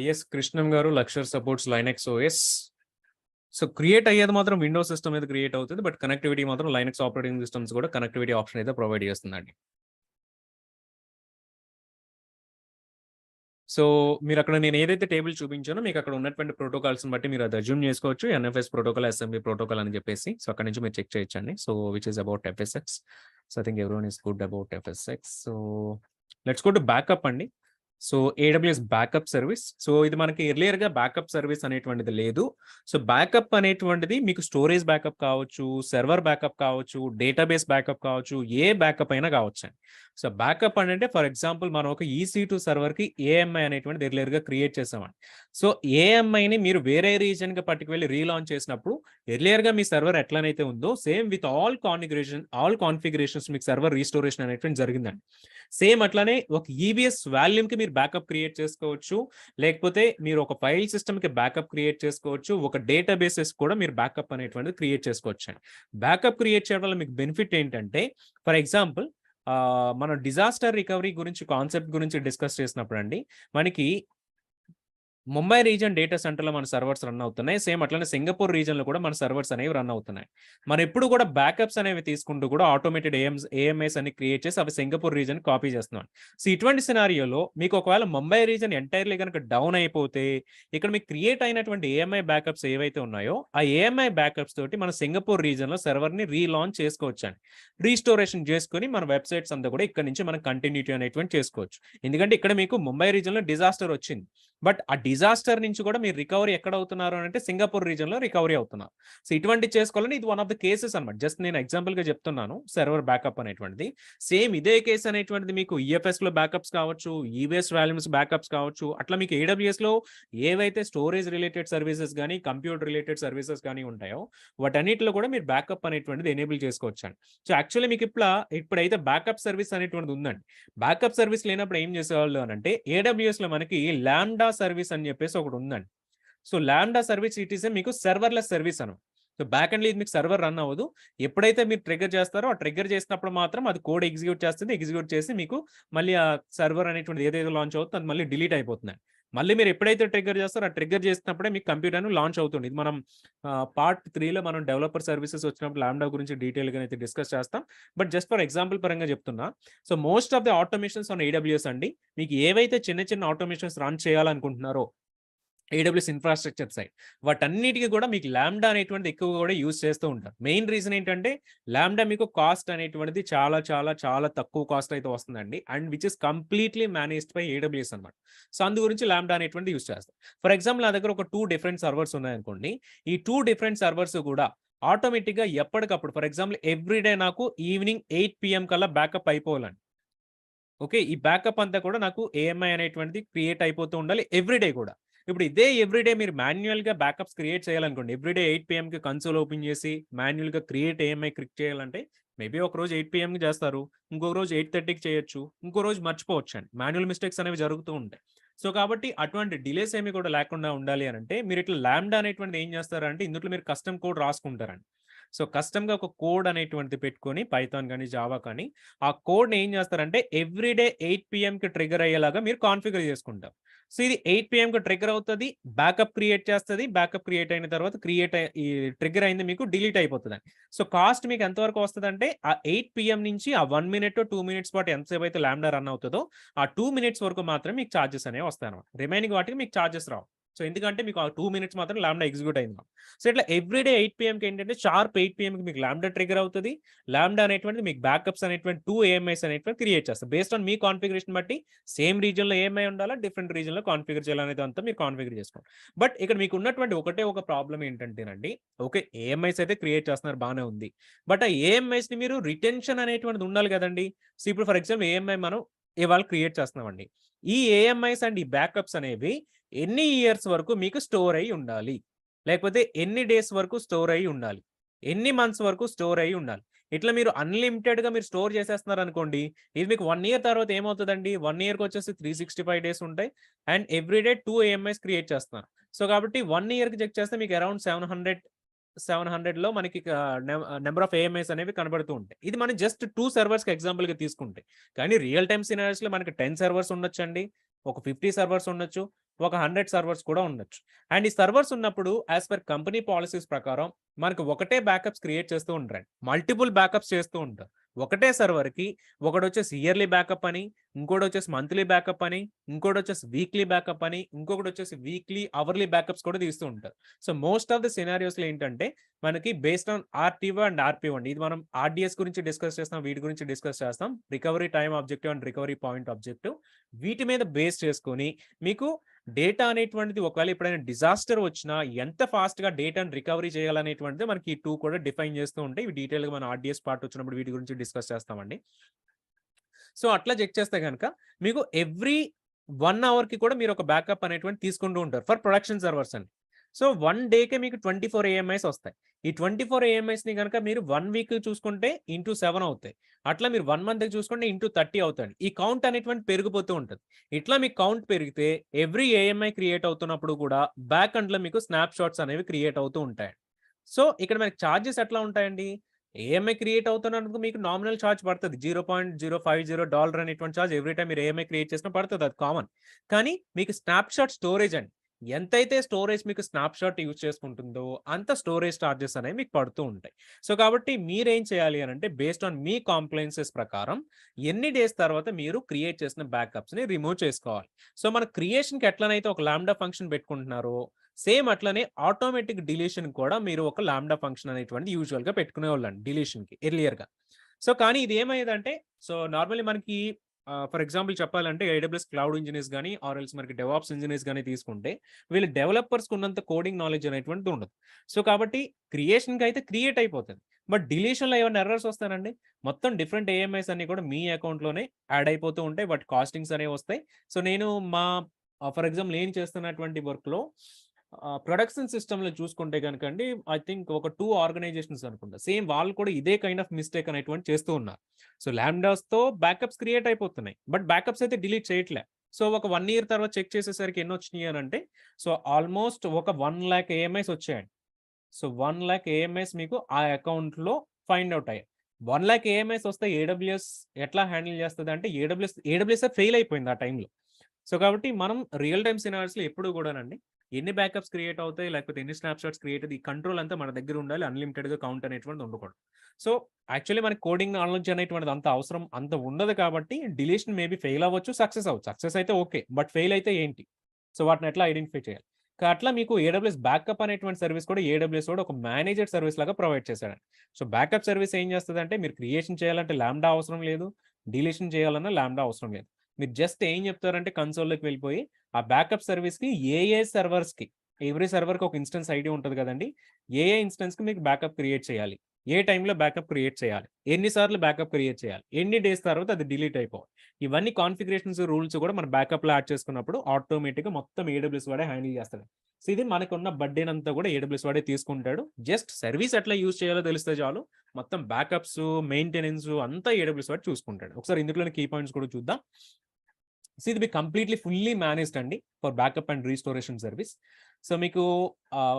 యెస్ కృష్ణం గారు, Lustre supports Linux OS. So create అయ్యేది మాత్రం విండోస్ సిస్టమ్ మీద క్రియేట్ అవుతది. బట్ కనెక్టివిటీ మాత్రం లైనక్స్ ఆపరేటింగ్ సిస్టమ్స్ కూడా కనెక్టివిటీ ఆప్షన్ అయితే ప్రొవైడ్ చేస్తుందండి. సో మీరక్కడ నేను ఏదైతే టేబుల్ చూపించానో మీకు అక్కడ ఉన్నటువంటి ప్రోటోకాల్స్‌ని బట్టి మీరు అది అజ్యూమ్ చేసుకోవచ్చు. ఎన్ఎఫ్ఎస్ ప్రోటోకాల్, ఎస్ఎంబీ ప్రోటోకాల్ అని చెప్పేసి. సో అక్కడి నుంచి మీరు చెక్ చేయొచ్చండి. So which is about FSx. So I think everyone is good about FSx. So let's go to backup అండి. So AWS backup service. So ఇది మనకి ఎర్లియర్‌గా బ్యాకప్ సర్వీస్ అనేటువంటిది లేదు. సో బ్యాకప్ అనేటువంటిది మీకు స్టోరేజ్ బ్యాకప్ కావచ్చు, సర్వర్ బ్యాకప్ కావచ్చు, database backup కావచ్చు, ఏ బ్యాకప్ అయినా కావచ్చండి. సో బ్యాకప్ అంటే ఫర్ ఎగ్జాంపుల్ మనం ఒక EC2 సర్వర్‌కి ఏఎంఐ అనేటువంటిది ఎర్లియర్‌గా క్రియేట్ చేసామండి. సో ఏఎంఐని మీరు వేరే రీజియన్‌కి పట్టుకెళ్ళి రీలాంచ్ చేసినప్పుడు ఎర్లియర్‌గా మీ సర్వర్ ఎట్లనైతే ఉందో సేమ్ విత్ ఆల్ కాన్ఫిగరేషన్స్ మీకు సర్వర్ రీస్టోరేషన్ అనేటువంటిది జరిగిందండి. సేమ్ అట్లానే ఒక ఈబీఎస్ వాల్యూమ్‌కి మీరు బ్యాకప్ క్రియేట్ చేసుకోవచ్చు. లేకపోతే మీరు ఒక ఫైల్ సిస్టమ్‌కి బ్యాకప్ క్రియేట్ చేసుకోవచ్చు. ఒక డేటాబేసెస్ కూడా మీరు బ్యాకప్ అనేటువంటిది క్రియేట్ చేసుకోవచ్చండి. బ్యాకప్ క్రియేట్ చేయడం వల్ల మీకు బెనిఫిట్ ఏంటంటే ఫర్ ఎగ్జాంపుల్ మనం డిజాస్టర్ రికవరీ గురించి కాన్సెప్ట్ గురించి డిస్కస్ చేసినప్పుడండి మనకి ముంబై రీజియన్ డేటా సెంటర్‌లో మన సర్వర్స్ రన్ అవుతున్నాయి. సేమ్ అట్లనే సింగపూర్ రీజియన్‌లో కూడా మన సర్వర్స్ అనేవి రన్ అవుతున్నాయి. మనం ఎప్పుడు కూడా బ్యాకప్స్ అనేవి తీసుకుంటూ కూడా ఆటోమేటెడ్ ఏఎంఐస్ అన్ని క్రియేట్ చేసి అవి సింగపూర్ రీజియన్ కాపీ చేస్తున్నాం. సో ఇటువంటి సినారియోలో మీకు ఒకవేళ ముంబై రీజియన్ ఎంటైర్‌లీ గనుక డౌన్ అయిపోతే ఇక్కడ మీకు క్రియేట్ అయినటువంటి ఏఎంఐ బ్యాకప్స్ ఏవైతే ఉన్నాయో ఆ ఏఎంఐ బ్యాకప్స్ తోటి మన సింగపూర్ రీజియన్‌లో సర్వర్‌ని రీలాంచ్ చేసుకోవచ్చండి. రీస్టోరేషన్ చేసుకొని మన వెబ్‌సైట్స్ అంతా కూడా ఇక్కడ నుంచి మనం కంటిన్యూటీ అనేటువంటి చేసుకోవచ్చు. ఎందుకంటే ఇక్కడ మీకు ముంబై రీజియన్‌లో డిజాస్టర్ వచ్చింది. బట్ ఆ డిజాస్టర్ నుంచి కూడా మీరు రికవరీ ఎక్కడ అవుతున్నారు అంటే సింగపూర్ రీజియన్‌లో రికవరీ అవుతున్నారు. సో ఇటువంటివి చేసుకోవాలని ఇది వన్ ఆఫ్ ద కేసెస్ అన్నమాట. జస్ట్ నేను ఎగ్జాంపుల్‌గా చెప్తున్నాను సర్వర్ బ్యాకప్ అనేటువంటిది. సేమ్ ఇదే కేస్ అనేటువంటిది మీకు ఈఎఫ్ఎస్‌లో బ్యాకప్స్ కావచ్చు, ఈబీఎస్ వాల్యూమ్స్ బ్యాకప్స్ కావచ్చు. అట్లా మీకు ఏడబ్ల్యూఎస్‌లో ఏవైతే స్టోరేజ్ రిలేటెడ్ సర్వీసెస్ గాని, కంప్యూటర్ రిలేటెడ్ సర్వీసెస్ గాని ఉంటాయో వాటన్నిటిలో కూడా మీరు బ్యాకప్ అనేటువంటిది ఎనేబుల్ చేసుకోవచ్చండి. సో యాక్చువల్లీ మీకు ఇప్పుడైతే బ్యాకప్ సర్వీస్ అనేటువంటిది ఉందండి. బ్యాకప్ సర్వీస్ లేనప్పుడు ఏం చేసేవాళ్ళు అనంటే ఏడబ్ల్యూఎస్‌లో మనకి లాంబ్డా సర్వీస్ అని చెప్పేసి ఒకటి ఉందండి. So lambda service it is మీకు సర్వర్లెస్ సర్వీస్ అను. సో బ్యాక్ ఎండ్‌లో ఇది మీకు సర్వర్ రన్ అవ్వదు. ఎప్పుడైతే మీరు ట్రిగ్గర్ చేస్తారో ఆ ట్రిగ్గర్ చేసినప్పుడు మాత్రం అది కోడ్ ఎగ్జిక్యూట్ చేస్తుంది. ఎగ్జిక్యూట్ చేసి మీకు మళ్ళీ ఆ సర్వర్ అనేటువంటిది ఏదైతే లాంచ్ అవుతుందో అది మళ్ళీ డిలీట్ అయిపోతుందండి. మళ్ళీ మీరు ఎప్పుడైతే ట్రిగ్గర్ చేస్తారో ఆ ట్రిగ్గర్ చేసినప్పుడే మీకు కంప్యూటర్ లాంచ్ అవుతుంది. ఇది మనం పార్ట్ 3లో మనం డెవలపర్ సర్వీసెస్ వచ్చినప్పుడు లాంబ్డా గురించి డీటెయిల్‌గా అయితే డిస్కస్ చేస్తాం. బట్ జస్ట్ ఫర్ ఎగ్జాంపుల్ పరంగా చెప్తున్నా. So most of the automations on AWS అండి. మీకు ఏవైతే చిన్న చిన్న ఆటోమేషన్స్ రన్ చేయాలనుకుంటున్నారో ఏడబ్ల్యూఎస్ ఇన్‌ఫ్రాస్ట్రక్చర్ సైడ్. వాటన్నిటికి కూడా మీకు లాంబ్డా అనేటువంటిది ఎక్కువగా కూడా యూజ్ చేస్తూ ఉంటారు. మెయిన్ రీజన్ ఏంటంటే లాంబ్డా మీకు కాస్ట్ అనేటువంటిది చాలా చాలా చాలా తక్కువ కాస్ట్ అయితే వస్తుందండి. And which is completely managed by AWS అన్నమాట. సో అందు గురించి లాంబ్డా అనేటువంటిది యూజ్ చేస్తాం. ఫర్ ఎగ్జాంపుల్ నా దగ్గర ఒక 2 డిఫరెంట్ సర్వర్స్ ఉన్నాయనుకోండి. ఈ 2 డిఫరెంట్ సర్వర్స్ కూడా ఆటోమేటిక్‌గా ఎప్పటికప్పుడు ఫర్ ఎగ్జాంపుల్ ఎవ్రీ డే నాకు ఈవినింగ్ 8 పీఎం కల్లా బ్యాకప్ అయిపోవాలండి. ఓకే. ఈ బ్యాకప్ అంతా కూడా నాకు ఏఎంఐ అనేటువంటిది క్రియేట్ అయిపోతూ ఉండాలి ఎవ్రీడే కూడా. ఇప్పుడు ఇదే ఎవ్రీడే మీరు మాన్యుయల్‌గా బ్యాకప్స్ క్రియేట్ చేయాలనుకోండి. ఎవ్రీడే 8 పీఎంకి కన్సోల్ ఓపెన్ చేసి మాన్యుయల్‌గా క్రియేట్ ఏఎంఐ చేయాలంటే మేబీ ఒకరోజు 8 పీఎంకి చేస్తారు. ఇంకొక రోజు 8:30కి చేయొచ్చు. ఇంకో రోజు మర్చిపోవచ్చండి. మాన్యుయల్ మిస్టేక్స్ అనేవి జరుగుతూ ఉంటాయి. సో కాబట్టి అటువంటి డిలేస్ ఏమి కూడా లేకుండా ఉండాలి అనంటే మీరు ఇట్లా లాంబ్డా అనేటువంటిది ఏం చేస్తారంటే ఇందులో మీరు కస్టమ్ కోడ్ రాసుకుంటారండి. సో కస్టమ్‌గా ఒక కోడ్ అనేటువంటిది పెట్టుకొని పైథాన్ గాని, జావా కానీ ఆ కోడ్‌ని ఏం చేస్తారంటే ఎవ్రీడే 8 పీఎంకి ట్రిగ్గర్ అయ్యేలాగా మీరు కాన్ఫిగర్ చేసుకుంటారు. సో ఇది 8 పీఎంకి ట్రిగ్గర్ అవుతది. బ్యాకప్ క్రియేట్ చేస్తది. బ్యాకప్ క్రియేట్ అయిన తర్వాత ఈ ట్రిగ్గర్ అయింది మీకు డిలీట్ అయిపోతదండి. సో కాస్ట్ మీకు ఎంత వరకు వస్తదంటే ఆ 8 పీఎం నుంచి ఆ 1 మినిట్, 2 మినిట్స్ పాటు ఎంతసేపు అయితే లాంబ్డా రన్ అవుతదో ఆ 2 మినిట్స్ వరకు మాత్రమే మీకు చార్జెస్ అనేవి వస్తాయన్నమాట. రిమైనింగ్ వాటికి మీకు చార్జెస్ రావు. సో ఎందుకంటే మీకు ఆ 2 మినిట్స్ మాత్రం లాంబ్డా ఎగ్జిక్యూట్ అయింది. సో ఇట్లా ఎవ్రీడే 8 పీఎంకి ఏంటంటే షార్ప్ 8 పీఎంకి మీకు లాంబ్డా ట్రిగ్గర్ అవుతది. లాంబ్డా అనేటువంటిది మీకు బ్యాకప్స్ అనేటువంటి 2 ఏఎంఐస్ అనేటువంటివి క్రియేట్ చేస్తారు. బేస్డ్ ఆన్ మీ కాన్ఫిగరేషన్ బట్టి సేమ్ రీజియన్‌లో ఏఎంఐ ఉండాలా, డిఫరెంట్ రీజియన్‌లో కాన్ఫిగర్ చేయాలనేది అంతా మీరు కాన్ఫిగర్ చేసుకోండి. బట్ ఇక్కడ మీకు ఉన్నటువంటి ఒకటే ఒక ప్రాబ్లమ్ ఏంటంటేనండి, ఓకే ఏఎంఐస్ అయితే క్రియేట్ చేస్తున్నారు బానే ఉంది. బట్ ఆ ఏఎంఐస్‌ని మీరు రిటెన్షన్ అనేటువంటిది ఉండాలి కదండీ! సో ఇప్పుడు ఫర్ ఎగ్జాంపుల్ ఏఎంఐ మనం ఇవాళ క్రియేట్ చేస్తున్నామండి. ఈ ఏఎంఐస్ అండ్ ఈ బ్యాకప్స్ అనేవి ఎన్ని ఇయర్స్ వరకు మీకు స్టోర్ అయ్యి ఉండాలి? లేకపోతే ఎన్ని డేస్ వరకు స్టోర్ అయ్యి ఉండాలి? ఎన్ని మంత్స్ వరకు స్టోర్ అయ్యి ఉండాలి? ఇట్లా మీరు అన్‌లిమిటెడ్‌గా మీరు స్టోర్ చేసేస్తున్నారనుకోండి, ఇది మీకు 1 ఇయర్ తర్వాత ఏమవుతదండి? 1 ఇయర్‌కొచ్చేసి 365 డేస్ ఉంటాయి. అండ్ ఎవ్రీడే 2 ఏఎంఐస్ క్రియేట్ చేస్తున్నారు. సో కాబట్టి 1 ఇయర్‌కి చెక్ చేస్తే మీకు అరౌండ్ 700లో మనకి నంబర్ ఆఫ్ ఏఎంఐస్ అనేవి కనబడుతూ ఉంటాయి. ఇది మనం జస్ట్ 2 సర్వర్స్‌కి ఎగ్జాంపుల్‌గా తీసుకుంటే. కానీ రియల్ టైమ్ సినారియోస్‌లో మనకి 10 సర్వర్స్ ఉండొచ్చండి. ఒక 50 సర్వర్స్ ఉండొచ్చు. ఒక 100 సర్వర్స్ కూడా ఉండొచ్చు. అండ్ ఈ సర్వర్స్ ఉన్నప్పుడు యాస్ పర్ కంపెనీ పాలిసీస్ ప్రకారం మనకు ఒకటే బ్యాకప్స్ క్రియేట్ చేస్తూ ఉంటారండి. మల్టిపుల్ బ్యాకప్స్ చేస్తూ ఉంటారు. ఒకటే సర్వర్‌కి ఒకడొచ్చేసి ఇయర్లీ బ్యాకప్ అని, ఇంకోటొచ్చేసి మంత్లీ బ్యాకప్ అని, ఇంకోటొచ్చేసి వీక్లీ బ్యాకప్ అని, ఇంకొకటొచ్చేసి వీక్లీ, అవర్లీ బ్యాకప్స్ కూడా తీస్తూ ఉంటారు. సో, మోస్ట్ ఆఫ్ ది సినారియోస్‌లో ఏంటంటే మనకి based on RTO and RPO అండి. ఇది మనం ఆర్‌డిఎస్ గురించి డిస్కస్ చేస్తాం. వీటి గురించి డిస్కస్ చేస్తాం. Recovery time objective and recovery point objective. వీటి మీద బేస్ చేసుకొని మీకు డేటా అనేటువంటిది ఒకవేళ ఎప్పుడైనా డిజాస్టర్ వచ్చినా ఎంత ఫాస్ట్‌గా డేటాను రికవరీ చేయాలనేటువంటిది మనకి ఈ 2 కూడా డిఫైన్ చేస్తూ ఉంటాయి. ఇవి డీటెయిల్‌గా మన ఆర్‌డిఎస్ పార్ట్ వచ్చినప్పుడు వీటి గురించి డిస్కస్ చేస్తామండి. సో, అట్లా చెక్ చేస్తే గనక మీకు ఎవ్రీ 1 అవర్‌కి కూడా మీరు ఒక బ్యాకప్ అనేటువంటిది తీసుకుంటూ ఉంటారు. ఫర్ ప్రొడక్షన్ సర్వర్స్ అండి. సో, 1 డేకే మీకు 24 ఏఎంఐస్ వస్తాయి. ఈ 24 ఏఎంఐస్‌ని గనక మీరు 1 వీక్ చూసుకుంటే ఇంటూ 7 అవుతాయి. అట్లా మీరు 1 మంత్‌కి చూసుకుంటే ఇంటూ 30 అవుతాయండి. ఈ కౌంట్ అనేటువంటిది పెరిగిపోతూ ఉంటది. ఇట్లా మీకు కౌంట్ పెరిగితే ఎవ్రీ ఏఎంఐ క్రియేట్ అవుతున్నప్పుడు కూడా బ్యాక్ ఎండ్‌లో మీకు స్నాప్ షాట్స్ అనేవి క్రియేట్ అవుతూ ఉంటాయి. సో, ఇక్కడ మనకి చార్జెస్ ఎట్లా ఉంటాయండి? ఏఎంఐ క్రియేట్ అవుతున్నందుకు మీకు నామినల్ చార్జ్ పడతది. $0.050 అనేటువంటి చార్జ్ ఎవ్రీ టైమ్ మీరు ఏఎంఐ క్రియేట్ చేసినా పడతది. అది కామన్. కానీ మీకు స్నాప్‌షాట్ స్టోరేజ్ అండి. ఎంతైతే స్టోరేజ్ మీకు స్నాప్‌షాట్ యూజ్ చేసుకుంటుందో అంత స్టోరేజ్ చార్జెస్ అనేవి మీకు పడుతూ ఉంటాయి. సో, కాబట్టి మీరేం చేయాలి అనంటే బేస్డ్ ఆన్ మీ కాంప్లెయన్సెస్ ప్రకారం ఎన్ని డేస్ తర్వాత మీరు క్రియేట్ చేసిన బ్యాకప్స్‌ని రిమూవ్ చేసుకోవాలి. సో, మన క్రియేషన్‌కి ఎట్లనైతే ఒక లాంబ్డా ఫంక్షన్ పెట్టుకుంటున్నారో సేమ్ అట్లనే ఆటోమేటిక్ డిలీషన్ కూడా మీరు ఒక లాంబ్డా ఫంక్షన్ అనేటువంటిది యూజువల్‌గా పెట్టుకునేవాళ్ళండి డిలీషన్‌కి ఎర్లియర్‌గా. సో, కానీ ఇది ఏమయ్యేదంటే సో, నార్మల్లీ మనకి ఫర్ ఎగ్జాంపుల్ చెప్పాలంటే ఏడబ్ల్యూఎస్ క్లౌడ్ ఇంజినీర్స్ గాని, ఆర్ ఎల్స్ మనకి డెవాప్స్ ఇంజినీర్స్ గాని తీసుకుంటే వీళ్ళు డెవలపర్స్‌కి ఉన్నంత కోడింగ్ నాలెడ్జ్ అనేటువంటిది ఉండదు. సో, కాబట్టి క్రియేషన్‌కి అయితే క్రియేట్ అయిపోతది. బట్ డిలీషన్‌లో ఏమన్నా ఎర్రర్స్ వస్తానండి? మొత్తం డిఫరెంట్ ఏఎంఐస్ అన్నీ కూడా మీ అకౌంట్‌లోనే యాడ్ అయిపోతూ ఉంటాయి. వాటి కాస్టింగ్స్ అనేవి వస్తాయి. సో, నేను మా ఫర్ ఎగ్జాంపుల్ నేను చేస్తున్నటువంటి వర్క్‌లో ప్రొడక్షన్ సిస్టమ్‌లో చూసుకుంటే గనకండి, ఐ థింక్ ఒక 2 ఆర్గనైజేషన్స్ అనుకుంటా. సేమ్ వాళ్ళు కూడా ఇదే కైండ్ ఆఫ్ మిస్టేక్ అనేటువంటిది చేస్తూ ఉన్నారు. సో, లాంబ్డాస్‌తో బ్యాకప్స్ క్రియేట్ అయిపోతున్నాయి. బట్ బ్యాకప్స్ అయితే డిలీట్ చేయట్లే. సో, ఒక 1 ఇయర్ తర్వాత చెక్ చేసేసరికి ఎన్నొచ్చినాయి అనంటే, సో, ఆల్‌మోస్ట్ ఒక 1,00,000 ఏఎంఐస్ వచ్చాయండి. సో, 1,00,000 ఏఎంఐస్ మీకు ఆ అకౌంట్‌లో ఫైండ్ ఔట్ అయ్యాయి. 1,00,000 ఏఎంఐస్ వస్తే ఏడబ్ల్యూఎస్ ఎట్లా హ్యాండిల్ చేస్తదంటే ఏడబ్ల్యూఎస్ఏ ఫెయిల్ అయిపోయింది ఆ టైంలో. సో, కాబట్టి మనం రియల్ టైమ్ సినారియోస్‌లో ఎప్పుడు గూడానండి, ఎన్ని బ్యాకప్స్ క్రియేట్ అవుతాయి, లేకపోతే ఎన్ని స్నాప్‌షాట్స్ క్రియేట్ ఈ కంట్రోల్ అంతా మన దగ్గర ఉండాలి. అన్‌లిమిటెడ్‌గా కౌంట్ అనేటువంటిది ఉండకూడదు. సో, యాక్చువల్లీ మనకి కోడింగ్ నాలెడ్జ్ అనేటువంటిది అంత అవసరం అంత ఉండదు కాబట్టి డిలీషన్ మేబీ ఫెయిల్ అవ్వచ్చు, సక్సెస్ అవ్వచ్చు. సక్సెస్ అయితే ఓకే. బట్ ఫెయిల్ అయితే ఏంటి? సో, వాటిని ఎట్లా ఐడెంటిఫై చేయాలి? అట్లా మీకు ఏడబ్ల్యూఎస్ బ్యాకప్ అనేటువంటి సర్విస్ కూడా ఏడబ్ల్యూఎస్ కూడా ఒక మేనేజ్డ్ సర్విస్ లాగా ప్రొవైడ్ చేశాడండి. సో, బ్యాకప్ సర్విస్ ఏం చేస్తదంటే మీరు క్రియేషన్ చేయాలంటే లాంబ్డా అవసరం లేదు. డిలీషన్ చేయాలన్నా లాంబ్డా అవసరం లేదు. మీరు జస్ట్ ఏం చెప్తారంటే కన్సోల్‌లోకి వెళ్ళిపోయి ఆ బ్యాకప్ సర్విస్‌కి ఏ సర్వర్స్‌కి ఎవ్రీ సర్వర్‌కి ఒక ఇన్‌స్టెన్స్ ఐడీ ఉంటది కదండీ! ఇన్‌స్టెన్స్‌కి మీకు బ్యాకప్ క్రియేట్ చేయాలి. ఏ టైమ్‌లో బ్యాకప్ క్రియేట్ చేయాలి. ఎన్ని సార్లు బ్యాకప్ క్రియేట్ చేయాలి. ఎన్ని డేస్ తర్వాత అది డిలీట్ అయిపోవాలి. ఇవన్నీ కాన్ఫిగరేషన్స్, రూల్స్ కూడా మనం బ్యాకప్‌లో యాడ్ చేసుకున్నప్పుడు ఆటోమేటిక్‌గా మొత్తం ఏడబ్ల్యూఎస్ వాడే హ్యాండిల్ చేస్తాడు. సో, ఇది మనకున్న బర్డెనంతా కూడా ఏడబ్ల్యూఎస్ వాడే తీసుకుంటాడు. జస్ట్ సర్విస్ ఎట్లా యూజ్ చేయాలో తెలిస్తే చాలు. మొత్తం బ్యాకప్స్, మెయింటెనెన్స్ అంతా ఏడబ్ల్యూఎస్ వాడు చూసుకుంటాడు. ఒకసారి ఇందులోని కీ పాయింట్స్ కూడా చూద్దాం. సో, ఇది మీకు కంప్లీట్‌లీ ఫుల్లీ మేనేజ్డ్ అండి for backup and restoration service. So, మీకు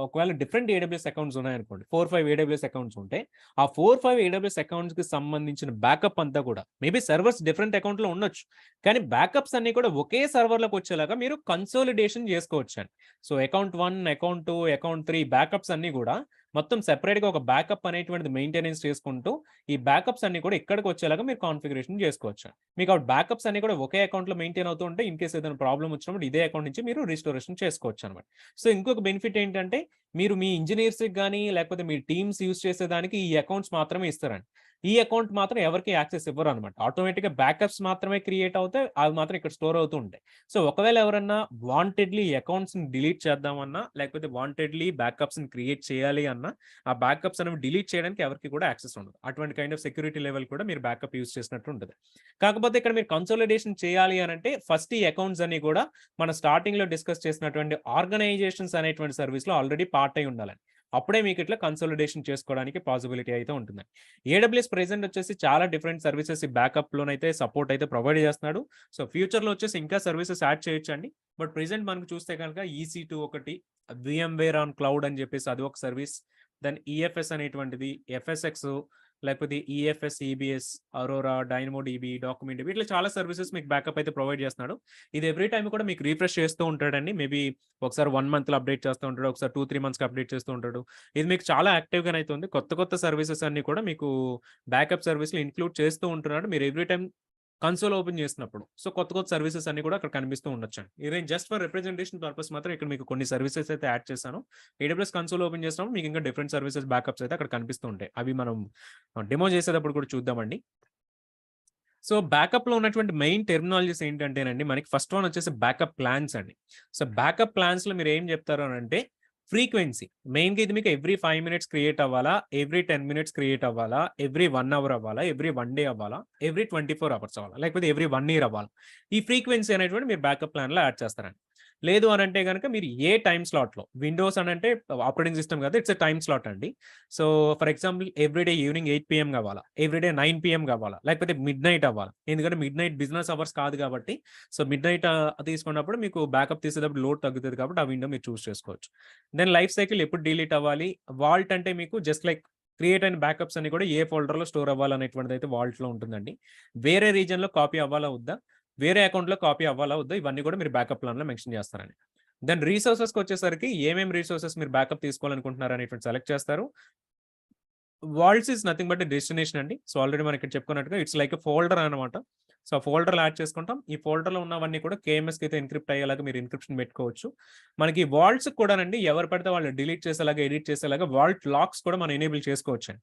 ఒకవేళ డిఫరెంట్ ఏడబ్ల్యూఎస్ అకౌంట్స్ ఉన్నాయనుకోండి. 4, 5 ఏడబ్ల్యూఎస్ అకౌంట్స్ ఉంటే, ఆ 4, 5 ఏడబ్ల్యూఎస్ అకౌంట్స్‌కి సంబంధించిన బ్యాకప్ అంతా కూడా మేబీ సర్వర్స్ డిఫరెంట్ అకౌంట్‌లో ఉండొచ్చు. కానీ బ్యాకప్స్ అన్నీ కూడా ఒకే సర్వర్‌లోకి వచ్చేలాగా మీరు కన్సాలిడేషన్ చేసుకోవచ్చండి. So, account 1, account 2, account 3 backups అన్నీ కూడా మొత్తం సెపరేట్‌గా ఒక బ్యాకప్ అనేటువంటిది మెయింటెనెన్స్ చేసుకుంటూ, ఈ బ్యాకప్స్ అన్నీ కూడా ఇక్కడికి వచ్చేలాగా మీరు కాన్ఫిగరేషన్ చేసుకోవచ్చు. మీకు ఆ బ్యాకప్స్ అన్నీ కూడా ఒకే అకౌంట్‌లో మెయింటైన్ అవుతూ ఉంటే, ఇన్ కేస్ ఏదైనా ప్రాబ్లమ్ వచ్చినప్పుడు ఇదే అకౌంట్ నుంచి మీరు రిస్టోరేషన్ చేసుకోవచ్చనమాట. సో, ఇంకొక బెనిఫిట్ ఏంటంటే, మీరు మీ ఇంజినీర్స్‌కి గాని, లేకపోతే మీ టీమ్స్ యూజ్ చేసేదానికి ఈ అకౌంట్స్ మాత్రమే ఇస్తారండి. ఈ అకౌంట్ మాత్రం ఎవరికీ యాక్సెస్ ఇవ్వరనమాట. ఆటోమేటిక్‌గా బ్యాకప్స్ మాత్రమే క్రియేట్ అవుతాయి. అవి మాత్రం ఇక్కడ స్టోర్ అవుతూ ఉంటాయి. సో, ఒకవేళ ఎవరన్నా వాంటెడ్‌లీ ఈ అకౌంట్స్‌ని డిలీట్ చేద్దామన్నా, లేకపోతే వాంటెడ్‌లీ బ్యాకప్స్‌ని క్రియేట్ చేయాలి అన్నా, ఆ బ్యాకప్స్ అనేవి డిలీట్ చేయడానికి ఎవరికీ కూడా యాక్సెస్ ఉండదు. అటువంటి కైండ్ ఆఫ్ సెక్యూరిటీ లెవెల్ కూడా మీరు బ్యాకప్ యూజ్ చేసినట్టు ఉంటది. కాకపోతే ఇక్కడ మీరు కన్సాలిడేషన్ చేయాలి అనంటే ఫస్ట్ ఈ అకౌంట్స్ అన్ని కూడా మన స్టార్టింగ్‌లో డిస్కస్ చేసినటువంటి ఆర్గనైజేషన్స్ అనేటువంటి సర్విస్‌లో ఆల్రెడీ పార్ట్ అయి ఉండాలండి. అప్పుడే మీకు ఇట్లా కన్సాలిడేషన్ చేసుకోవడానికి పాసిబిలిటీ అయితే ఉంటుందండి. ఏడబ్ల్యూఎస్ ప్రెజెంట్ వచ్చేసి చాలా డిఫరెంట్ సర్వీసెస్ ఈ బ్యాకప్‌లోనైతే సపోర్ట్ అయితే ప్రొవైడ్ చేస్తున్నాడు. సో, ఫ్యూచర్‌లో వచ్చేసి ఇంకా సర్వీసెస్ యాడ్ చేయొచ్చండి. బట్ ప్రెజెంట్ మనకు చూస్తే గనుక EC2 ఒకటి, VMware ఆన్ క్లౌడ్ అని చెప్పేసి అది ఒక సర్వీస్. దెన్ EFS అనేటువంటిది, FSX లేకపోతే ఈఎఫ్ఎస్, ఈబిఎస్, అరోరా, డైనమోడిబి, డాక్యుమెంట్ ఇట్లా చాలా సర్వీసెస్ మీకు బ్యాకప్ అయితే ప్రొవైడ్ చేస్తున్నాడు. ఇది ఎవ్రీ టైమ్ కూడా మీకు రిఫ్రెష్ చేస్తూ ఉంటాడండి. మేబీ ఒకసారి 1 మంత్లో అప్డేట్ చేస్తూ ఉంటాడు, ఒకసారి 2-3 మంత్స్కి అప్డేట్ చేస్తూ ఉంటాడు. ఇది మీకు చాలా యాక్టివ్గా అయితే ఉంది. కొత్త సర్వీసెస్ అన్ని కూడా మీకు బ్యాకప్ సర్వీస్లో ఇంక్లూడ్ చేస్తూ ఉంటున్నాడు. మీరు ఎవ్రీ టైమ్ కన్సోల్ ఓపెన్ చేసినప్పుడు సో కొత్త సర్వీసెస్ అన్ని కూడా అక్కడ కనిపిస్తూ ఉండొచ్చండి. ఇది నేను జస్ట్ ఫర్ రిప్రజెంటేషన్ పర్పస్ మాత్రం ఇక్కడ మీకు కొన్ని సర్వీసెస్ అయితే యాడ్ చేశాను. AWS కన్సోల్ ఓపెన్ చేసినప్పుడు మీకు ఇంకా డిఫరెంట్ సర్వీసెస్ బ్యాకప్స్ అయితే అక్కడ కనిపిస్తూ ఉంటాయి. అవి మనం డెమో చేసేటప్పుడు కూడా చూద్దామండి. సో బ్యాకప్ లో ఉన్నటువంటి మెయిన్ టెర్మినాలజీస్ ఏంటంటేనండి, మనకి ఫస్ట్ వన్ వచ్చేసి బ్యాకప్ ప్లాన్స్ అండి. సో బ్యాకప్ ప్లాన్స్ లో మీరు ఏం చెప్తారు అని అంటే ఫ్రీక్వెన్సీ మెయిన్గా ఇది మీకు ఎవ్రీ 5 మినిట్స్ క్రియేట్ అవ్వాలా, ఎవ్రీ 10 మినిట్స్ క్రియేట్ అవ్వాలా, ఎవ్రీ 1 అవర్ అవ్వాలా, ఎవ్రీ 1 డే అవ్వాలా, ఎవ్రీ 24 అవర్స్ అవ్వాలా, లేకపోతే ఎవ్రీ 1 ఇయర్ అవ్వాలి. ఈ ఫ్రీక్వెన్సీ అనేటువంటి మీరు బ్యాకప్ ప్లాన్ లో యాడ్ చేస్తారండి. లేదు అని అంటే కనుక మీరు ఏ టైం స్లాట్ లో, విండోస్ అని అంటే ఆపరేటింగ్ సిస్టమ్ కదా, ఇట్స్ టైం స్లాట్ అండి. So for example everyday evening 8 PM కావాలా, ఎవ్రీడే 9 PM కావాలా, లేకపోతే మిడ్ నైట్ అవ్వాలి. ఎందుకంటే మిడ్ నైట్ బిజినెస్ అవర్స్ కాదు కాబట్టి సో మిడ్ నైట్ తీసుకున్నప్పుడు మీకు బ్యాకప్ తీసేటప్పుడు లోడ్ తగ్గుతుంది కాబట్టి ఆ విండో మీరు చూస్ చేసుకోవచ్చు. దెన్ లైఫ్ సైకిల్ ఎప్పుడు డిలీట్ అవ్వాలి, వాల్ట్ అంటే మీకు జస్ట్ లైక్ క్రియేట్ అయిన బ్యాకప్స్ అని కూడా ఏ ఫోల్డర్లో స్టోర్ అవ్వాలనేటువంటిది అయితే వాల్ట్లో ఉంటుందండి. వేరే రీజన్లో కాపీ అవ్వాలా వద్దా, వేరే అకౌంట్లో కాపీ అవ్వాలా వద్దా, ఇవన్నీ కూడా మీరు బ్యాకప్ ప్లాన్లో మెన్షన్ చేస్తారండి. దెన్ రీసోర్సెస్కి వచ్చేసరికి ఏమేమి రీసోర్సెస్ మీరు బ్యాకప్ తీసుకోవాలనుకుంటున్నారు అనేటువంటి సెలెక్ట్ చేస్తారు. Volts is nothing but destination అండి. సో ఆల్రెడీ మనం ఇక్కడ చెప్పుకున్నట్టుగా ఇట్స్ లైక్ ఫోల్డర్ అనమాట. సో ఫోల్డర్లో యాడ్ చేసుకుంటాం. ఈ ఫోల్డర్లో ఉన్నవన్నీ కూడా కేఎంఎస్కి అయితే ఎన్క్రిప్ట్ అయ్యేలాగా మీరు ఎన్క్రిప్షన్ పెట్టుకోవచ్చు. మనకి వాల్ట్స్ కూడానండి ఎవరు పడితే వాళ్ళు డిలీట్ చేసేలాగా, ఎడిట్ చేసేలాగా వాల్ట్ లాక్స్ కూడా మనం ఎనేబుల్ చేసుకోవచ్చు అండి.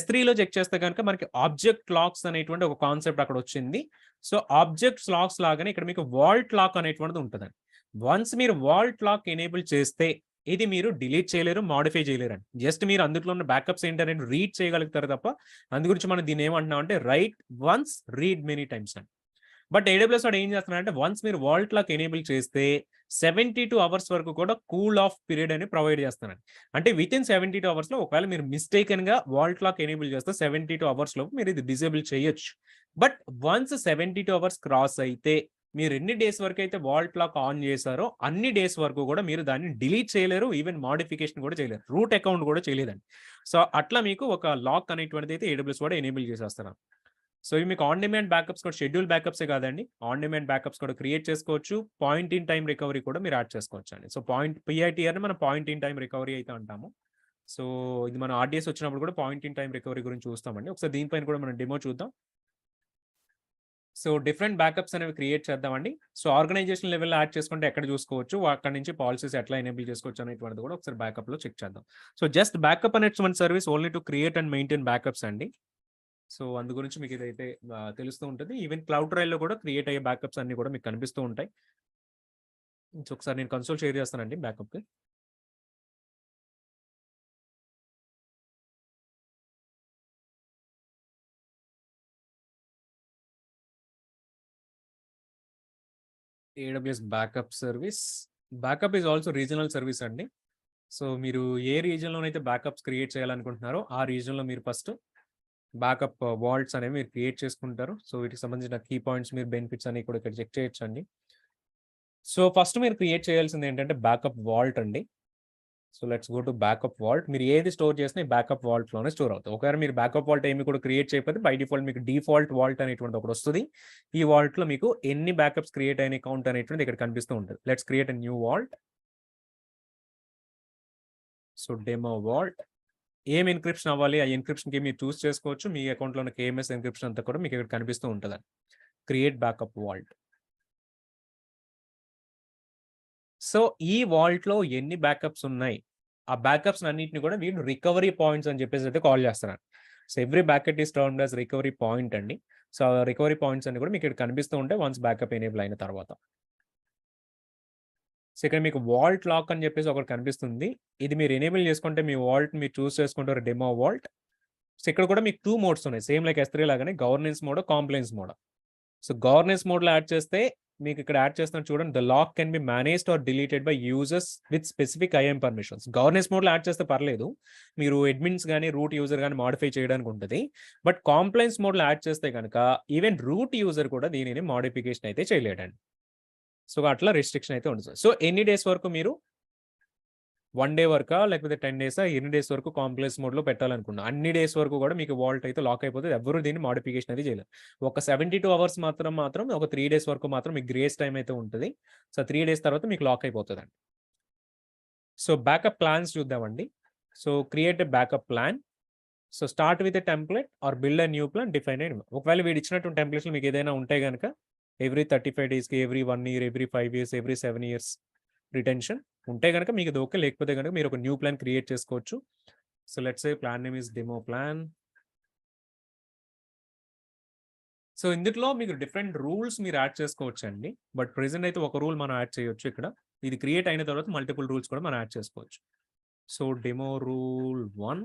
S3లో చెక్ చేస్తే కనుక మనకి ఆబ్జెక్ట్ లాక్స్ అనేటువంటి ఒక కాన్సెప్ట్ అక్కడ వచ్చింది. సో ఆబ్జెక్ట్స్ లాక్స్ లాగానే ఇక్కడ మీకు వాల్ట్ లాక్ అనేటువంటిది ఉంటుందండి. వన్స్ మీరు వాల్ట్ లాక్ ఎనేబుల్ చేస్తే ఇది మీరు డిలీట్ చేయలేరు, మాడిఫై చేయలేరండి. జస్ట్ మీరు అందులో ఉన్న బ్యాకప్స్ ఏంటనేది రీడ్ చేయగలుగుతారు తప్ప, అందు గురించి మనం దీన్ని ఏమంటున్నాం అంటే right once, read many times అండి. బట్ AWS వాడు ఏం చేస్తున్నారంటే వన్స్ మీరు వాల్ట్ లాక్ ఎనేబుల్ చేస్తే 72 అవర్స్ వరకు కూడా కూల్ ఆఫ్ పీరియడ్ అని ప్రొవైడ్ చేస్తున్నాను. అంటే విత్ ఇన్ 72 అవర్స్ లో ఒకవేళ మీరు మిస్టేకన్ గా వాల్ట్ లాక్ ఎనేబుల్ చేస్తే 72 అవర్స్ లో మీరు ఇది డిసేబుల్ చేయొచ్చు. బట్ వన్స్ 72 అవర్స్ క్రాస్ అయితే మీరు ఎన్ని డేస్ వరకు అయితే వాల్ట్ లాక్ ఆన్ చేశారో అన్ని డేస్ వరకు కూడా మీరు దాన్ని డిలీట్ చేయలేరు, ఈవెన్ మోడిఫికేషన్ కూడా చేయలేరు, రూట్ అకౌంట్ కూడా చేయలేదండి. సో అట్లా మీకు ఒక లాక్ అనేటువంటిది అయితే AWS కూడా ఎనేబుల్ చేసేస్తున్నారు. సో ఇవి మీకు ఆన్ డిమాండ్ బ్యాకప్స్ కూడా, షెడ్యూల్ బ్యాకప్సే కాదండి, ఆన్ డిమాండ్ బ్యాకప్స్ కూడా క్రియేట్ చేసుకోవచ్చు. పాయింట్ ఇన్ టైం రికవరీ కూడా మీరు యాడ్ చేసుకోవచ్చు అండి. సో PITR మనం పాయింట్ ఇన్ టైం రికవరీ అయితే అంటాము. సో ఇది మన RDS వచ్చినప్పుడు కూడా పాయింట్ ఇన్ టైం రికవరీ గురించి చూస్తామండి. ఒకసారి దీనిపైన కూడా మనం డెమో చూద్దాం. సో డిఫరెంట్ బ్యాకప్స్ అనేవి క్రియేట్ చేద్దామండి. సో ఆర్గనైజేషన్ లెవెల్లో యాడ్ చేసుకుంటే ఎక్కడ చూసుకోవచ్చు, అక్కడ నుంచి పాలసీస్ ఎట్లా ఎనేబుల్ చేసుకోవచ్చు అనేటువంటిది కూడా ఒకసారి బ్యాకప్ లో చెక్ చేద్దాం. సో జస్ట్ బ్యాకప్ అనేటువంటి service only to create and maintain backups అండి. సో అందు గురించి మీకు ఇదైతే తెలుస్తూ ఉంటుంది. ఈవెన్ క్లౌడ్ ట్రైల్లో కూడా క్రియేట్ అయ్యే బ్యాకప్స్ అన్ని కూడా మీకు కనిపిస్తూ ఉంటాయి. సో ఒకసారి నేను కన్సోల్ షేర్ చేస్తానండి బ్యాకప్కి. AWS backup service. Backup is also regional service అండి. సో మీరు ఏ రీజన్లోనైతే బ్యాకప్స్ క్రియేట్ చేయాలనుకుంటున్నారో ఆ రీజన్లో మీరు ఫస్ట్ బ్యాకప్ వాల్ట్స్ అనేవి మీరు క్రియేట్ చేసుకుంటారు. సో వీటికి సంబంధించిన కీ పాయింట్స్, మీరు బెనిఫిట్స్ అన్ని కూడా ఇక్కడ చెక్ చేయొచ్చు అండి. సో ఫస్ట్ మీరు క్రియేట్ చేయాల్సింది ఏంటంటే బ్యాకప్ వాల్ట్ అండి. So let's go to backup vault. మీరు ఏది స్టోర్ చేసినా ఈ బ్యాకప్ వాల్ట్లోనే స్టోర్ అవుతుంది. ఒకవేళ మీరు బ్యాకప్ వాల్ట్ ఏమి కూడా క్రియేట్ చేయకపోతే బై డిఫాల్ట్ మీకు డిఫాల్ట్ వాల్ట్ అనేటువంటి ఒకటి వస్తుంది. ఈ వాల్ట్లో మీకు ఎన్ని బ్యాకప్స్ క్రియేట్ అయిన కౌంట్ అనేటువంటి ఇక్కడ కనిపిస్తూ ఉంటుంది. Let's create a new vault. So demo vault. ఏం ఎన్క్రిప్షన్ అవ్వాలి, ఆ ఎన్క్రిప్షన్కి మీరు చూస్ చేసుకోవచ్చు. మీ అకౌంట్లో ఉన్న KMS ఎన్క్రిప్షన్ అంతా కూడా మీకు ఇక్కడ కనిపిస్తూ ఉంటుంది. Create backup Walt. సో ఈ వాల్ట్లో ఎన్ని బ్యాకప్స్ ఉన్నాయి, ఆ బ్యాకప్స్ అన్నింటిని కూడా వీళ్ళు రికవరీ పాయింట్స్ అని చెప్పేసి అయితే కాల్ చేస్తున్నారు. So every backup is termed as recovery point అండి. సో రికవరీ పాయింట్స్ అన్ని కూడా మీకు ఇక్కడ కనిపిస్తూ ఉంటాయి వన్స్ బ్యాకప్ ఎనేబుల్ అయిన తర్వాత. సో ఇక్కడ మీకు వాల్ట్ లాక్ అని చెప్పేసి ఒకటి కనిపిస్తుంది. ఇది మీరు ఎనేబుల్ చేసుకుంటే మీ వాల్ట్ మీరు చూస్ చేసుకుంటారు, డెమో వాల్ట్. సో ఇక్కడ కూడా మీకు 2 మోడ్స్ ఉన్నాయి, సేమ్ లైక్ S3 లాగానే governance mode, compliance mode. So governance మోడ్లో యాడ్ చేస్తే మీకు ఇక్కడ యాడ్ చేస్తున్నారు చూడండి, the lock can be managed or deleted by users with specific IAM permissions. Governance మోడ్లో యాడ్ చేస్తే పర్లేదు, మీరు అడ్మిన్స్ కానీ రూట్ యూజర్ కానీ మాడిఫై చేయడానికి ఉంటుంది. బట్ కాంప్లైన్స్ మోడ్లో యాడ్ చేస్తే కనుక ఈవెన్ రూట్ యూజర్ కూడా దీనిని మాడిఫికేషన్ అయితే చేయలేడండి. సో అట్లా రెస్ట్రిక్షన్ అయితే ఉంటుంది. సో ఎన్ని డేస్ వరకు మీరు 1 డే వరకా లేకపోతే 10 డేసా, ఎన్ని డేస్ వరకు కాంప్లెక్స్ మోడ్‌లో పెట్టాలనుకున్నా. అన్ని డేస్ వరకు కూడా మీకు వాల్ట్ అయితే లాక్ అయిపోతది. ఎవ్వరు దీన్ని మోడిఫికేషన్ అది చేయలేరు. ఒక 72 అవర్స్ మాత్రం ఒక 3 డేస్ వరకు మాత్రం మీకు గ్రేస్ టైమ్ అయితే ఉంటది. సో 3 డేస్ తర్వాత మీకు లాక్ అయిపోతదండి. సో బ్యాకప్ ప్లాన్స్ చూద్దామండి. So create a backup plan. So start with a template or build a new plan define a ఒకవేళ వీడు ఇచ్చినటువంటి టెంప్లేట్స్‌లో మీకు ఏదైనా ఉంటే గనక ఎవ్రీ 35 డేస్‌కి, every 1 year, every 5 years, every 7 years retention ఉంటే గనక మీకు ఇది ఓకే. లేకపోతే గనక మీరు ఒక న్యూ ప్లాన్ క్రియేట్ చేసుకోవచ్చు. So let's say plan name is demo plan. So ఇందులో మీకు డిఫరెంట్ రూల్స్ మీరు యాడ్ చేసుకోవచ్చండి. బట్ ప్రెజెంట్ అయితే ఒక రూల్ మనం యాడ్ చేయొచ్చు ఇక్కడ. ఇది క్రియేట్ అయిన తర్వాత మల్టిపుల్ రూల్స్ కూడా మనం యాడ్ చేసుకోవచ్చు. సో డెమో రూల్ 1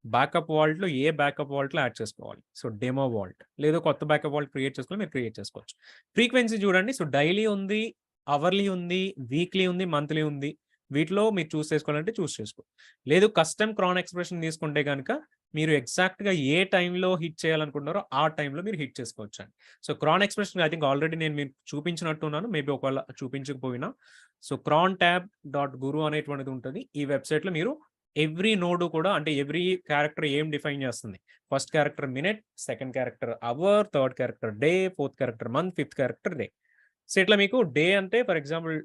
బ్యాకప్ వాల్ట్‌లో ఏ బ్యాకప్ వాల్ట్‌లో యాడ్ చేసుకోవాలి. So demo vault. లేదా కొత్త బ్యాకప్ వాల్ట్ క్రియేట్ చేసుకోవాలి మీరు క్రియేట్ చేసుకోవచ్చు. ఫ్రీక్వెన్సీ చూడండి. సో డైలీ ఉంది, అవర్లీ ఉంది, వీక్లీ ఉంది, మంత్లీ ఉంది. వీటిలో మీరు చూస్ చేసుకోవాలంటే చూస్ చేసుకో. లేదు కస్టమ్ క్రాన్ ఎక్స్‌ప్రెషన్ తీసుకుంటే గనక మీరు ఎగ్జాక్ట్‌గా ఏ టైంలో హిట్ చేయాలనుకుంటున్నారో ఆ టైంలో మీరు హిట్ చేసుకోవచ్చండి. So cron expression I think already నేను మీకు చూపించినట్టున్నాను. మేబీ ఒకవేళ చూపించకపోయినా. So crontab dot guru అనేటువంటిది ఉంటది. ఈ వెబ్‌సైట్‌లో మీరు ఎవ్రీ నోడ్ కూడా అంటే ఎవ్రీ క్యారెక్టర్ ఏం డిఫైన్ చేస్తుంది. First character minute, second character hour, third character day, fourth character month, fifth character day. So ఇట్లా మీకు డే అంటే ఫర్ ఎగ్జాంపుల్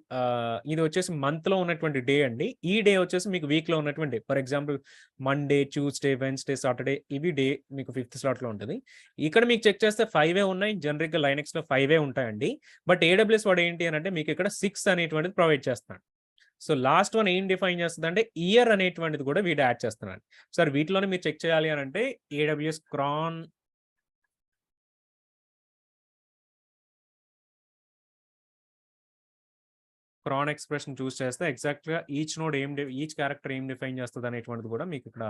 ఇది వచ్చేసి మంత్‌లో ఉన్నటువంటి డే అండి. ఈ డే వచ్చేసి మీకు వీక్‌లో ఉన్నటువంటి day. For example Monday, Tuesday, Wednesday, Saturday ఇవి డే మీకు ఫిఫ్త్ స్లాట్‌లో ఉంటది. ఇక్కడ మీకు చెక్ చేస్తే 5 ఉన్నాయి. జనరిక్‌గా లైనక్స్‌లో 5 ఉంటాయండి. బట్ ఏడబ్ల్యూఎస్ వాడు ఏంటి అనంటే మీకు ఇక్కడ 6 అనేటువంటిది ప్రొవైడ్ చేస్తున్నాడు. సో లాస్ట్ వన్ ఏం డిఫైన్ చేస్తదంటే ఇయర్ అనేటువంటిది కూడా వీడు యాడ్ చేస్తున్నాడు. సార్ వీటిలోనే మీరు చెక్ చేయాలి అనంటే ఏడబ్ల్యూఎస్ క్రాన్ ఎక్స్‌ప్రెషన్ చూస్ చేస్తే ఎగ్జాక్ట్‌గా ఈచ్ నోడ్ ఈచ్ క్యారెక్టర్ ఏం డిఫైన్ చేస్తది అనేటువంటిది కూడా మీకు ఇక్కడ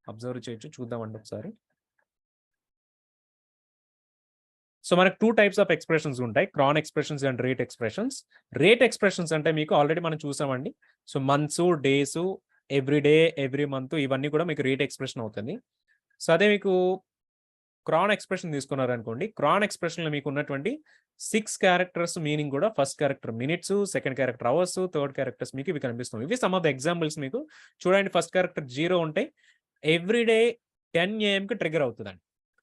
అబ్జర్వ్ చేయొచ్చు. చూద్దామండి ఒకసారి. సో మనకు 2 టైప్స్ ఆఫ్ ఎక్స్‌ప్రెషన్స్ ఉంటాయి. Cron expressions and rate expressions. Rate expressions అంటే మీకు ఆల్రెడీ మనం చూసామండి. So months, days, every day, every month ఇవన్నీ కూడా మీకు రేట్ ఎక్స్‌ప్రెషన్ అవుతుంది. సో అదే మీకు క్రాన్ ఎక్స్‌ప్రెషన్ తీసుకున్నారనుకోండి. క్రాన్ ఎక్స్‌ప్రెషన్‌లో మీకు ఉన్నటువంటి 6 క్యారెక్టర్స్ మీనింగ్ కూడా first character minutes, second character hours, third characters మీకు ఇవి కనిపిస్తుంది. ఇవి సమ్ ఆఫ్ ద ఎగ్జాంపుల్స్ మీకు చూడండి. ఫస్ట్ క్యారెక్టర్ 0 ఉంటే ఎవ్రీ డే 10 ఏఎంకి ట్రిగ్గర్ అవుతదండి.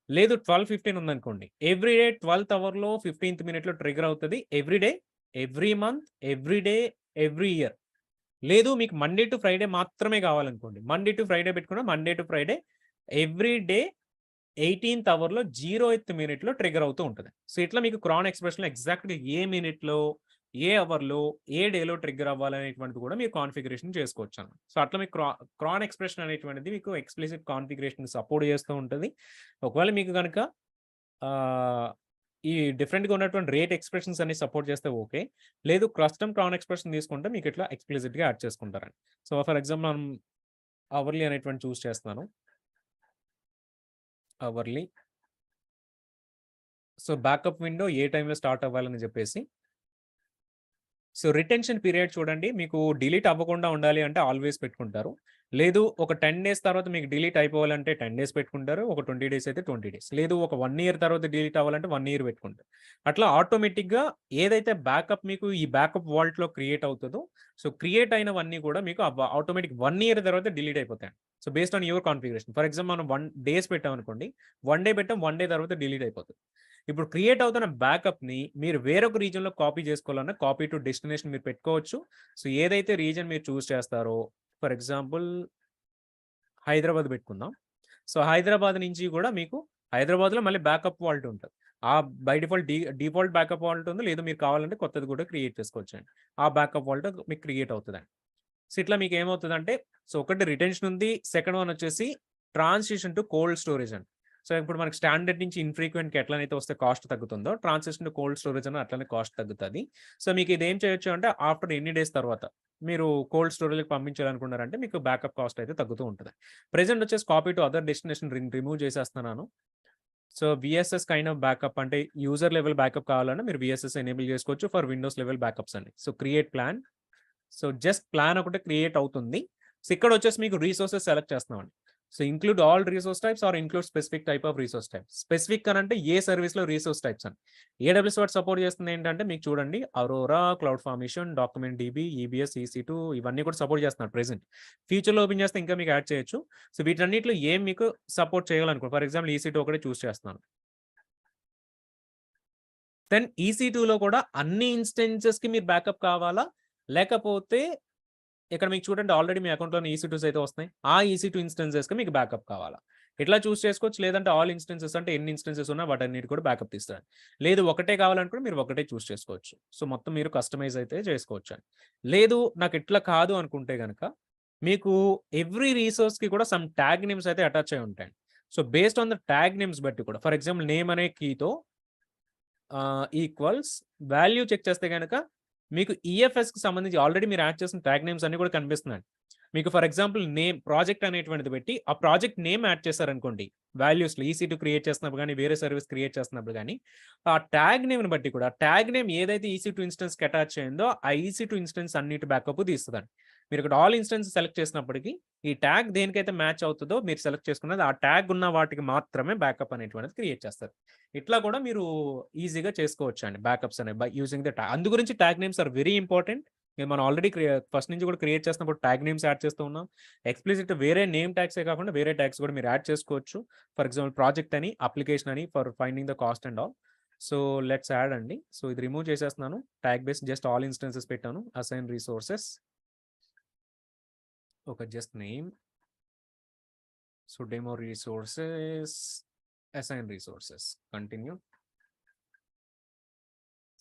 లేదు 12:15 ఉందనుకోండి. ఎవ్రీ డే 12థ్ అవర్‌లో 15థ్ మినిట్‌లో ట్రిగ్గర్ అవుతది. Every day, every month, every day, every year. లేదు మీకు మండే టు ఫ్రైడే మాత్రమే కావాలనుకోండి. మండే టు ఫ్రైడే పెట్టుకున్నా Monday to Friday every day 18థ్ అవర్‌లో 0th మినిట్‌లో ట్రిగ్గర్ అవుతూ ఉంటది. సో ఇట్లా మీకు క్రాన్ ఎక్స్‌ప్రెషన్‌లో ఎగ్జాక్ట్‌గా ఏ మినిట్‌లో, ఏ అవర్‌లో, ఏ డేలో ట్రిగ్గర్ అవ్వాలనేటువంటిది కూడా మీరు కాన్ఫిగరేషన్ చేసుకోవచ్చన్నమాట. సో అట్లా మీకు క్రాన్ ఎక్స్‌ప్రెషన్ అనేటువంటిది మీకు ఎక్స్‌ప్లిసిట్ కాన్ఫిగరేషన్ సపోర్ట్ చేస్తూ ఉంటది. ఒకవేళ మీకు గనక ఆహ్, ఈ డిఫరెంట్‌గా ఉన్నటువంటి రేట్ ఎక్స్‌ప్రెషన్స్ అన్ని సపోర్ట్ చేస్తే ఓకే. లేదు కస్టమ్ క్రాన్ ఎక్స్‌ప్రెషన్ తీసుకుంటే మీకు ఇట్లా ఎక్స్‌ప్లిసిట్‌గా యాడ్ చేసుకుంటారండి. సో ఫర్ ఎగ్జాంపుల్ మనం అవర్లీ అనేటువంటి చూస్ చేస్తున్నాను. అవర్లీ. సో బ్యాకప్ విండో ఏ టైంలో స్టార్ట్ అవ్వాలని చెప్పేసి. సో రిటెన్షన్ పీరియడ్ చూడండి. మీకు డిలీట్ అవ్వకుండా ఉండాలి అంటే ఆల్వేస్ పెట్టుకుంటారు. లేదు ఒక 10 డేస్ తర్వాత మీకు డిలీట్ అయిపోవాలంటే 10 డేస్ పెట్టుకుంటారు. ఒక 20 డేస్ అయితే 20 డేస్. లేదు ఒక 1 ఇయర్ తర్వాత డిలీట్ అవ్వాలంటే 1 ఇయర్ పెట్టుకుంటారు. అట్లా ఆటోమేటిక్‌గా ఏదైతే బ్యాకప్ మీకు ఈ బ్యాకప్ వాల్ట్‌లో క్రియేట్ అవుతదో, సో క్రియేట్ అయినవన్నీ కూడా మీకు ఆటోమేటిక్ 1 ఇయర్ తర్వాత డిలీట్ అయిపోతాయండి. So based on your configuration. For example మనం 1 డేస్ పెట్టామనుకోండి. 1 డే పెట్టాం. 1 డే తర్వాత డిలీట్ అయిపోతది. ఇప్పుడు క్రియేట్ అవుతున్న బ్యాకప్‌ని మీరు వేరొక రీజియన్‌లో కాపీ చేసుకోవాలన్నా కాపీ టు డెస్టినేషన్ మీరు పెట్టుకోవచ్చు. సో ఏదైతే రీజియన్ మీరు చూస్ చేస్తారో ఫర్ ఎగ్జాంపుల్ హైదరాబాద్ పెట్టుకుందాం. సో హైదరాబాద్ నుంచి కూడా మీకు హైదరాబాద్‌లో మళ్ళీ బ్యాకప్ వాల్ట్ ఉంటది. By default default backup vault ఉంది. లేదు మీరు కావాలంటే కొత్తది కూడా క్రియేట్ చేసుకోవచ్చండి. ఆ బ్యాకప్ వాల్ట్ మీకు క్రియేట్ అవుతదండి. సో ఇట్లా మీకు ఏమవుతదంటే సో ఒకటి రిటెన్షన్ ఉంది. సెకండ్ వన్ వచ్చేసి ట్రాన్సిషన్ టు కోల్డ్ స్టోరేజ్ అండి. సో ఇప్పుడు మనకి స్టాండర్డ్ నుంచి ఇన్‌ఫ్రీక్వెంట్‌కి ఎట్లనైతే వస్తే కాస్ట్ తగ్గుతుందో ట్రాన్సిషన్ టు కోల్డ్ స్టోరేజ్ అన్న అట్లనే కాస్ట్ తగ్గుతది. సో మీకు ఇదేం చేయొచ్చు అంటే ఆఫ్టర్ ఎన్ని డేస్ తర్వాత మీరు కోల్డ్ స్టోరేజ్‌కి పంపించాలనుకున్నారంటే మీకు బ్యాకప్ కాస్ట్ అయితే తగ్గుతూ ఉంటది. ప్రెజెంట్ వచ్చేసి copy to other destination remove చేసేస్తున్నాను. So VSS kind of backup అంటే యూజర్ లెవెల్ బ్యాకప్ కావాలన్నా మీరు వీఎస్ఎస్ ఎనేబుల్ చేసుకోవచ్చు ఫర్ విండోస్ లెవెల్ బ్యాకప్స్ అండి. So create plan. So just plan ఒకటే క్రియేట్ అవుతుంది. సో ఇక్కడ వచ్చేసి మీకు రిసోర్సెస్ సెలెక్ట్ చేస్తున్నామండి. So include all resource types or include specific type of resource types. Specific అని అంటే ఏ సర్వీస్లో రిసోర్స్ టైప్స్ అని. ఏడబ్ల్యూఎస్ వాటి సపోర్ట్ చేస్తుంది ఏంటంటే మీకు చూడండి Aurora, cloud formation, document DB, EBS, EC2 ఇవన్నీ కూడా సపోర్ట్ చేస్తున్నారు ప్రెసెంట్. ఫ్యూచర్లో ఓపెన్ చేస్తే ఇంకా మీకు యాడ్ చేయొచ్చు. సో వీటన్నిటిలో ఏం మీకు సపోర్ట్ చేయాలనుకో, ఫర్ ఎగ్జాంపుల్ EC2 ఒకటే చూస్ చేస్తున్నాను. దెన్ EC2లో కూడా అన్ని ఇన్స్టెన్సెస్కి మీరు బ్యాకప్ కావాలా, లేకపోతే ఇక్కడ మీకు చూడండి ఆల్రెడీ మీ అకౌంట్లో EC2s అయితే వస్తున్నాయి. ఆ EC2 ఇన్స్టెన్సెస్కి మీకు బ్యాకప్ కావాలా, ఇట్లా చూస్ చేసుకోవచ్చు. లేదంటే ఆల్ ఇన్స్టెన్సెస్ అంటే ఎన్ని ఇన్స్టెన్సెస్ ఉన్నా వాటన్నిటి కూడా బ్యాకప్ తీస్తారు. లేదు ఒకటే కావాలనుకుంటే మీరు ఒకటే చూస్ చేసుకోవచ్చు. సో మొత్తం మీరు కస్టమైజ్ అయితే చేసుకోవచ్చు. లేదు నాకు ఇట్లా కాదు అనుకుంటే కనుక మీకు ఎవ్రీ రిసోర్స్కి కూడా సమ్ ట్యాగ్ నేమ్స్ అయితే అటాచ్ అయి ఉంటాయి. So based on the tag names బట్టి కూడా, ఫర్ ఎగ్జాంపుల్ నేమ్ అనే కీతో ఈక్వల్స్ వాల్యూ చెక్ చేస్తే కనుక మీకు ఈఎఫ్ఎస్కి సంబంధించి ఆల్రెడీ మీరు యాడ్ చేసిన ట్యాగ్ నేమ్స్ అన్ని కూడా కనిపిస్తున్నాయి. మీకు ఫర్ ఎగ్జాంపుల్ నేమ్ ప్రాజెక్ట్ అనేటువంటిది పెట్టి ఆ ప్రాజెక్ట్ నేమ్ యాడ్ చేశారనుకోండి వాల్యూస్లో, EC2 క్రియేట్ చేస్తున్నప్పుడు కానీ వేరే సర్వీస్ క్రియేట్ చేస్తున్నప్పుడు కానీ ఆ ట్యాగ్ నేమ్ని బట్టి కూడా ట్యాగ్ నేమ్ ఏదైతే EC2 ఇన్స్టెన్స్కి అటాచ్ అయిందో ఆ EC2 ఇన్స్టెన్స్ అన్నిటి బ్యాకప్ తీస్తుందండి. మీరు ఇక్కడ ఆల్ ఇన్స్టెన్స్ సెలెక్ట్ చేసినప్పటికీ ఈ ట్యాగ్ దేనికైతే మ్యాచ్ అవుతుందో మీరు సెలెక్ట్ చేసుకున్నది ఆ ట్యాగ్ ఉన్న వాటికి మాత్రమే బ్యాకప్ అనేటువంటిది క్రియేట్ చేస్తారు. ఇట్లా కూడా మీరు ఈజీగా చేసుకోవచ్చు అండి బ్యాకప్స్ అనేవి బై యూజింగ్ ద ట్యాగ్. అందు గురించి tag names are very important. మనం ఆల్రెడీ ఫస్ట్ నుంచి కూడా క్రియేట్ చేస్తున్నప్పుడు ట్యాగ్ నేమ్స్ యాడ్ చేస్తూ ఉన్నాం. ఎక్స్ప్లిసిట్ వేరే నేమ్ ట్యాగ్సే కాకుండా వేరే ట్యాగ్స్ కూడా మీరు యాడ్ చేసుకోవచ్చు. ఫర్ ఎగ్జాంపుల్ ప్రాజెక్ట్ అని, అప్లికేషన్ అని, for finding the cost and all. So let's add అండి. సో ఇది రిమూవ్ చేసేస్తున్నాను. Tag base just all instances పెట్టాను. అసైన్ రిసోర్సెస్, ఒక just name. So demo resources, assign resources, continue.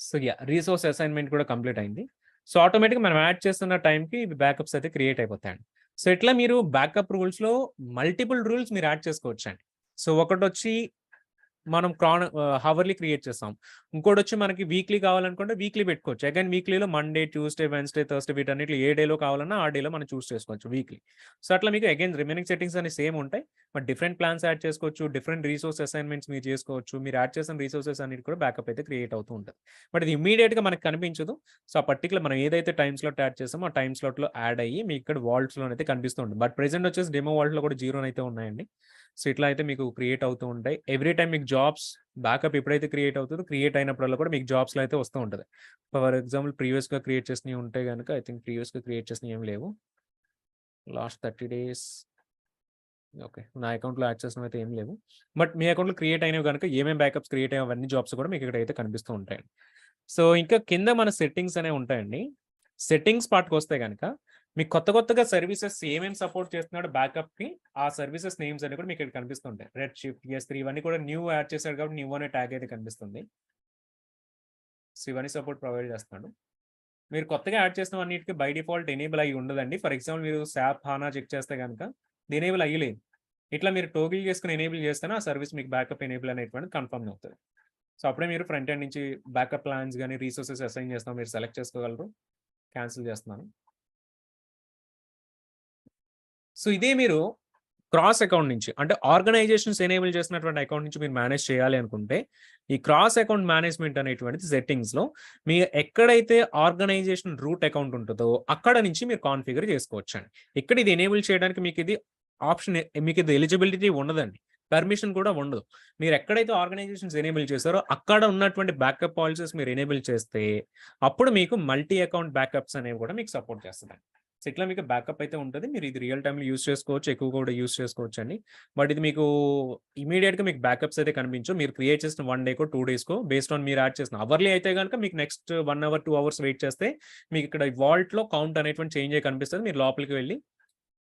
So resource assignment కూడా complete అయింది. So ఆటోమేటిక్గా మనం add చేస్తున్న టైంకి బ్యాకప్స్ అయితే క్రియేట్ అయిపోతాయండి. సో ఇట్లా మీరు బ్యాకప్ రూల్స్లో మల్టిపుల్ రూల్స్ మీరు యాడ్ చేసుకోవచ్చు అండి. సో ఒకటి వచ్చి మనం హవర్లీ క్రియేట్ చేస్తాం. ఇంకోటి వచ్చి మనకి వీక్లీ కావాలనుకుంటే వీక్లీ పెట్టుకోవచ్చు. అగైన్ వీక్లీలో మండే, ట్యూస్డే, వెన్స్డే, థర్స్డే వీటన్నిటిలో ఏ డేలో కావాలన్నా ఆ డేలో మనం చూస్ చేసుకోవచ్చు వీక్లీ. సో అట్లా మీకు అగైన్ రిమైనింగ్ సెట్టింగ్స్ అన్ని సేమ్ ఉంటాయి. బట్ డిఫరెంట్ ప్లాన్స్ యాడ్ చేసుకోవచ్చు, డిఫరెంట్ రిసోర్స్ అసైన్మెంట్స్ మీరు చేసుకోవచ్చు. మీరు యాడ్ చేసిన రిసోర్సెస్ అన్నిటి కూడా బ్యాకప్ అయితే క్రియేట్ అవుతూ ఉంటుంది. బట్ ఇది ఇమీడియట్గా మనకు కనిపించదు. సో ఆ పర్టికులర్ మనం ఏదైతే టైమ్ స్లాట్ యాడ్ చేసామో ఆ టైమ్ స్లాట్లో యాడ్ అయ్యి మీకు ఇక్కడ వాల్ట్స్లో అయితే కనిపిస్తూ ఉంటుంది. బట్ ప్రెసెంట్ వచ్చేసి డెమో వాల్ట్లో కూడా 0 అయితే ఉన్నాయండి. సో ఇట్లా అయితే మీకు క్రియేట్ అవుతూ ఉంటాయి. ఎవ్రీ టైం మీకు జాబ్స్ బ్యాకప్ ఎప్పుడైతే క్రియేట్ అవుతుందో క్రియేట్ అయినప్పుడల్లా కూడా మీకు జాబ్స్లో అయితే వస్తూ ఉంటుంది. ఫర్ ఎగ్జాంపుల్ ప్రీవియస్గా క్రియేట్ చేసినవి ఉంటే కనుక ఐ థింక్ ప్రీవియస్గా క్రియేట్ చేసినవి ఏం లేవు. లాస్ట్ 30 days ఓకే, నా అకౌంట్లో యాడ్ చేసినవి అయితే ఏం లేవు. బట్ మీ అకౌంట్లో క్రియేట్ అయినవి కనుక ఏమేమి బ్యాకప్స్ క్రియేట్ అయ్యాయి అవన్నీ జాబ్స్ కూడా మీకు ఇక్కడ అయితే కనిపిస్తూ ఉంటాయండి. సో ఇంకా కింద మన సెట్టింగ్స్ అనేవి ఉంటాయండి. సెట్టింగ్స్ పార్ట్కి వస్తే కనుక మీకు కొత్తగా సర్వీసెస్ ఏమేమి సపోర్ట్ చేస్తున్నాడు బ్యాకప్కి ఆ సర్వీసెస్ నేమ్స్ అనేవి కూడా మీకు ఇక్కడ కనిపిస్తుంటాయి. రెడ్ షిఫ్ట్, S3 ఇవన్నీ కూడా న్యూ యాడ్ చేశాడు కాబట్టి న్యూ అనే ట్యాగ్ అయితే కనిపిస్తుంది. సో ఇవన్నీ సపోర్ట్ ప్రొవైడ్ చేస్తున్నాడు. మీరు కొత్తగా యాడ్ చేసిన అన్నిటికీ బై డిఫాల్ట్ ఎనేబుల్ అయ్యి ఉండదండి. ఫర్ ఎగ్జాంపుల్ మీరు SAP HANA చెక్ చేస్తే కనుక ఇది ఎనేబుల్ అయ్యలేదు. ఇట్లా మీరు టోగిల్ చేసుకుని ఎనేబుల్ చేస్తేనే ఆ సర్వీస్ మీకు బ్యాకప్ ఎనేబుల్ అనేటువంటి కన్ఫర్మ్ అవుతుంది. సో అప్పుడే మీరు ఫ్రంట్ ఎండ్ నుంచి బ్యాకప్ ప్లాన్స్ కానీ రీసోర్సెస్ అసైన్ చేస్తాం మీరు సెలెక్ట్ చేసుకోగలరు. క్యాన్సిల్ చేస్తున్నాను. సో ఇదే మీరు క్రాస్ అకౌంట్ నుంచి అంటే ఆర్గనైజేషన్స్ ఎనేబుల్ చేసినటువంటి అకౌంట్ నుంచి మీరు మేనేజ్ చేయాలి అనుకుంటే ఈ క్రాస్ అకౌంట్ మేనేజ్మెంట్ అనేటువంటిది సెట్టింగ్స్లో మీరు ఎక్కడైతే ఆర్గనైజేషన్ రూట్ అకౌంట్ ఉంటుందో అక్కడ నుంచి మీరు కాన్ఫిగర్ చేసుకోవచ్చు అండి. ఇక్కడ ఇది ఎనేబుల్ చేయడానికి మీకు ఇది ఆప్షన్, మీకు ఇది ఎలిజిబిలిటీ ఉండదండి, పర్మిషన్ కూడా ఉండదు. మీరు ఎక్కడైతే ఆర్గనైజేషన్స్ ఎనేబుల్ చేస్తారో అక్కడ ఉన్నటువంటి బ్యాకప్ పాలసీస్ మీరు ఎనేబుల్ చేస్తే అప్పుడు మీకు మల్టీ అకౌంట్ బ్యాకప్స్ అనేవి కూడా మీకు సపోర్ట్ చేస్తుంది. సో ఇట్లా మీకు బ్యాకప్ అయితే ఉంటుంది. మీరు ఇది రియల్ టైంలో యూస్ చేసుకోవచ్చు, ఎక్కువ కూడా యూస్ చేసుకోవచ్చు అండి. బట్ ఇది మీకు ఇమీడియట్గా మీకు బ్యాకప్స్ అయితే కనిపించు. మీరు క్రియేట్ చేసిన 1 డేకో 2 డేస్కో బేస్డ్ ఆన్ మీరు యాడ్ చేసిన అవర్లీ అయితే కనుక మీకు నెక్స్ట్ 1 hour 2 hours వెయిట్ చేస్తే మీకు ఇక్కడ వాల్ట్లో కౌంట్ అనేటువంటి చేంజ్ అయ్యి కనిపిస్తుంది. మీరు లోపలికి వెళ్ళి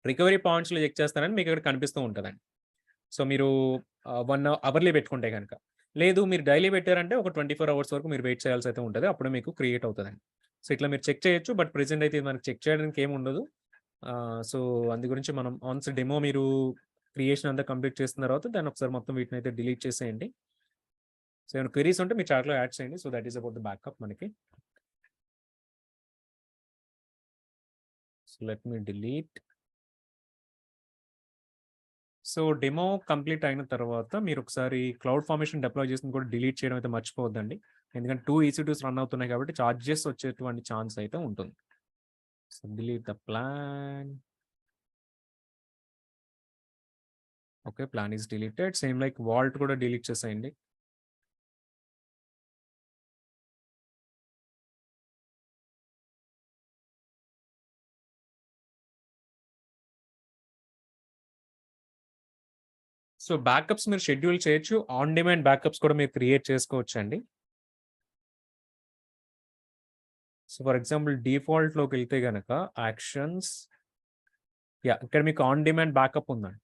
రికవరీ పాయింట్స్లో చెక్ చేస్తారని మీకు ఇక్కడ కనిపిస్తూ ఉంటుందండి. సో మీరు 1 అవర్లీ పెట్టుకుంటే కనుక, లేదు మీరు డైలీ పెట్టారంటే ఒక 24 hours వరకు మీరు వెయిట్ చేయాల్సి అయితే ఉంటుంది. అప్పుడు మీకు క్రియేట్ అవుతుందండి. సో ఇట్లా మీరు చెక్ చేయొచ్చు. బట్ ప్రెసెంట్ అయితే మనకి చెక్ చేయడానికి ఏమి ఉండదు. సో అందు గురించి మనం ఆన్స్ డెమో మీరు క్రియేషన్ అంతా కంప్లీట్ చేసిన తర్వాత దాన్ని ఒకసారి మొత్తం వీటిని అయితే డిలీట్ చేసేయండి. సో ఏమైనా క్వెరీస్ ఉంటే మీ చాట్లో యాడ్ చేయండి. So that is about the backup మనకి. So let me delete. So demo complete అయిన తర్వాత మీరు ఒకసారి క్లౌడ్ ఫార్మేషన్ డిప్లాయ్ చేసిన కూడా డిలీట్ చేయడం అయితే మర్చిపోవద్దండి. ఎందుకంటే 2 EC2s రన్ అవుతున్నాయి కాబట్టి చార్జెస్ వచ్చేటువంటి ఛాన్స్ అయితే ఉంటుంది. So delete the plan. Okay. Plan is deleted. Same like vault కూడా డిలీట్ చేసేయండి. సో, బ్యాకప్స్ మీరు షెడ్యూల్ చేయొచ్చు. ఆన్ డిమాండ్ బ్యాకప్స్ కూడా మీరు క్రియేట్ చేసుకోవచ్చండి. సో, ఫర్ ఎగ్జాంపుల్ డిఫాల్ట్‌లోకెళ్తే గనక యాక్షన్స్ ఇక్కడ మీకు ఆన్ డిమాండ్ బ్యాకప్ ఉందండి.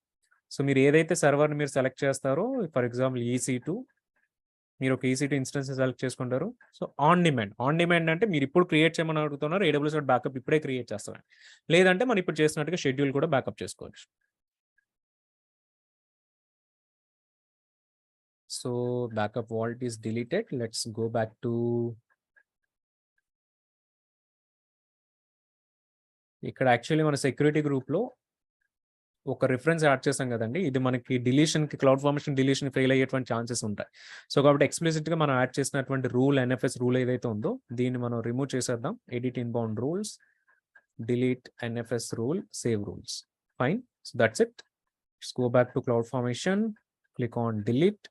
సో, మీరు ఏదైతే సర్వర్‌ని మీరు సెలెక్ట్ చేస్తారో ఫర్ ఎగ్జాంపుల్ EC2 మీరు ఒక EC2 ఇన్స్టెన్స్ సెలెక్ట్ చేసుకుంటారు. సో, ఆన్ డిమాండ్ అంటే మీరు ఇప్పుడు క్రియేట్ చేయమని అడుగుతున్నారు. AWS బ్యాకప్ ఇప్పుడే క్రియేట్ చేస్తామండి. లేదంటే మనం ఇప్పుడు చేసినట్టుగా షెడ్యూల్ కూడా బ్యాకప్ చేసుకోవచ్చు. So, backup vault is deleted. Let's go back to ఇక్కడ యాక్చువల్లీ మన సెక్యూరిటీ గ్రూప్‌లో ఒక రిఫరెన్స్ యాడ్ చేసాం కదండీ! ఇది మనకి డిలీషన్‌కి క్లౌడ్ ఫార్మేషన్ డిలీషన్ ఫెయిల్ అయ్యేటువంటి ఛాన్సెస్ ఉంటాయి. సో, కాబట్టి ఎక్స్‌ప్లిసిట్‌గా మనం యాడ్ చేసినటువంటి ఎన్ఎఫ్ఎస్ రూల్ ఏదైతే ఉందో దీన్ని మనం రిమూవ్ చేసేద్దాం. Edit inbound rules, delete NFS rule, save rules. Fine. So, that's it. Let's go back to cloud formation. Click on delete.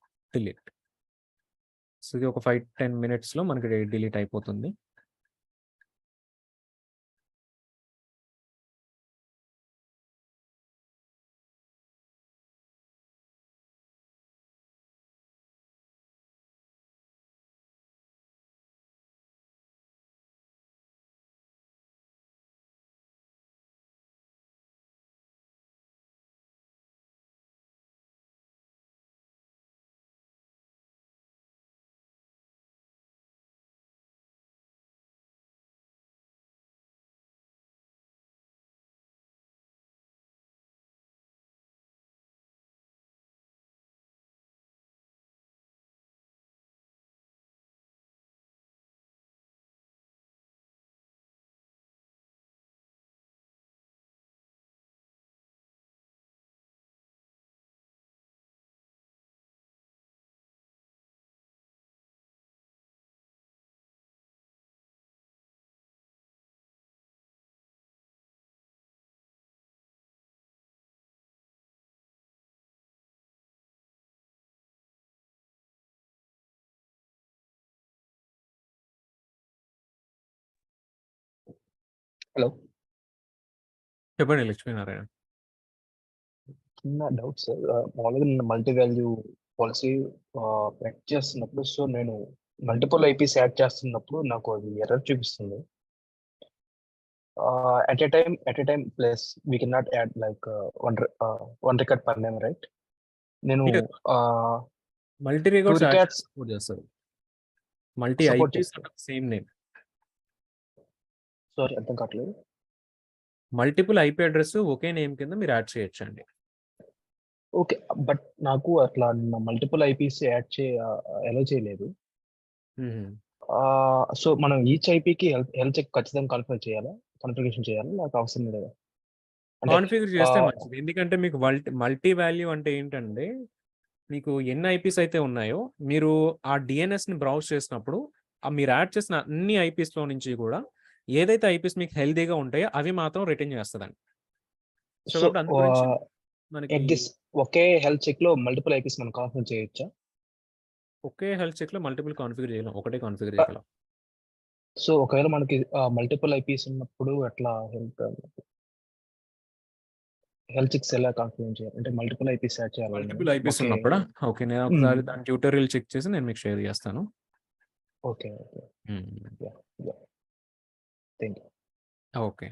So, ఇది ఒక 5-10 మినిట్స్‌లో మనకి డిలీట్ అయిపోతుంది. హలో. చెప్పండి లక్ష్మీనారాయణ. చిన్న డౌట్ సార్. మామూలుగా నేను మల్టీ వాల్యూ పాలసీ యాడ్ చేస్తున్నప్పుడు నేను మల్టిపుల్ ఐపీస్ యాడ్ చేస్తున్నప్పుడు నాకు అది ఎర్రర్ చూపిస్తుంది. At a time plus we can not add like one record per name, right? నేను multi two records records support చేస్తారు. మల్టీ సపోర్ట్ ఐపీస్ చేస్తారు. Same name. సారీ, అర్థం కావట్లేదు. మల్టిపుల్ ఐపీ అడ్రెస్ ఒకే నేమ్ కింద మీరు యాడ్ చేయొచ్చండి. ఓకే, బట్ నాకు అట్లా మల్టిపుల్ ఐపీస్ యాడ్ ఎలా చేయలేదు. సో మనం ఈచ్ ఐపీకి హెల్త్ చెక్ ఖచ్చితంగా కాన్ఫిగరేషన్ చేయాలా, నాకు అవసరం లేదా? అంటే కాన్ఫిగర్ చేస్తే మంచిది. ఎందుకంటే మీకు మల్టీ వాల్యూ అంటే ఏంటంటే మీకు ఎన్ని ఐపీస్ అయితే ఉన్నాయో మీరు ఆ డిఎన్ఎస్‌ని బ్రౌజ్ చేసినప్పుడు మీరు యాడ్ చేసిన అన్ని ఐపీస్‌లో నుంచి కూడా ఏదైతే ఐపీస్ మీకు హెల్తీగా ఉంటాయో అవి మాత్రం రిటర్న్ చేస్తదండి. సో, సో కాబట్టి అందు గురించి మనకి ఒకే హెల్త్ చెక్ లో మల్టిపుల్ ఐపీస్ మనం కాన్ఫిగర్ చేయొచ్చా? ఒకే హెల్త్ చెక్‌లో మల్టిపుల్ కాన్ఫిగర్ చేయలేం. ఒకటే కాన్ఫిగర్ చేయగలం. సో ఒకవేళ మనకి మల్టిపుల్ ఐపీస్ ఉన్నప్పుడు ఎట్లా హెల్త్ చెక్స్ ఎలా కాన్ఫిగర్ చేయాలి? అంటే మల్టిపుల్ ఐపీస్ యాడ్ చేయాలి. మల్టిపుల్ ఐపీస్ ఉన్నప్పుడా? ఓకే. నేను ఒకసారి దాని ట్యూటోరియల్ చెక్ చేసి నేను మీకు షేర్ చేస్తాను. Okay. Yeah! Thank you. Okay.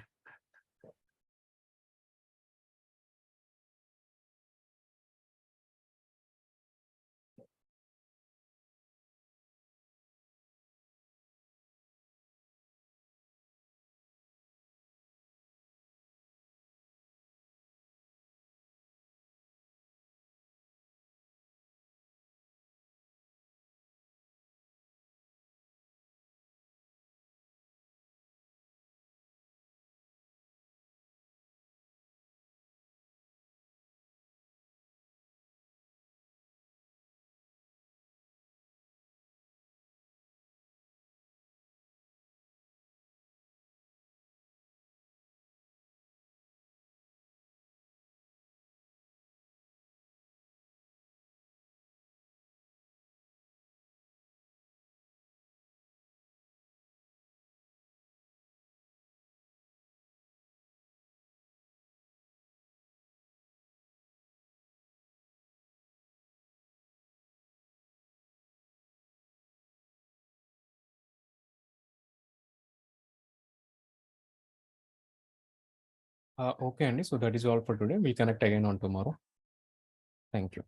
Okay అండి. So that is all for today. Will connect again on tomorrow. Thank you.